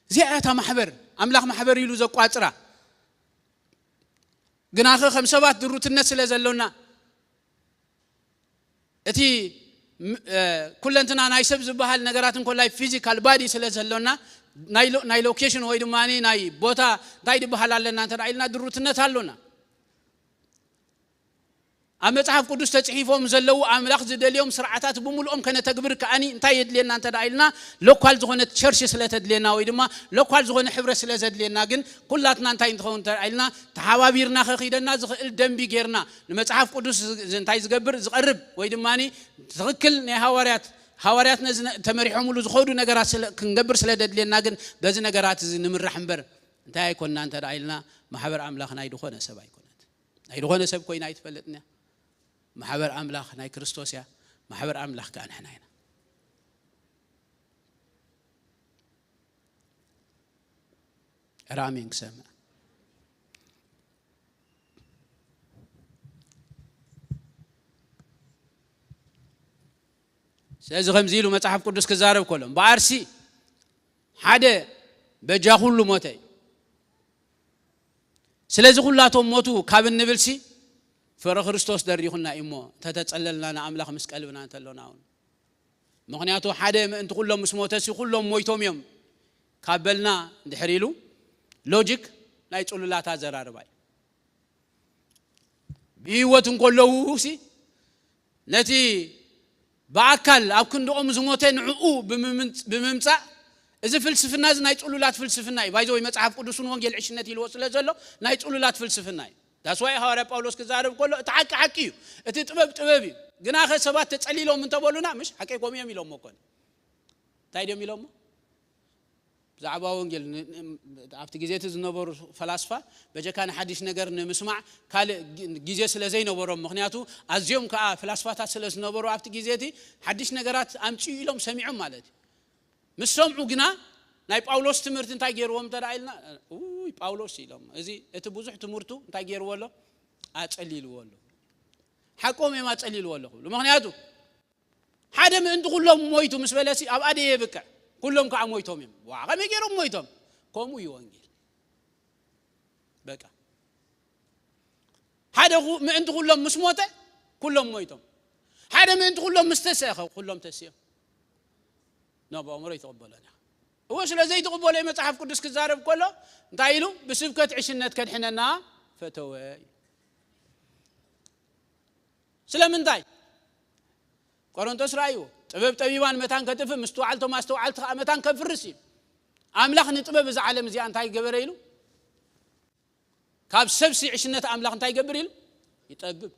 ዚኣታ ማሕበር አምላኽ ማሕበር ኢሉ ዘቋጽራ ግናኸ ከም ሰባት ድሩትነት ስለ ዘሎና እቲ ኩለንትና ናይ ሰብ ዝበሃል ነገራትን ኮላይ ፊዚካል ባዲ ስለ ዘሎና ናይ ሎኬሽን ወይ ድማኒ ናይ ቦታ እንታይ ድበሃል ኣለና እንተዳኢልና ድሩትነት ኣሎና ኣብ መጽሐፍ ቅዱስ ተጽሒፎም ዘለው ኣምላኽ ዝደልዮም ስርዓታት ብሙሉኦም ከነተግብር ከኣኒ እንታይ የድልየና እንተዳኢልና ሎካል ዝኾነ ቸርች ስለ ተድልየና ወይ ድማ ሎካል ዝኾነ ሕብረት ስለ ዘድልየና ግን ኩላትና እንታይ እንትኸውን እንተዳኢልና ተሓባቢርና ከኺደና ዝኽእል ደንቢ ጌርና ንመጽሐፍ ቅዱስ እንታይ ዝገብር ዝቐርብ ወይ ድማኒ ትኽክል ናይ ሃዋርያት ተመሪሖምሉ ዝኸዱ ነገራት ክንገብር ስለ ደድልየና ግን በዚ ነገራት እዚ ንምራሕ እምበር እንታይ ኣይኮንና እንተዳኢልና ማሕበር ኣምላኽ ናይ ድኾነ ሰብ ኣይኮነት ናይ ድኾነ ሰብ ኮይና ኣይትፈልጥና ማሕበር ኣምላኽ ናይ ክርስቶስ ያ ማሕበር ኣምላኽ ከዓ ንሕና ኢና ራሚን ክሰምዕ ስለዚ ከምዚ ኢሉ መጽሐፍ ቅዱስ ክዛረብ ከሎ በአርሲ ሓደ በጃ ሁሉ ሞተ ስለዚ ሁላቶም ሞቱ ካብ እንብልሲ ፍረ ክርስቶስ ደሪኹና እሞ ተተጸለልና አምላኽ መስቀልብና እንተሎና ምክንያቱ ሓደ ምእንቲ ኩሎም ምስ ሞተሲ ኩሎም ሞይቶም እዮም ካብልና ድሕሪሉ ሎጂክ ናይ ጽሉላታ ዘራርባይ ብህይወት እንከለውሲ ነቲ በአካል ኣብ ክንደኦም ዝሞተ ንዕኡ ብምምጻእ እዚ ፍልስፍና እዚ ናይ ጽሉላት ፍልስፍና እዩ ባይዘ ወይ መጽሐፍ ቅዱስን ወንጌል ዕሽነት ኢልዎ ስለ ዘሎ ናይ ጽሉላት ፍልስፍና እዩ ዳስዋይ ሐዋርያ ጳውሎስ ክዛረብ ከሎ እቲ ሓቂ እዩ እቲ ጥበብ እዩ ግና ሰባት ተጸሊሎም እንተበሉና ምሽ ሓቂ ቆም እዮም ኢሎም እኮ እንታይ ደም ኢሎም ዛዕባ ወንጌል ኣብቲ ግዜ እቲ ዝነበሩ ፈላስፋ በጀካን ሓዲስ ነገር ንምስማዕ ካል ግዜ ስለ ዘይነበሮም ምክንያቱ ኣዝዮም ከዓ ፈላስፋታት ስለ ዝነበሩ ኣብቲ ግዜ እቲ ሓዲስ ነገራት ኣምጪኡ ኢሎም ሰሚዖም ማለት ምስ ሰምዑ ግና ናይ ጳውሎስ ትምህርት እንታይ ገይርዎም ተዳኢልና ጳውሎስ ኢሎም እዚ እቲ ብዙሕ ትምህርቱ እንታይ ገይርዎሎ ኣጸሊልዎ ኣሎ ሓቆም የማ ጸሊልዎ ኣሎ ምክንያቱ ሓደ ምእንቲ ኩሎም ሞይቱ ምስ በለሲ ኣብ ኣደየ ይብቅዕ ኩሎም ከዓ ሞይቶም እዮም ዋኸመይ ገይሮም ሞይቶም ከምኡ እዩ ወንጌል በቃ ሓደ ምእንቲ ኩሎም ምስ ሞተ ኩሎም ሞይቶም ሓደ ምእንቲ ኩሎም ምስ ተሰኸ ኩሎም ተስዮም ነብኣምሮ ይተቀበለና هو ስለዚህ ይተቀበለ መጽሐፍ ቅዱስ ክዛረብ ከሎ እንታይ ኢሉ ብስብከት ዕሽነት ከድሕነና ፈተወ ስለምንታይ ቆሮንቶስ ራእዩ ጥበብ ጠቢባን መታን ከጥፍ ምስተዋዓልቶ ማስተዋዓልት መታን ከፍርስ አምላኽ ንጥበብ እዚ ዓለም እዚ እንታይ ገበረ ኢሉ ካብ ሰብሲ ዕሽነት አምላኽ እንታይ ገበር ኢሉ ይጠብብ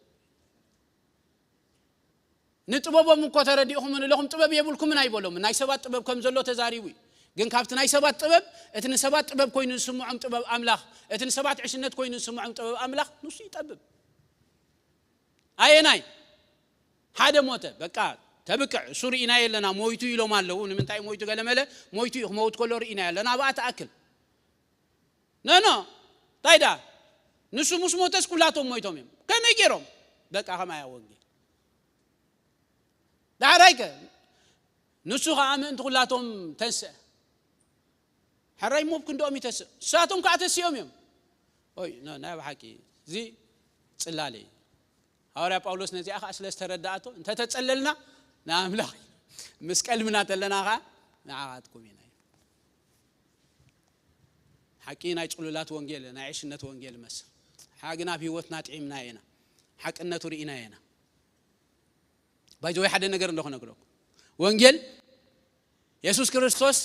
ንጥበቦም እኮ ተረዲኹም ለኹም ጥበብ የብልኩም ምን አይበሎም ናይ ሰባት ጥበብ ከም ዘሎ ተዛሪቡ ግን ካብቲ ናይ ሰባት ጥበብ እቲ ንሰባት ጥበብ ኮይኑ ስሙዖም ጥበብ አምላኽ እቲ ንሰባት ዕሽነት ኮይኑ ስሙዖም ጥበብ አምላኽ ንሱ ይጠብብ አየናይ ሓደ ሞተ በቃ ተብቅዕ ሱሪኢና የለና ሞይቱ ኢሎም አለው ንምንታይ ሞይቱ ገለመለ ሞይቱ ይሞት ኮሎ ሪኢና የለና ባታ አክል ነኖ ታይዳ ንሱ ሙስ ሞተስ ኩላቶም ሞይቶም ከመይ ገይሮም በቃ ከማያ ወንጌል ዳራይከ ንሱ ከአመንት ኩላቶም ተንሰ حراي موب كندوم يتس ساتهم كاتسيوم يوم اوي نا بحقي زي صلالي حواريا ጳውሎስ ነዚ አኻ ስለስተረዳአቶ እንተ ተጸለልና ናምላኽ መስቀል ምናት ለናኻ ናዓትኩም ይናይ حقي ናይ ጽሉላት ወንጌል ናይ ዕሽነት ወንጌል መስ ሓግና ህይወትና ጥዕምና ኢና ሓቅነቱ ርኢና ኢና بايزوي حدا ነገር እንደሆነ ነግረው ወንጌል ኢየሱስ ክርስቶስ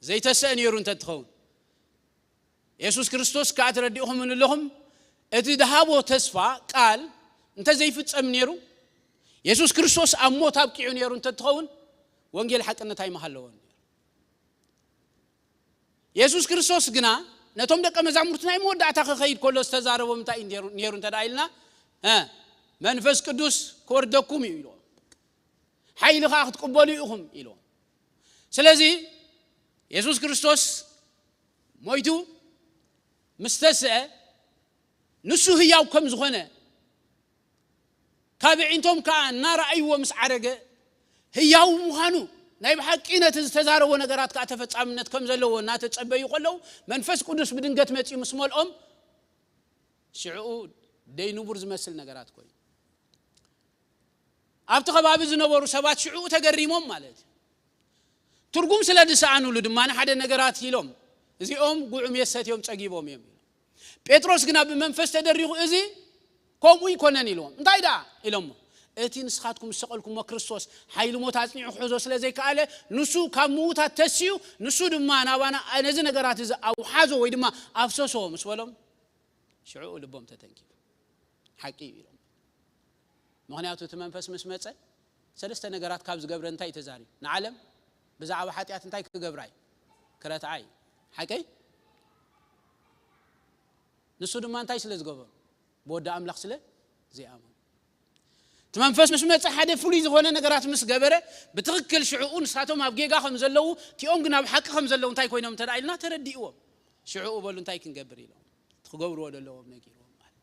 ዘይተሰን ይሩን ተትኸውን ኢየሱስ ክርስቶስ ካትረዲኡም እንለሁም እቲ ደሃቦ ተስፋ ቃል እንተ ዘይፍጸም ነሩ ኢየሱስ ክርስቶስ አሞት አብቂዑ ነሩ ተትኸውን ወንጌል ሐቅነት አይመሐለውን ኢየሱስ ክርስቶስ ግና ነቶም ደቀ መዛሙርት ናይ መወዳእታ ከኸይድ ኮሎስ ተዛረቦም እንታይ ነሩ ተዳይልና መንፈስ ቅዱስ ኮርደኩም ይሉ ኃይል ኻ ክትቀበሉ ይኹም ይሉ ስለዚህ ኢየሱስ ክርስቶስ ሞይቱ مستسع نسو هياو كم زغنة كابعينتم كان نرى أيوة مسعرقة هياو مهانو نايب حقينة تزارو ونقرات كاتفت عمنت كم زلو ونات تصبي يقولوا منفس قدس بدن قت متي مسمول شعود دينو برز مسل نقرات كوي أبتغى بابز نورو سبات شعود تقريمهم مالت ترقوم سلا دسانو لدمان حدا نقرات هيلوم زي قوعم يسات يوم تجيبهم يوم بيتروس جناب منفس تدريغو إزي كومو يكونن يلوم انتايدا يلوم اتي نسخاتكم سقلكم وكريستوس حيل موت عصني حوزو سلازي قاله نسو كموت تسيو نسو دما وانا انزي نغرات او حازو وي دما افسوسو مسولم شعو لبوم تتنكي حقي يلوم مغنياتو تمنفس مسمص ثلاثه نغرات كابز غبر انتاي تزاري نعلم بزعوا حاتيات انتاي كغبراي كرتعي حقي نسو دما انتاي سلازغبر بودا املاخ سله زي امن تمنفس مسمص حدا فلي زغونه نغرات مس غبره بتركل شعون ساتهم ابغيغا خم زلو تيون غنا بحق خم زلو انتاي كوينم تدايلنا ترديو شعو بلو انتاي كنغبر يلو تخغبرو ودلو نغيرو مال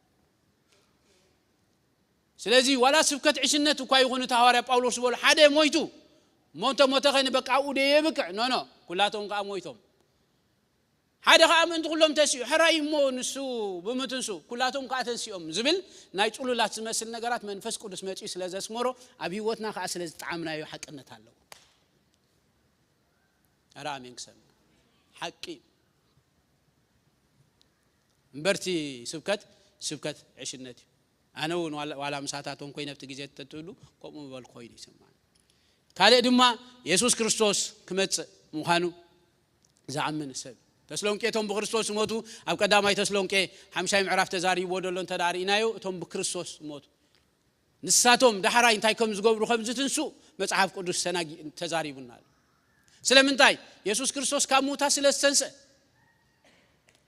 سلازي ولا سبكت عشنته كاي يغونو تحواري باولوس بول حدا مويتو موته خين بقى اودي يبقى نو كلاتهم قا مويتهم هذا خام انت كلهم تسيو حراي مو نسو بمتنسو كلاتهم قاتنسيوم زبل ناي طولولات مسل نغرات منفس قدس مጪ ስለዘስመሮ አብይወትና ካ ስለዚ ጣምናዩ ሐቅነት አለው አራሜን ከሰም ሐቂ ምበርቲ ስብከት ዕሽነት አነው ዋላ ምሳታቶም ኮይ ነፍት ጊዜ ተጥሉ ቆሙ በል ኮይን ይሰማል ካለ ድማ ኢየሱስ ክርስቶስ ክመጽ ሙኻኑ ዘአምን ሰብ ተስሎንቄቶም በክርስቶስ ሞቱ አብ ቀዳማይ ተስሎንቄ 50 ምዕራፍ ተዛሪ ወደሎን ተዳሪናዮ እቶም በክርስቶስ ሞቱ ንሳቶም ዳሕራይ እንታይ ከም ዝገብሩ ከም ዝትንሱ መጽሐፍ ቅዱስ ሰናጊ ተዛሪቡናል ስለምንታይ ኢየሱስ ክርስቶስ ካብ ሞታ ስለሰንሰ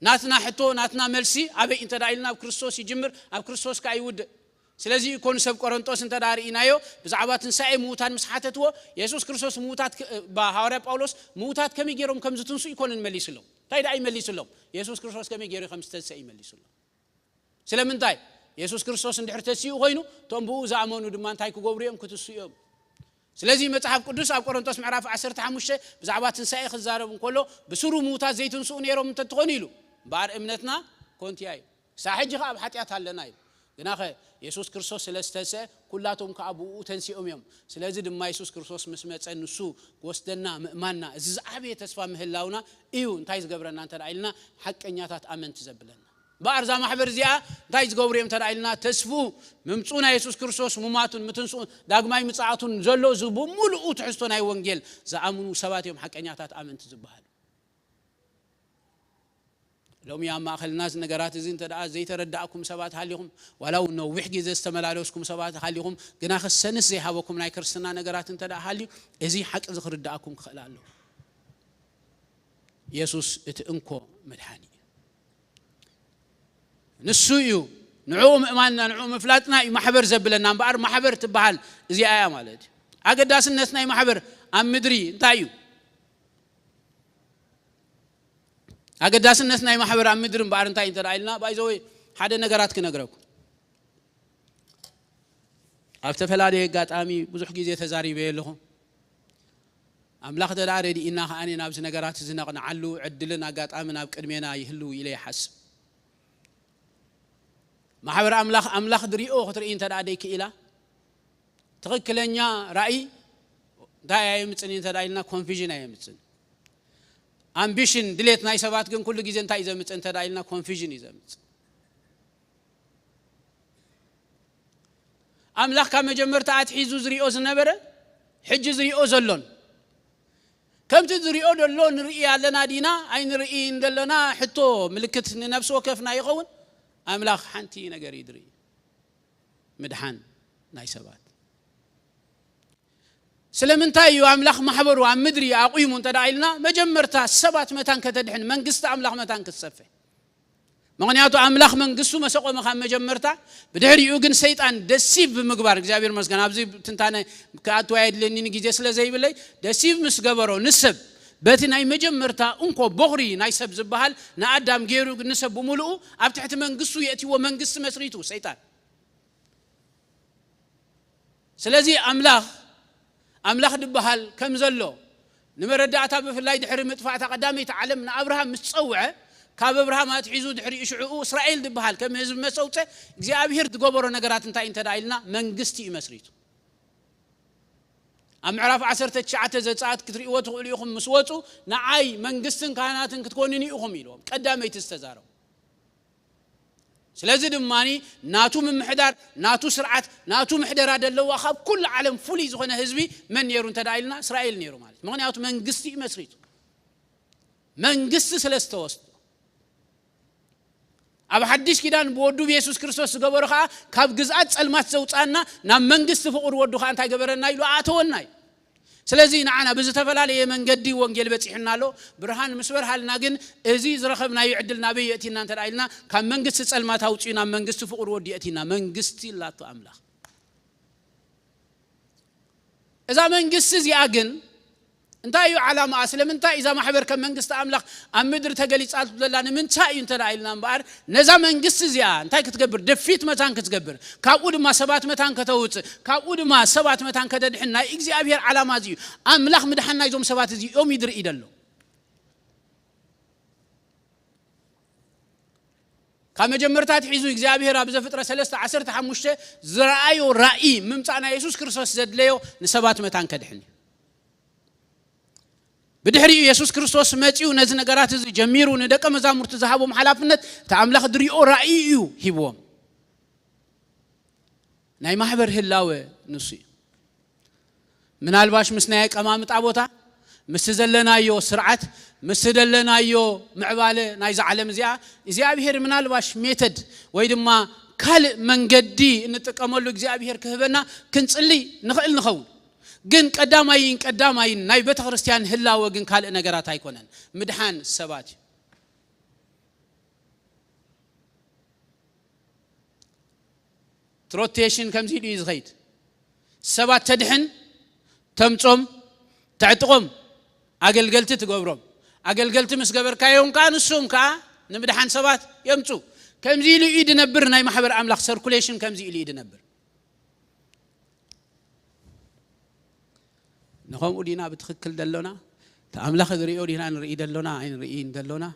ናትና ሕቶ ናትና መልሲ አበይ እንተዳይልና አብ ክርስቶስ ይጅምር አብ ክርስቶስ ካይውድ ስለዚህ ኮን ሰብ ቆሮንቶስ እንተዳሪናዮ በዛዕባ ትንሳኤ ሙታን መስሓተትዎ ኢየሱስ ክርስቶስ ሙታት በሐዋርያ ጳውሎስ ሙታት ከመገሮም ከም ዝትንሱ ይኮንን መልይስሎም ታይዳ አይመልይስሎም ኢየሱስ ክርስቶስ ከመገሪ ከም ዝተሰይ ይመልይስሎም ስለምንታይ ኢየሱስ ክርስቶስ እንድሕርተሲዩ ኮይኑ ቶም ብኡ ዝኣመኑ ድማ እንታይ ክገብሩዮም ክትስዮም ስለዚህ መጽሐፍ ቅዱስ አብ ቆሮንቶስ ምዕራፍ 15 በዛዕባ ትንሳኤ ክዛረብ እንከሎ በስሩ ሙታት ዘይትንሱ ነይሮም እንተትኾኑ ኢሉ ባር እምነትና ኮንቲያይ ሳሕጂ ካብ ኃጢአት አለና ኢሉ ግናኸ ኢየሱስ ክርስቶስ ስለስተሰ ኩላቶም ከአብኡ ተንሲኦም እዮም ስለዚህ ድማ ኢየሱስ ክርስቶስ መስመጸ ንሱ ወስደና ምእማንና እዚ ዝዓበየ ተስፋ ምህላውና እዩ እንታይ ዝገብረና እንተዳይልና ሐቀኛታት አመንት ዘብለና በአርዛ ማህበር ዚያ እንታይ ዝገብሩ እዮም ተዳይልና ተስፉ ምምጹና ኢየሱስ ክርስቶስ ሙማቱን ምትንሱ ዳግማይ ምጽአቱን ዘሎ ዝቡ ሙሉኡ ትሕዝቶ ናይ ወንጌል ዝአምኑ ሰባት እዮም ሐቀኛታት አመንት ዝበሃሉ لوم يا ما أخل الناس نجارات زين تدعى زي تردعكم سبات حالهم ولو إنه وحجي زي استملالوسكم سبات حالهم جناخ السنة زي هواكم نايكر سنة نجارات تدعى حالي إزي حق ذكر دعكم خلاله يسوع اتأنكو ملحاني نسويو نعوم إيماننا نعوم فلاتنا محبر زبلنا بار محبر تبعال زي آية مالد أقد داس الناس ناي محبر أم مدري تايو أقداس الناس ناي محبر عم مدرم بارنتاي انترايلنا بايزوي حدا نغرات كنغركو افتفلادي غاطامي بزح غيزه تزاري بيلهم املاخ تداري دي انها اني نابس نغرات زنقنا علو عدلنا غاطامنا بقدمينا يحلو الى حسب محبر املاخ دريو خطر انتدادي كيلا تركلنيا راي داي يمصني انتدايلنا كونفيوجن يمصن ambition ድሌት ናይ ሰባት ግን ኩሉ ጊዜ እንታይ ዘምጽ እንተዳይልና ኮንፊውዥን ይዘምጽ أملاخ كم جمرت أتحيزو زريئو زنبرة حج زريئو زلون كم تزريئو دلون رئي لنا دينا أين رئي دلنا حتى ملكت نفسه كيفنا يقون أملاخ حنتي نجار يدري مدحان نايسبات سلمنتايو أملاخ محبر وعم مدري أقيم تدعيلنا مجمرتها سبات متان كتدحن من قست أملاخ متان كتصفي مغنياتو أملاخ من قسو مسقو مخام مجمرتا بدهري يوغن سيطان دسيف بمقبار اكزابير مسكن أبزي تنتانا كاتو عيد لنين جيجي سلزي بلي دسيف مسقبرو نسب باتي ناي مجمرتا انكو بغري ناي سب زبهال نا أدام جيرو نسب بمولو أبتحت من قسو يأتي ومن قس مسريتو سيطان سلزي أملاخ دبهال كم زلو نمردعتا بفلاي دحري مدفعتا قدامي تعلمنا أبراهام متصوعه كاب إبراهيم هاتحيزو دحري إشعو إسرائيل دبهال كم هزب مسوته እግዚአብሔር تقبرو نقرات انتا انتا دايلنا منقستي مسريتو أمعراف 19 زتساعات كتريقوا تقوليكم مسوتو نعاي منقستن كاناتن كتكونيني إخم إلوهم قدامي تستزارو سلازي دماني ناتو من محدار ناتو سرعات ناتو محدار هذا اللي واخاب كل عالم فولي زغنا هزبي من يرو انتا دايلنا إسرائيل نيرو مالك مغنياتو منقستي مسريتو منقست سلسته وسط أب حدش كده بودو بيسوس كريستوس جبرخا كاب جزءات سلمات زوجنا نام منجست فقر ودو خان تاي جبرنا يلو عاتونا سلازي نعنا بزتفلالي من جدي وانجيل بتحنا له برهان مسور حالنا جن أزيز رخبنا يعدلنا بيأتينا أنت رأينا كان منجست سلمات هاوتشينا منجست فقر ودي يأتينا منجستي لا تأملا إذا منجست زياجن انت ايو علامه اسلم انت اذا ما حبر كم منقست املاخ ام مدر تقليص قالت لنا من تاي انت رايلنا بار نزا منقست زيا انت كتقبر دفيت متان كتقبر كاقود ما سبات متان كتوت كاقود ما سبات متان كددحنا اغزابير علامه زي املاخ مدحنا يزوم سبات زي يوم يدر يدلو كما جمرتات حيزو اغزابير ابز فطره 13 زرايو راي ممصانا يسوع كريستوس زدليو نسبات متان كدحني بدحري يسوع كريستوس ماتيو نز نغرات زي جميرو ندق مزامرت زحابهم حلافنت تاملاخ دريو رايو هيبوم ناي محبر هلاوه نسي من الباش مسناي قمامط ابوتا مسزلنايو سرعت مسدلنايو معباله ناي زعلم زيا እግዚአብሔር من الباش ميتد ويدما كال منجدي نتقملو እግዚአብሔር كهبنا كنصلي نخل نخو جن قداماين ناي بيت ክርስቲያን ህላወ ግን ካለ ነገራት አይኮነን ምድሃን ሰባት ትሮቴሽን ከምዚ ይዝኸይት ሰባት ተድህን ተምጾም تعتقم አገልገልት ትገብሮም አገልገልት መስገበርካዮም ካንሱም ካ ንምድሃን ሰባት የምጹ ከምዚ ይድ ነብር ናይ ማህበር አምላኽ ሰርኩሌሽን ከምዚ ይድ ነብር نخوم ودينا بتخكل دلونا تأملاخ دريو دينا نرئي دلونا عين رئين دلونا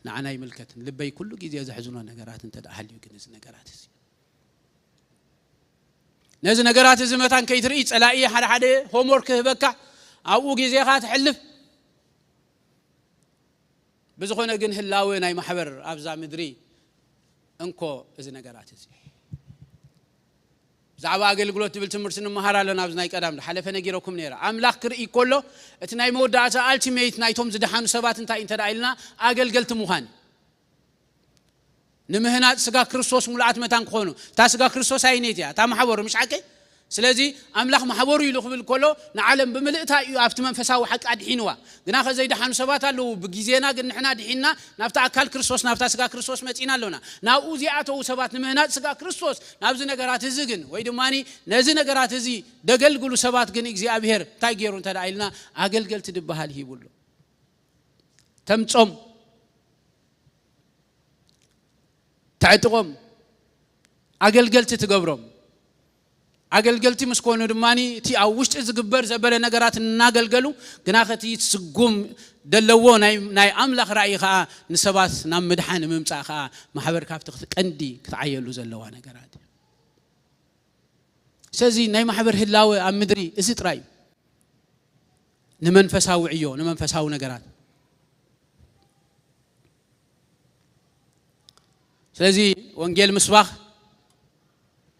نعناي ملكة لبي كله جيزي يزحزونا نقرات انت دا أهل يوكي نزي نقرات نزي نقرات زي متان كي ترئي تسألائي حد هومورك هبكا أو جيزي خات حلف بزخونا قن هلاوي ناي محبر أفزا مدري انكو ازي نقرات زي زعوا أقول تبل تمرسن مهارة لنا بزناي كلام حلف نجيركم نيرا أملاك كرئي كله اتناي مودة ألتيميت نايتهم زدحان سبات انتا انت دايلنا أقل مهان نمهنا سجا كريستوس ملعت متان خونو تا سجا كريستوس عينيتيا تا محور مش عكي سلازي أملاك محور يلخبل كله نعلم بملئتها يافت منفسها وحق أدحينوا جنا خزي دحان سبات لو بجزينا قد نحنا دحينا نفتح أكل كريستوس نفتح سجا كريستوس متينا لنا ناوزي عتو سبات نمهنا سجا كريستوس نابزنا قرات الزجن ويدماني نزنا قرات زي دقل قولوا سبات جن إجزاء بهر تاجرون تدعيلنا أقل قلت دبها هي بقوله تمتصم تعتقم أقل قلت تقبرم أقل قلتي مسكون دماني تي أوشت إذا قبر زبالة نقرات ناقل قلو قناختي تسقوم دلوو ناي أملاخ رأي خا نسبات نام مدحان ممتع خا محبر كافتخت قندي كتعيلو زلوا نقرات سازي ناي محبر هلاوي أم مدري إزيت رأي نمن فساو عيو نمن فساو نقرات سازي وانجيل مسباخ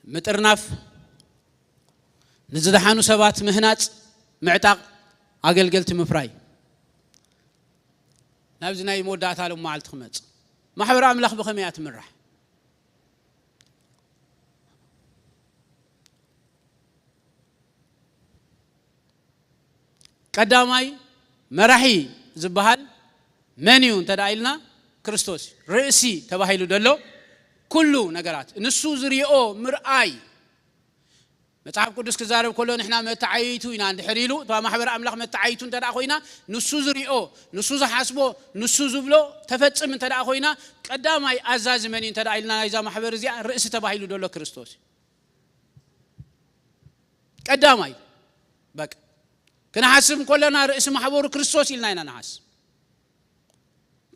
مترناف نزدحانو سبات مهنات معتاق أقلقلت مفراي نابزنا يمودات على معلت خمس ما حبر أملاخ بخميات مرح قداماي مرحي زبهال منيون تدايلنا كريستوس رئيسي تباهيلو دلو كله نجارات نسو زريئو مرآي متعب قدس كزارب كله نحنا متعيتو ينا عند حريلو طبعا ما حبر أملاخ متعيتو تدا أخوينا نسو زريئو نسو زحاسبو نسو زبلو تفتش من تدا أخوينا قداماي أزاز منين تدايلنا إذا ما حبر زي رئيسي تباهيلو دلو كريستوس قداماي بق كنا حاسب كلنا رئيس محبور كريستوس إلنا إنا نحاسب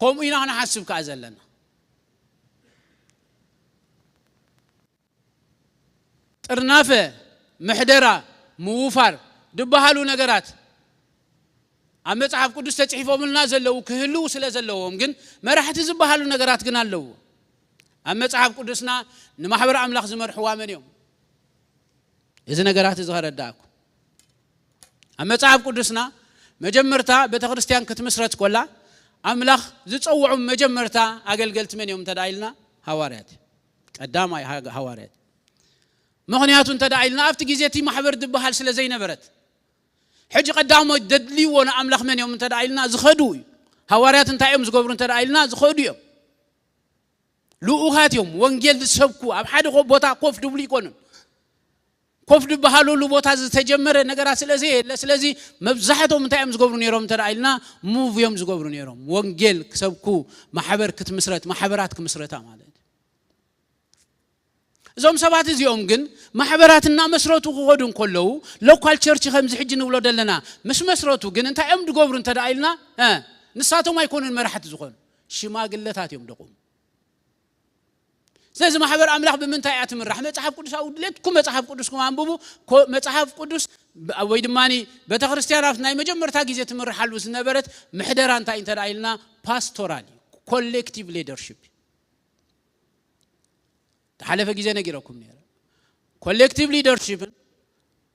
قوم إنا نحاسب كأزلنا ترنافة محدرة موفر دبهالو نجارات أما تعرف كدوس تجحيفهم النازل لو كهلو سلازل لوهم جن ما راح تزبهالو نجارات جنا لو أما تعرف كدوسنا نمحبر أملاخ زمر حوامن يوم إذا نجارات زهر الداكو أما تعرف كدوسنا مجمرتا بتخرستيان كتمسرت كلها أملاخ زت أوعم مجمرتا أقل قلت من يوم تدايلنا هوارات قدام أي هوارات مغنياتون تدايلنا أفتح جزيتي محبر دبهال سلا زي نبرت حج قدامه ددلي وانا أملاخ من يوم تدايلنا زخدوي هوارات انت يوم زقبرون تدايلنا زخدوي لؤوهات يوم وانجيل سبكو أبحاد بوتا قف دبلي كونن كوف دبهالو لبوتا تجمر نجارات سلازي مبزحتهم انت يوم زقبرون يروم تدايلنا موف يوم زقبرون يروم وانجيل سبكو محبر كتمسرت محبرات كمسرتها مالت زوم سبات زيوم جن محبراتنا مسروتو غودن كله لوكال تشيرش خمس حج نولو دلنا مش مسروتو جن انت يوم دقبرون تدايلنا نساتو ما يكونون مرحت زخون شماغلتات يوم دقوم زي محبر أملاخ بمنتايات من رحمة مصحف قدس أو ليتكم مصحف قدس كم أنبوبو مصحف قدس ويدماني بتخرستيان عرفنا مجمر تاجيزة من رحال وسنبرت محدران تا انتدايلنا باستورالي collective leadership حلف جيزة نجيركم نيرا collective leadership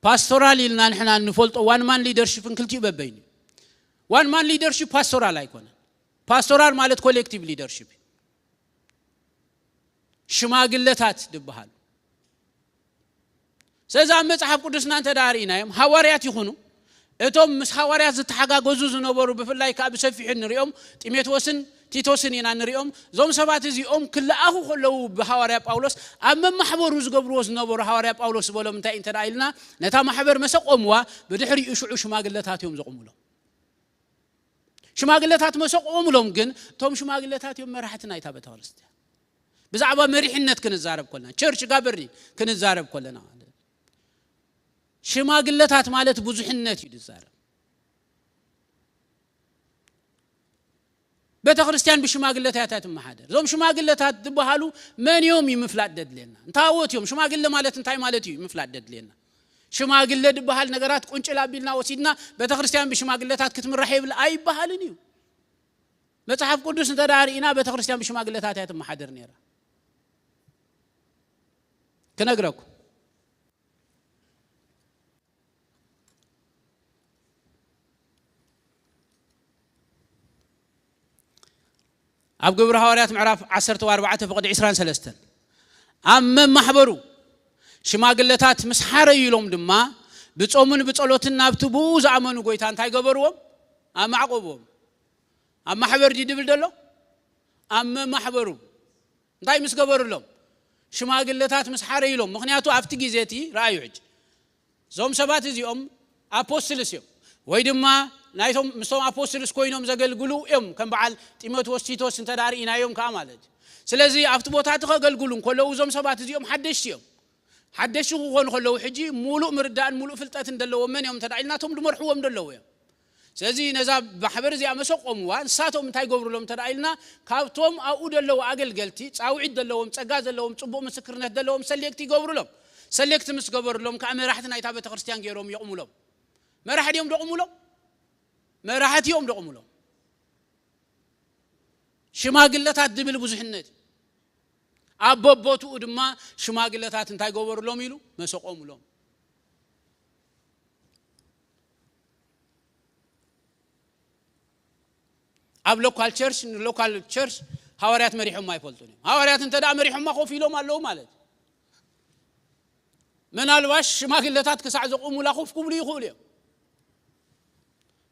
pastoral لنا نحنا نفولت one man leadership كلتي ببيني one man leadership pastoral أيكون pastoral مالت collective leadership شماغلتات دبهال سيزا مصحف قدسنا انت دارينا يم حواريات يخونو اتوم مس حواريات زتحغاغوزو زنبرو بفلاي كاب سفيح نريوم تيموثوسن تيتوسن ينا نريوم زوم سبات زيوم كل اخو خلو بحواريا باولوس اما محبرو زغبرو زنبرو حواريا باولوس بولم انت انت دايلنا نتا محبر مسقوموا بدحري يشعو شماغلتات يوم زقوملو شماغلتات مسقوملوم جن توم شماغلتات يوم مرحتنا ايتا بتورست بزعبا مريحنت كنزارب كلنا تشرش قابرني كنزارب كلنا شماغلتات مالت بوزحنت يدزارب بيت كريستيان بشماغلتات محادر زوم شماغلتات دبهالو من يوم يمفلات ددلنا انتاوت يوم شماغل مالت انتاي مالت يمفلات ددلنا شماغل دبهال نغرات قنچلا بيلنا وسيدنا بيت كريستيان بشماغلتات كتمرح يبل اي بحالنيو مصحف قدس تدارينا بيت كريستيان بشماغلتات محادر نيرا كنقرأكم أبقى برهواريات معرف 14 فقد 23 أما محبرو شماغلتات مسحر يلوم دما بتصومن بتصلوتنا بتبوز عمنو قويتان تاي قبروهم أما عقوبهم أما حبر دي دبل دلو أما محبرو تاي مس قبر لهم شماغلتات مسحر يلوم مخنياتو أفتي جيزيتي رايوج زوم سبات زيوم أبوستلس يوم ويدما نايتهم مستوى أبوستلس كوينهم زقل قلو يوم كان بعال تيموثوس تيتوس انت داري إنا يوم كامالج سلازي أفتي بوتاتك قل قلون كله زوم سبات زيوم حدش يوم حدش يغون خلو حجي مولو مردان مولو فلتات دلو من يوم تدعيلناتهم دمرحوهم دلو يوم سلازي نزاب بحبر زي أمسوق أموان ساتهم انتاي قبر لهم تدعيلنا كابتهم أو دلو أقل قلتي تعويد دلوهم تقاز دلوهم تبو مسكرنة دلوهم سليكتي قبر لهم سليكت مس قبر لهم كأمي راحتنا يتابع تخرستيان غيرهم يقوموا لهم ما راح اليوم دقوموا لهم ما راحت يوم دقوموا لهم شماغلتات دبل بوزحنت أبوبوتو ودما شماغلتات انتاي قبر لهم يلو مسوق أموا لهم ኣብ ሎካል ቸርች ሐዋርያት መሪሖም አይፈልጡን ሐዋርያት እንተ ዳ መሪሖም ማኮፍ ኢሎም አለው ማለት ምናልባሽ ሽማግለታት ከሳዕ ዘቆሙ ላኹፍ ኩብሉ ይኹሉ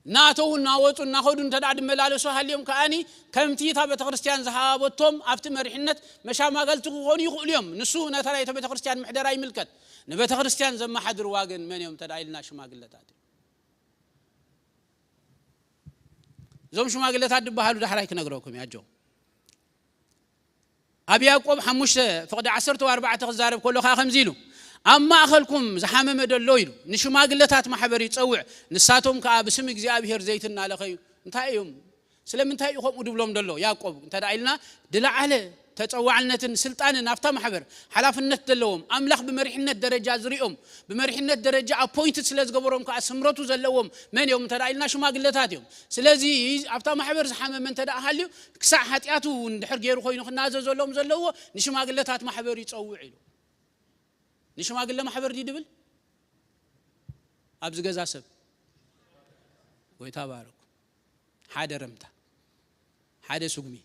ናተውና ወጡና ኸዱን ተዳድ መላለሱ ሃልዮም ከአኒ ከምቲታ ቤተክርስቲያን ዘሃቦቶም አፍቲ መሪሕነት መሻማገልቱ ሆኑ ይኹሉም ንሱ ነተራ ቤተክርስቲያን ምሕደራ ይምልከት ንቤተክርስቲያን ዘማሐድር ዋገን መንዮም ተዳይልና ሽማግለታት ዞም ሽማግለታት ድባሃሉ ዳሕራይ ክነግረኩም ያጆ አብ ያዕቆብ 5:14 ክዛረብ ከሎ ከምዚሉ አማ አኸልኩም ዘሐመመ ደሎ ይሉ ንሽማግለታት ማሕበር ይጸውዕ ንሳቶም ከአ በስም እግዚአብሔር ዘይትና ለኸዩ እንታይዮም ስለምንታይ ይቆም ድብሎም ደሎ ያዕቆብ እንተዳይልና ድላዓለ ተጸዋዕነትን ስልጣንን አፍታ ማሕበር ሐላፍነት ደለዎም አምላኽ በመሪሕነት ደረጃ ዝሪኦም በመሪሕነት ደረጃ አፖይንትድ ስለዝገበሮም ከአ ስምረቱ ዘለዎም መንዮም እንተዳይልና ሽማግለታት እዮም ስለዚ አፍታ ማሕበር ዘሐመመ እንተዳሃልዩ ክሳዕ ኃጢያቱ እንድሕር ገይሩ ኮይኑ ክናዘዘሎም ዘለዎ ንሽማግለታት ማሕበር ይጸውዕ ኢሉ ንሽማግለ ማሕበር ዲድብል አብዝ ገዛ ሰብ ወይ ተባረኩ ሓደ ረምታ ሓደ ሱግሚ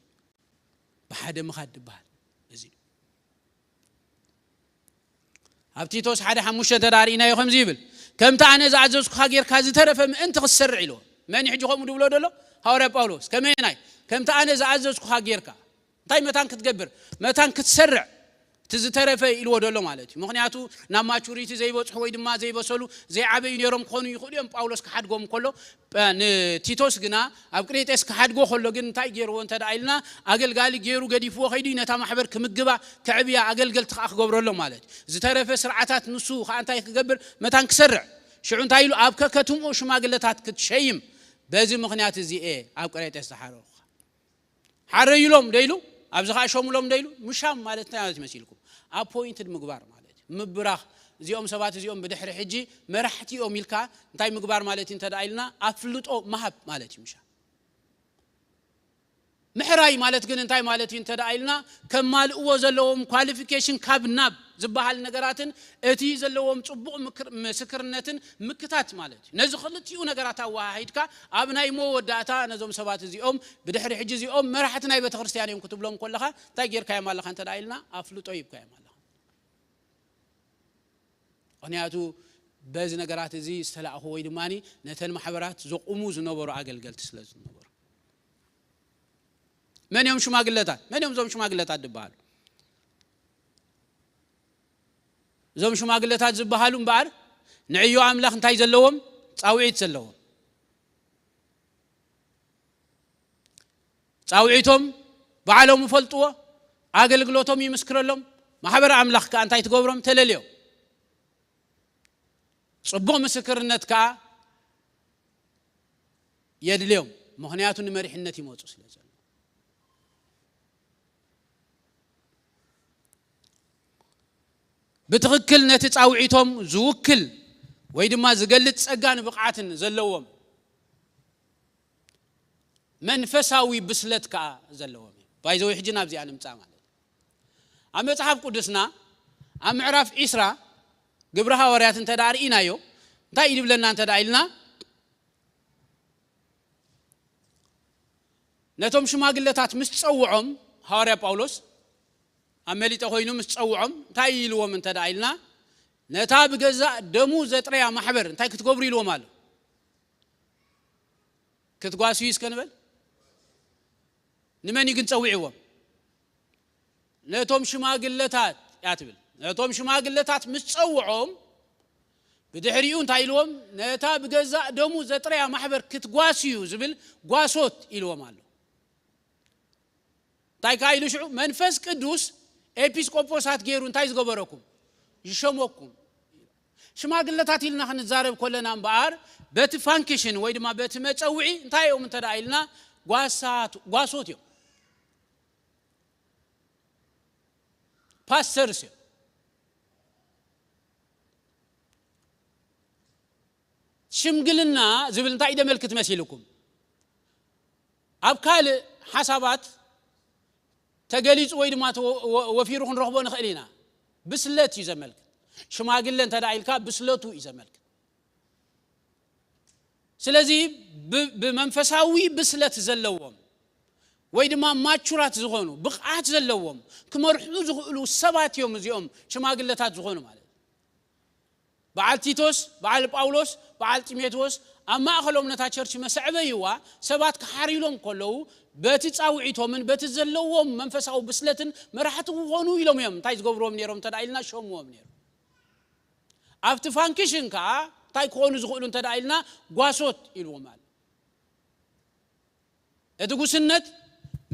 በሓደ መኻድ ድባል እዚ አብቲቶስ ሓደ 5 ተዳሪና ይኸም ዝብል ከምታ አነ ዘዓዘዝኩ ኻጌርካ ዝተረፈ ምእንቲ ክሰርዕ ኢሉ ማን ይሕጅኹም ድብሎ ደሎ ሐዋርያ ጳውሎስ ከመይናይ ከምታ አነ ዘዓዘዝኩ ኻጌርካ እንታይ መታን ክትገብር መታን ክትሰርዕ ትዝተረፈ ኢልዎ ደሎ ማለት ምክንያቱ ናብ ማቹሪቲ ዘይበጽሑ ወይ ድማ ዘይበሰሉ ዘይዓበዩ ነሮም ኮኑ ይኹልዮም ጳውሎስ ከሓድጎም ከሎ ቲቶስ ግና ኣብ ቅሬጤስ ከሓድጎ ከሎ ግን እንታይ ገይርዎ እንተዳይልና አገልጋሊ ገይሩ ገዲፍዎ ኸይዱ ነታ ማሕበር ክምግባ ከዕብያ አገልገልቲ ክገብረሎ ማለት ዝተረፈ ስርዓታት ንሱ ከአንታይ ክገብር መታን ክሰርዕ ሽዑ እንታይ ኢሉ ኣብ ከከትምኡ ሽማግለታት ክትሸይም በዚ ምክንያት እዚ ኣብ ቅሬጤስ ተሓረኹ ሓረይሎም ደይሉ ኣብዝ ኻሾምሎም ደይሉ ምሻም ማለት እንታይ ይመስልኩም አፖይንትድ ምግባር ማለት ምብራኽ እዚኦም ሰባት እዚኦም በድሕሪ ሕጂ መራሕቲኦም ኢልካ እንታይ ምግባር ማለት እንተዳይልና አፍልጦ ማህብ ማለት ይምሻ ምሕራይ ማለት ግን እንታይ ማለት እንተዳይልና ከማልእዎ ዘለዎም ኳሊፊኬሽን ካብናብ ዝበሃል ነገራትን እቲ ዘለዎም ጽቡቕ ምስክርነትን ምክታት ማለት ነዚ ኽልቲኡ ነገራት አዋሃይድካ ኣብ ናይ መወዳእታ ነዞም ሰባት እዚኦም በድሕሪ ሕጂ እዚኦም መራሕቲ ናይ ቤተክርስቲያን እዮም ክትብሎም ከለኻ እንታይ ጌርካ የማለኻ እንተዳይልና አፍልጦ ይብካ የማለኻ ምክንያቱ በዚ ነገራት እዚ ዝተላእኹ ወይ ድማኒ ነተን ማሕበራት ዘቁሙ ዝነበሩ አገልገልቲ ስለዝነበሩ መንዮም ሽማግለታት መንዮም ዞም ሽማግለታት ድባሉ ዞም ሽማግለታት ዝበሃሉ እምበኣር ንዕዮ አምላኽ እንታይ ዘለዎም ጻውዒት ዘለዎም ጻውዒቶም በዓሎም ፈልጥዎ አገልግሎቶም ይምስክረሎም ማሕበር አምላኽ ከ እንታይ ትገብሮም ተለልዮ ጽቡቕ ምስክርነት ከ የድልዮም ምክንያቱ ንመሪሕነት ይመጹ ስለዘሎ بتخكل نتጻውዒቶም ዝውክል ወይ ድማ ዝገልጽ ጸጋን ብቕዓትን ዘለዎም መንፈሳዊ ብስለት ከ ዘለዎም ባይዘው ሕጂ ናብዚ አንምጻ ማለት ኣብ መጽሐፍ ቅዱስና ኣብ ምዕራፍ 10 ግብረ ሐዋርያት እንተዳርኢናዮ እንታይ ይብለና እንተዳይልና ነቶም ሽማግለታት ምስ ጸውዖም ሐዋርያ ጳውሎስ አመሊጠ ሆይኑ ምስ ጸውዖም እንታይ ይልዎም እንተዳይልና ነታ በገዛ ደሙ ዘጥረያ ማሕበር እንታይ ክትገብሩ ይልዎም አለ ክትጓሱ ይስከንበል ንመን ይግን ጸውዒዎም ነቶም ሽማግለታት ያትብል ነቶም ሽማግለታት ምስ ጸውዖም በድሕሪኡ እንታይ ይልዎም ነታ በገዛ ደሙ ዘጥረያ ማሕበር ክትጓስዩ ዝብል ጓሶት ይልዎም አለ ታይካይሉ ሽዑ መንፈስ ቅዱስ ኤጲስቆጶሳት ገይሩ እንታይ ዝገበረኩም ይሸሞኩም ሽማግለታት ይልና ክንዛረብ ኮለና እምበኣር በቲ ፋንክሽን ወይ ድማ በቲ መጸውዒ እንታይ እዮም እንተዳይልና ጓሶት እዮም ፓስተርስ እዮም ሽምግልና ዝብል እንታይ ደመልክት መሲልኩም ኣብ ካልእ ሓሳባት ተገሊጽ ወይ ድማ ወፊሩ ክንረኽቦ ንኽእሊና ብስለት ይዘመልክ ሽማግለ እንተዳይልካ ብስለቱ ይዘመልክ ስለዚህ በመንፈሳዊ ብስለት ዘለዎም ወይ ድማ ማቹራት ዝኾኑ ብቕዓት ዘለዎም ክመርሑ ዝኽእሉ ሰባት እዮም እዚኦም ሽማግለታት ዝኾኑ ማለት በዓል ቲቶስ በዓል ጳውሎስ በዓል ጢሞቴዎስ ኣብ ማእኸሎም ነታ ቸርች መስዕበይዋ ሰባት ክሓሪሎም ከለው በቲ ጻውዒቶምን በቲ ዘለዎም መንፈሳዊ ብስለትን መራሕቲ ዝኾኑ ኢሎም እዮም እንታይ ዝገብሮም ነይሮም ተዳኢልና ሾምዎም ነይሩ ኣብቲ ፋንክሽን ከዓ እንታይ ክኾኑ ዝኽእሉ ተዳኢልና ጓሶት ኢልዎም ማለት እቲ ጉስነት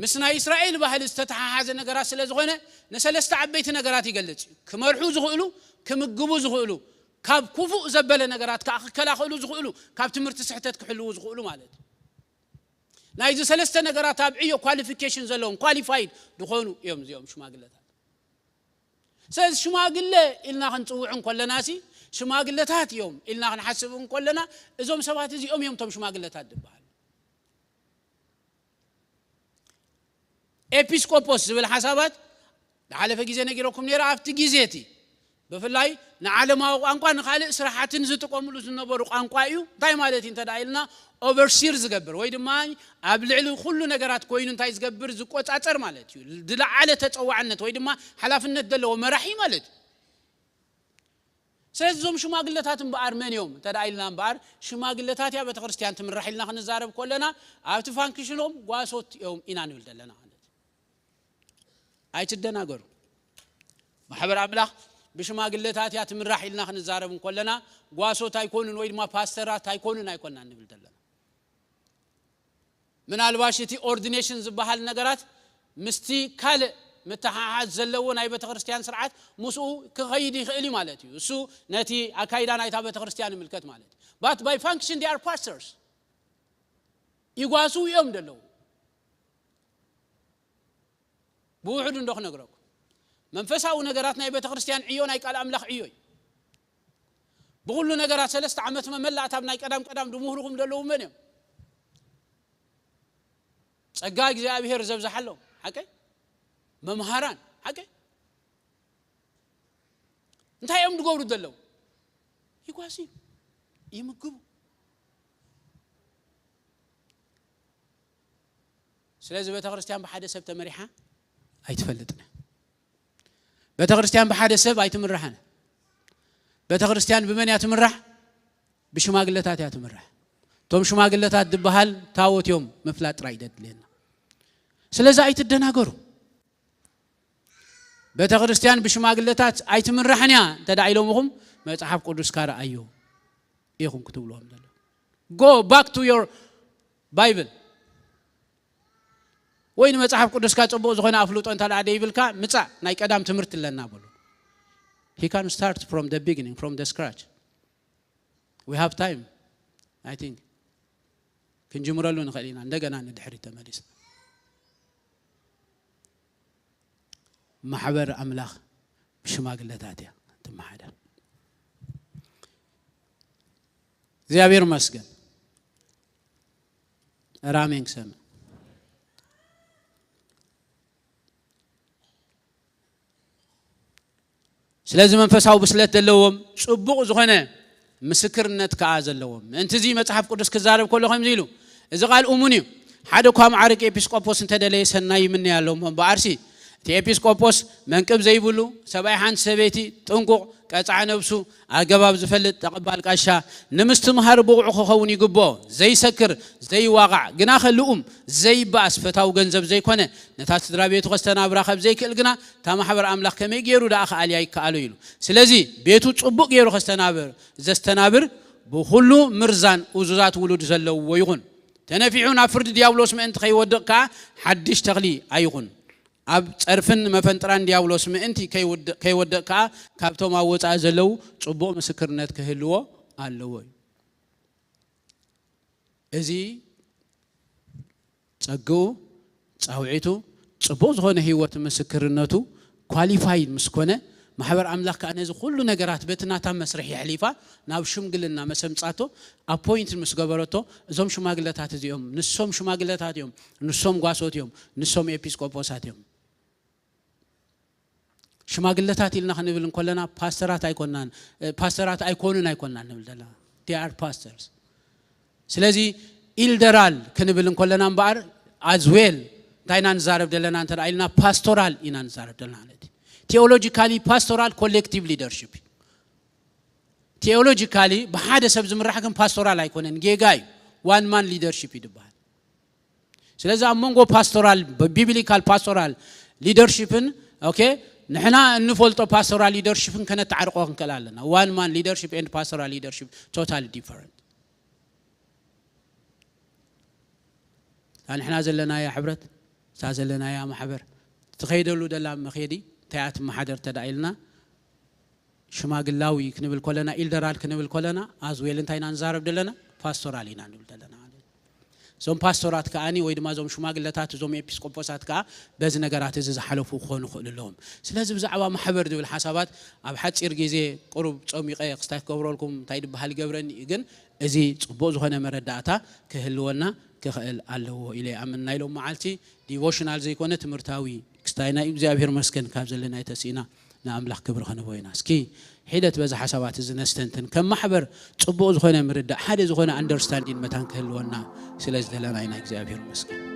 ምስ ናይ እስራኤል ባህል ዝተተሓሓዘ ነገራት ስለ ዝኾነ ንሰለስተ ዓበይቲ ነገራት ይገልጽ ክመርሑ ዝኽእሉ ክምግቡ ዝኽእሉ ካብ ኩፉእ ዘበለ ነገራት ከላኸሉ ዝኽእሉ ካብ ትምህርቲ ስሕተት ክሕልው ዝኽእሉ ማለት ናይ ሰለስተ ነገራት ኣብ ዕዮ ኳሊፊኬሽን ዘለዎም ኳሊፋይድ ዝኾኑ እዮም እዚኦም ሽማግለታት ስለዚ ሽማግለ ኢልና ክንጽውዕን ከለናሲ ሽማግለታት እዮም ኢልና ክንሓስብን ከለና እዞም ሰባት እዚኦም እዮም ቶም ሽማግለታት ዝበሃሉ ኤጲስቆጶስ ዝብል ሓሳባት ለሓለፈ ግዜ ነጊረኩም ነይረ ኣብቲ ግዜቲ በፍላይ ንዓለማዊ ቋንቋ ንኻልእ ስራሓትን ዝጥቀምሉ ዝነበሩ ቋንቋ እዩ እንታይ ማለት እንተዳኢልና ኦቨርሲር ዝገብር ወይ ድማ ኣብ ልዕሊ ኩሉ ነገራት ኮይኑ እንታይ ዝገብር ዝቆጻጸር ማለት እዩ ዝለዓለ ተጸዋዕነት ወይ ድማ ሓላፍነት ዘለዎ መራሒ ማለት ስለዚህ ዞም ሽማግለታት እምበኣር መን እዮም ተዳኢልና እምበኣር ሽማግለታት ያ ቤተ ክርስቲያን ትምራሕ ኢልና ክንዛረብ ከለና ኣብቲ ፋንክሽኖም ጓሶት እዮም ኢና ንብል ዘለና ማለት ኣይትደናገሩ ማሕበር ኣምላኽ ብሽማግለታት ያ ትምራሕ ኢልና ክንዛረብ ከለና ጓሶት ኣይኮኑን ወይ ድማ ፓስተራት ኣይኮኑን ኣይኮንና ንብል ዘለና ምናልባሽ እቲ ኦርዲኔሽን ዝበሃል ነገራት ምስቲ ካልእ متحاز زلون أي بتخرستيان سرعات مسؤول كغيدي خيلي مالتي وسو نتي أكايدان أي تابة خرستيان ملكت مالتي but by function they are pastors يقاسو يوم دلو بوحدون دخل نقرأ منفسها ونقراتنا أي بتخرستيان عيون أي كلام لخ عيوي بقولوا نقرات سلست عمت مملع تابنا كلام دموهرهم دلو منهم سجاج زي أبي هرزب زحلو حكي ممهران حكي انت يوم تقول دلو يقاسي يمكبو سلازم بتخرستيان بحادث سبت مريحة أيتفلتنا بتخرستيان بحادث سب أيتمرحنا بتخرستيان بمن يتمرح بشماغلتات يتمرح توم شماغلتات دبهال تاوت يوم مفلات رايدت لنا سلازم أيتدناغرو بتخرستيان بشماغلتات أيتمرحنا تدعي لهم ما يتحف قدس كار أيو إيهم كتب لهم دلو go back to your Bible وين ما يتحف قدس كار تبو زغنا أفلوت أنت العادي بالكا متى نايك أدم تمرت لنا بلو he can start from the beginning from the scratch we have time I think كنجمرلو نخلينا عندنا ندحري تمارس محبر أملاخ بشماغلتات يا تم حدا زيابير مسجن رامين سما سلازم منفساو بسلت اللوم صبوق زخنه مسكرنت كاز اللوم انت زي مصحف قدس كزارب كلهم زيلو اذا قال اموني حدكم عارق ايبيسكوبوس انت دلي سناي من يالهم بارسي تيبيسكوبوس منكب زي بلو سباي حان سبيتي تنقق قطع نفسو اغباب زفلت تقبال قاشا نمست مهر بوقو خون يغبو زي سكر زي واقع غنا خلؤم زي باس فتاو غنزب زي كونه نتا تدرا بيتو خستنا برخب زي كلغنا تا محبر املاح كمي غيرو داخ علي يكالو يلو سلازي بيتو صبق غيرو خستنابر زستنابر بكلو مرزان وزوزات ولود زلو ويغون تنفعون افرد ديابلوس من انت خيودقا حدش تغلي ايغون أب تعرفن ما فنتران ديابلوس من أنتي كي ودك كابتو ما وطع زلو صبو مسكرنت كهلو علوي إزي تجو تعويتو صبو زخونه هيوت مسكرنتو qualified مسكونه محبر أملاك أنا إذا كل نجارات بيتنا تام مسرح يحليفا ناوشم قلنا مسمعاتو appoint مسجبرتو زوم شو ما قلت هات اليوم نسوم شو ما قلت هات اليوم نسوم قاسوت يوم نسوم episcopos هات يوم شماغلتات لنا خنبلن كلنا باسترات ايكونان باسترات ايكونن ايكونان نبلدلا they are pastors ስለዚህ ኢልደራል ከንብልን كلنا امبار as well ታይና ንዛረብ ደለና እንተ ራይልና ፓስቶራል ኢና ንዛረብ ደለና ነቲ ቴዎሎጂካሊ ፓስቶራል ኮሌክቲቭ ሊደርሺፕ ቴዎሎጂካሊ በሓደ ሰብ ዝምራሕ ግን ፓስቶራል አይኮነን ጌጋይ ዋን ማን ሊደርሺፕ ይድባል ስለዚህ አሞንጎ ፓስቶራል ቢብሊካል ፓስቶራል ሊደርሺፕን ኦኬ ንሕና እንፈልጦ ፓስቶራል ሊደርሺፕን ከነተዓርቆ ክንከላለና ዋን ማን ሊደርሺፕ ኤንድ ፓስቶራል ሊደርሺፕ ቶታሊ ዲፈረንት ንሕና ዘለና ያ ሕብረት ሳዘለና ያ ማሕበር ትኸይደሉ ደላ መኸዲ ታያት ማሕደር ተዳኢልና ሽማግላዊ ክንብል ኮለና ኢልደራል ክንብል ኮለና አዝዌል እንታይና ንዛረብ ደለና ፓስቶራል ኢና ንብል ደለና ዞም ፓስቶራት ካአኒ ወይ ድማ ዞም ሽማግለታት ዞም ኤጲስቆጶሳት ካ በዚ ነገራት እዚ ዝሓለፉ ኾኑ ኽእልሎም ስለዚህ ብዛዕባ ማሕበር ድብል ሓሳባት ኣብ ሓፂር ግዜ ቁሩብ ጾሚቀ ክስታይ ክገብረልኩም እንታይ ድበሃል ገብረኒ ግን እዚ ጽቡቕ ዝኾነ መረዳእታ ክህልወና ክኽእል ኣለዎ ኢለ ኣምና ኢሎም መዓልቲ ዲቮሽናል ዘይኮነ ትምህርታዊ ክስታይና እግዚአብሔር መስገን ካብ ዘለና ተሲና ንኣምላኽ ክብሪ ኸነበይና እስኪ ሒደት በዛ ሓሳባት እዚ ነስተንትን ከም ማሕበር ጽቡቕ ዝኾነ ምርዳእ ሓደ ዝኾነ አንደርስታንዲንግ መታን ክህልወና ስለዚ ደለና ኢና እግዚአብሔር መስገን